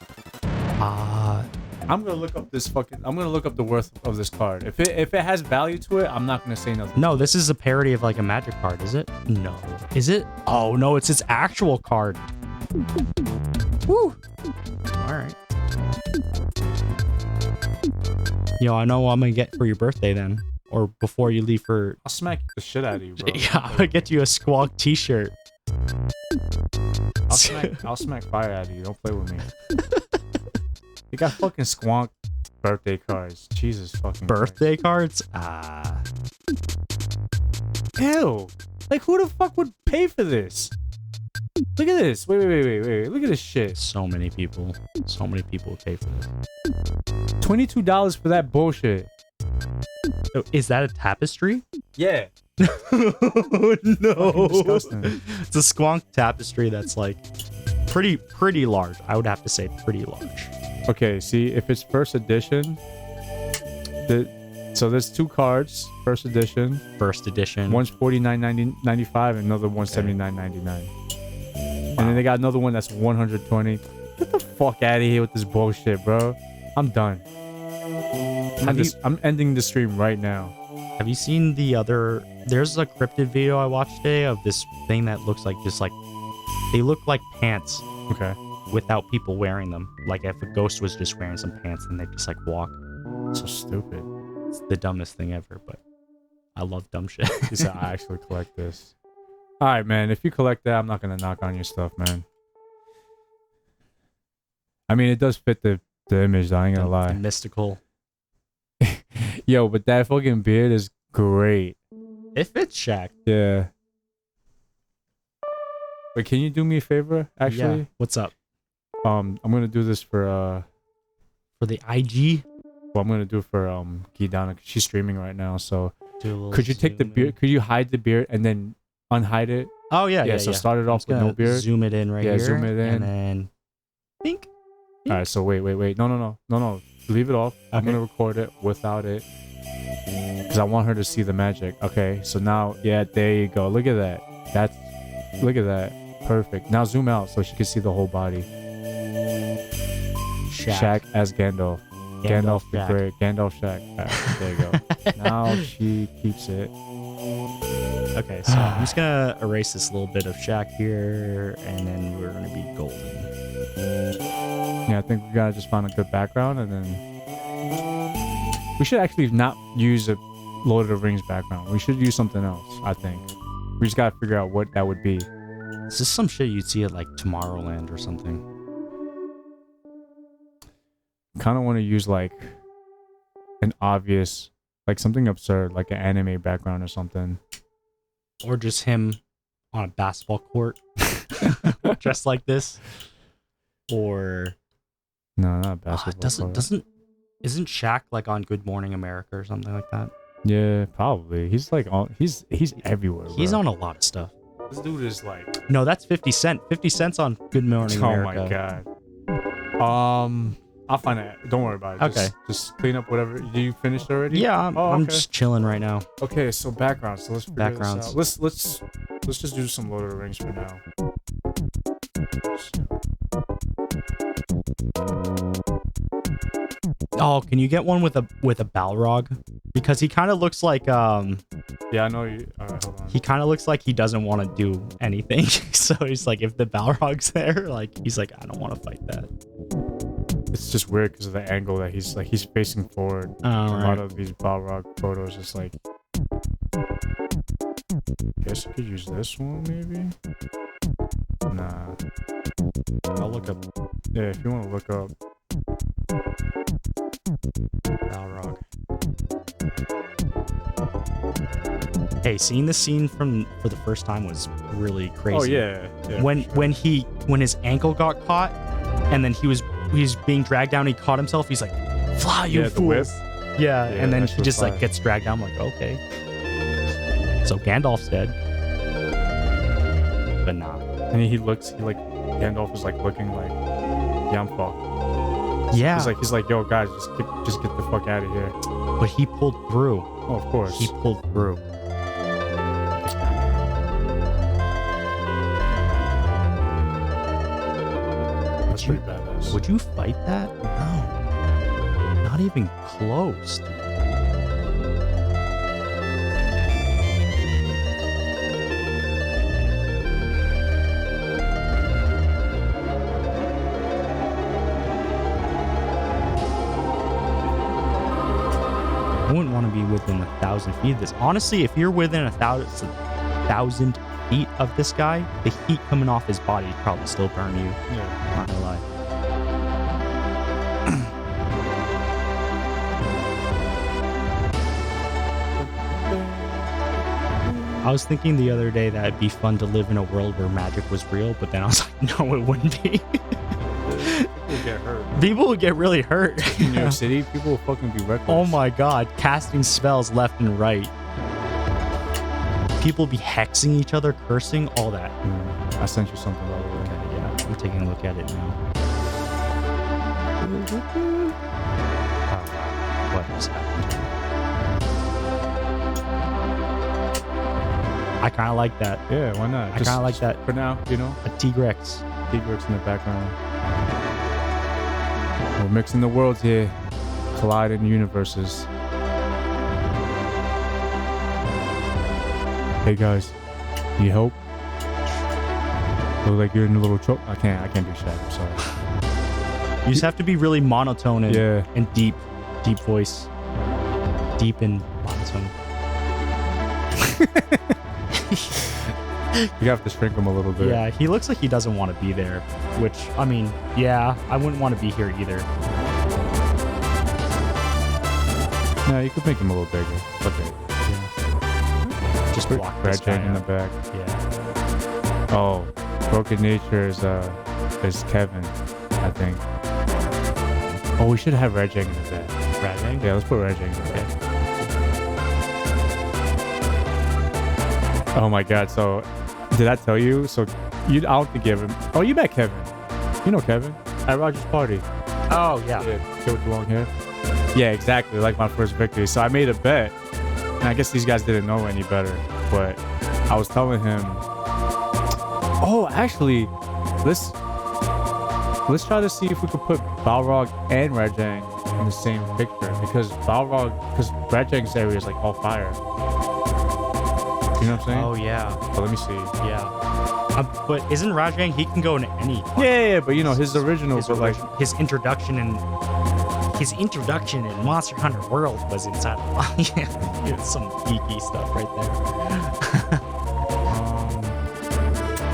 I'm gonna look up the worth of this card. If it has value to it, I'm not gonna say nothing. No, this is a parody of like a magic card, is it? No. Is it? Oh no, it's its actual card. Woo! Alright. Yo, I know what I'm gonna get for your birthday then. Or before you leave for... I'll smack the shit out of you, bro. Yeah, I'm gonna get you a Squawk t-shirt. I'll smack fire out of you. Don't play with me. You got fucking Squonk birthday cards. Jesus fucking birthday cards? Ew. Like, who the fuck would pay for this? Look at this. Wait. Look at this shit. So many people pay for this. $22 for that bullshit. Oh, is that a tapestry? Yeah. Oh, no. Disgusting. It's a Squonk tapestry that's like pretty large. I would have to say pretty large. Okay, see, if it's first edition, so there's two cards, first edition. One's $49.95 and another one's $79.99. Wow. And then they got another one that's $120. Get the fuck out of here with this bullshit, bro. I'm done. I'm ending the stream right now. Have you seen the other... There's a cryptid video I watched today of this thing that looks like just like... They look like pants. Okay. Without people wearing them. Like if a ghost was just wearing some pants and they just like walk. So stupid. It's the dumbest thing ever, but I love dumb shit. He said, I actually collect this. Alright, man. If you collect that, I'm not going to knock on your stuff, man. I mean, it does fit the image, though. I ain't going to lie. The mystical. Yo, but that fucking beard is great. It fits Shaq. Yeah. Wait, can you do me a favor, actually? Yeah. What's up? I'm gonna do this for the IG. Well, I'm gonna do it for Gidana. She's streaming right now, so could you take the beard? Could you hide the beard and then unhide it? Oh yeah. So start it off with no beard. Zoom it in right here. Yeah, zoom it in, and then think. All right. So wait. No. Leave it off. Okay. I'm gonna record it without it because I want her to see the magic. Okay. So now, yeah, there you go. Look at that. Look at that. Perfect. Now zoom out so she can see the whole body. Shaq as Gandalf. Gandalf the Great. Gandalf Shaq. Right, there you go. Now she keeps it. Okay, so I'm just gonna erase this little bit of Shaq here, and then we're gonna be golden. Yeah, I think we gotta just find a good background, and then we should actually not use a Lord of the Rings background. We should use something else. I think we just gotta figure out what that would be. Is this some shit you'd see at like Tomorrowland or something? kind of want to use like an obvious, like something absurd, like an anime background or something. Or just him on a basketball court dressed like this. Or no, not basketball. Isn't Shaq like on Good Morning America or something like that? Yeah, probably. He's like he's everywhere. He's bro. on a lot of stuff. This dude is like, no, that's 50 Cent. 50 Cent's on Good Morning America. Oh my god. I'll find it. Don't worry about it. Okay. Just clean up whatever. Do you finished already? Yeah, I'm just chilling right now. Okay, so backgrounds. So let's figure Backgrounds. this out. Let's just do some Lord of the Rings for now. Oh, can you get one with a Balrog? Because he kind of looks like Yeah, I know you. All right, hold on. he kind of looks like he doesn't want to do anything. So he's like, if the Balrog's there, like he's like, I don't want to fight that. It's just weird because of the angle that he's facing forward. Oh, A right. lot of these Balrog photos, just like. Guess you could use this one, maybe. Nah. I'll look up Yeah, if you want to look up. Balrog. Hey, seeing the scene for the first time was really crazy. Oh yeah. When his ankle got caught, and then he was being dragged down, he caught himself. He's like, "Fly, you the whip. fools!" Yeah, and then that he shit just was like gets dragged down. I'm like, okay, so Gandalf's dead, but nah. And Gandalf is like looking like, yeah, I'm fucked. Yeah, He's like, yo, guys, just get the fuck out of here. but he pulled through. Oh, of course. He pulled through. That's pretty badass. Would you fight that? No, not even close, dude. I wouldn't want to be within 1,000 feet of this. Honestly, if you're within 1,000 feet of this guy, the heat coming off his body would probably still burn you. Yeah. Not gonna lie. I was thinking the other day that it'd be fun to live in a world where magic was real, but then I was like, no, it wouldn't be. People get hurt. People would get really hurt. In New York City, people will fucking be reckless. Oh my god, casting spells left and right. People be hexing each other, cursing, all that. I sent you something, by the way. Okay, yeah, I'm taking a look at it now. Oh wow, what just happened? I kind of like that. Yeah, why not? I kind of like that. For now, you know? A T-Rex. T-Rex in the background. We're mixing the worlds here. Colliding universes. Hey guys, need help? Look like you're in a little trouble. I can't do shit. I'm sorry. You just have to be really monotone and, Yeah. and deep voice. Deep and monotone. You have to shrink him a little bit. Yeah, he looks like he doesn't want to be there, which, I mean, yeah, I wouldn't want to be here either. No, you could make him a little bigger. Okay. Yeah. Just block this Red guy Jank in the out. back. Yeah. Oh, Broken Nature is Kevin, I think. Oh, we should have Red Jank in the back. Red Jank? Yeah, let's put Red Jank in the back. Oh my god, so did I tell you? So I don't think you ever. Oh, you met Kevin. You know Kevin at Roger's party. Oh, yeah. Kid with the long hair. Yeah, exactly. Like my first victory. So I made a bet, and I guess these guys didn't know any better. But I was telling him, oh, actually, let's try to see if we could put Balrog and Rajang in the same picture because Rajang's area is like all fire. You know what I'm saying? Oh, yeah. So let me see. Yeah. But isn't Rajang, he can go into any... Yeah, but you know, his original, his introduction in Monster Hunter World was inside of yeah, it's some geeky stuff right there.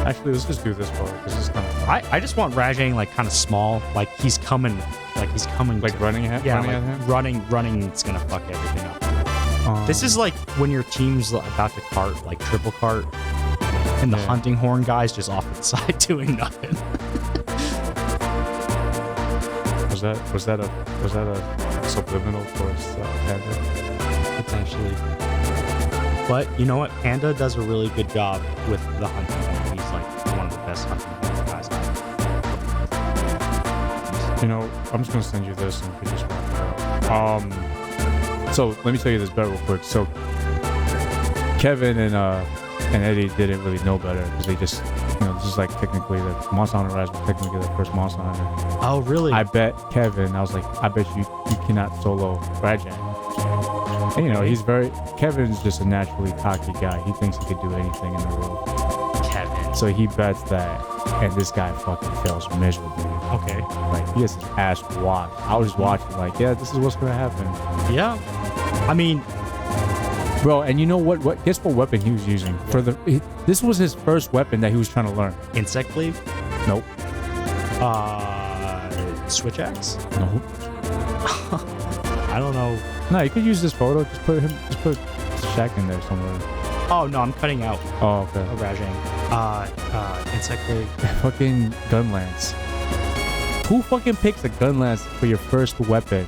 Actually, let's just do this part because it's kind of... I just want Rajang like kind of small, like he's coming Like he's coming. Like running at him. Running. It's gonna fuck everything up. This is like when your team's about to cart, like triple cart, and the hunting horn guy's just off to the side doing nothing. Was that a subliminal towards Panda? Potentially. But you know what? Panda does a really good job with the hunting horn. He's like one of the best hunting horn guys. You know, I'm just gonna send you this and we can just wrap it up. So let me tell you this better real quick. So Kevin and Eddie didn't really know better because they just, this is like technically the Monster Hunter Rise was technically the first Monster Hunter. Oh, really? I bet Kevin, I was like, I bet you cannot solo Rajang. And Kevin's just a naturally cocky guy. He thinks he could do anything in the world. Kevin. So he bets that, and this guy fucking fails miserably. Okay. Like, he has his ass washed. I was just watching like, yeah, this is what's gonna happen. Yeah. I mean, bro, and you know what? Guess what weapon he was using for this was his first weapon that he was trying to learn. Insect Cleave? Nope. Switch axe? Nope. I don't know. No, you could use this photo. Just put Shaq in there somewhere. Oh no, I'm cutting out. Oh, okay. Rajang. Insect Cleave. Fucking gun lance. Who fucking picks a gun lance for your first weapon?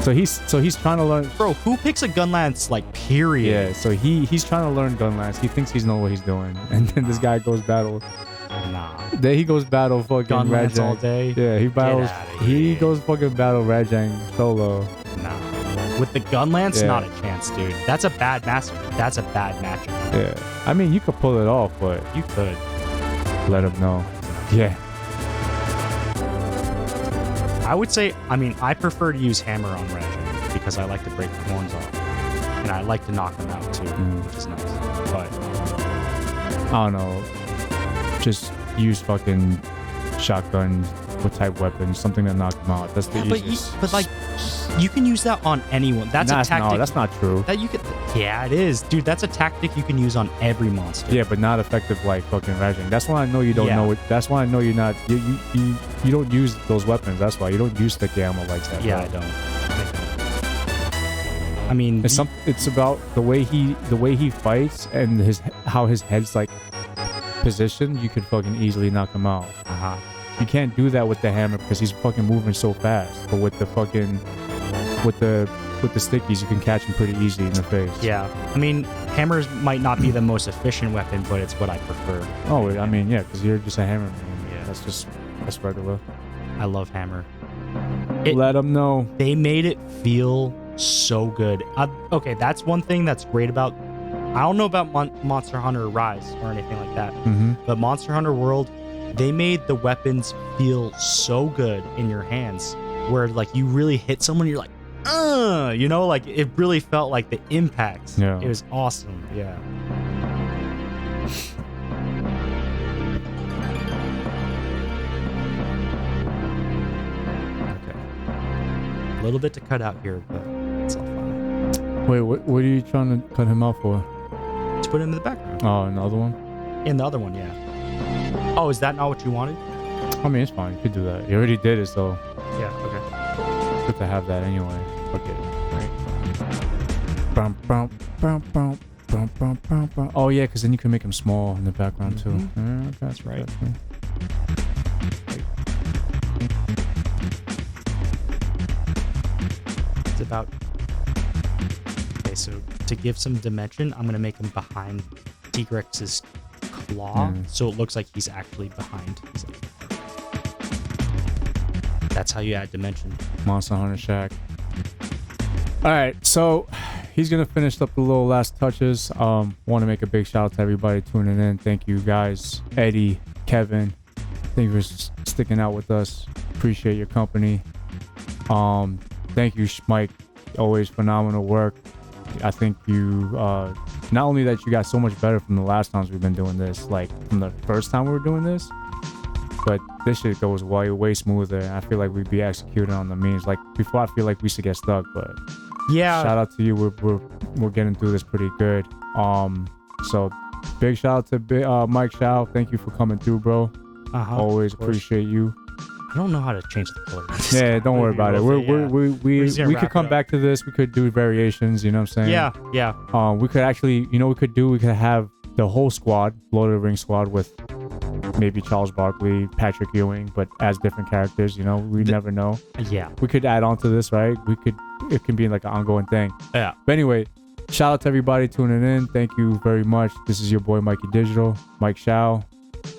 So he's trying to learn. Bro, who picks a gun lance, like, period? Yeah, so he's trying to learn gun lance. He thinks he's know what he's doing. And then this guy goes battle. Nah. Then he goes battle fucking gun lance Rajang all day? Yeah, he battles. He goes fucking battle Rajang solo. Nah. With the gun lance, not a chance, dude. That's a bad matchup. Yeah. I mean, you could pull it off, but you could. Let him know. Yeah. I would say, I prefer to use hammer on Rajang because I like to break the horns off. And I like to knock them out too, which is nice. But I don't know. Just use fucking shotgun type weapons, something that knocks them out. That's the easiest. But like, you can use that on anyone. That's a tactic. No, that's not true. That you could. Yeah, it is, dude. That's a tactic you can use on every monster. Yeah, but not effective like fucking Rajang. That's why I know you don't know it. That's why I know you're not. You don't use those weapons. That's why you don't use sticky ammo like that. Yeah, bro. I mean, it's about the way he fights and how his head's like positioned. You could fucking easily knock him out. You can't do that with the hammer because he's fucking moving so fast. But with the fucking with the stickies, you can catch him pretty easy in the face. Yeah, I mean, hammers might not be the most efficient weapon, but it's what I prefer. Oh, I mean, yeah, because you're just a hammer man. Yeah, that's regular. I love hammer. Let them know. They made it feel so good. Okay, that's one thing that's great about. I don't know about Monster Hunter Rise or anything like that, but Monster Hunter World, they made the weapons feel so good in your hands, where like you really hit someone, you're like, like it really felt like the impact. Yeah, it was awesome. Yeah. Okay. A little bit to cut out here, but it's all fine. Wait, what are you trying to cut him out for? To put him in the background. Oh, another one? In the other one, yeah. Oh, is that not what you wanted? I mean, it's fine. You could do that. You already did it, so. Yeah, okay. It's good to have that anyway. Okay. Right. Oh, yeah, because then you can make him small in the background, too. Yeah, okay, that's right. It's about... Okay, so to give some dimension, I'm going to make him behind T-Rex's claw, so it looks like he's actually behind. That's how you add dimension. Monster Hunter Shack. All right, so he's gonna finish up the little last touches. Want to make a big shout out to everybody tuning in. Thank you guys, Eddie, Kevin. Thank you for sticking out with us. Appreciate your company. Thank you, Mike. Always phenomenal work. I think you not only that you got so much better from the last times we've been doing this, like from the first time we were doing this, but this shit goes way smoother. I feel like we'd be executing on the memes. Like before, I feel like we used to get stuck, but yeah, shout out to you. We're getting through this pretty good. So big shout out to Mike Shao. Thank you for coming through, bro. Always appreciate you. don't know how to change the color. Yeah, don't worry about it. We could come back to this. We could do variations. You know what I'm saying? Yeah. We could actually, we could have the whole squad, Lord of the Rings squad, with maybe Charles Barkley, Patrick Ewing, but as different characters. We never know. Yeah. We could add on to this, right? It can be like an ongoing thing. Yeah. But anyway, shout out to everybody tuning in. Thank you very much. This is your boy Mikey Digital, Mike Shao,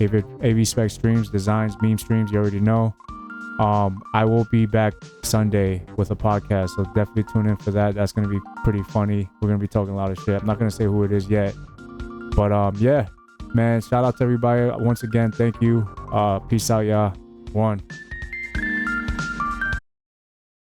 AV-SPEX streams, designs, meme streams. You already know. I will be back Sunday with a podcast, so definitely tune in for that. That's gonna be pretty funny. We're gonna be talking a lot of shit. I'm not gonna say who it is yet, but yeah, man. Shout out to everybody once again. Thank you. Peace out, y'all. One.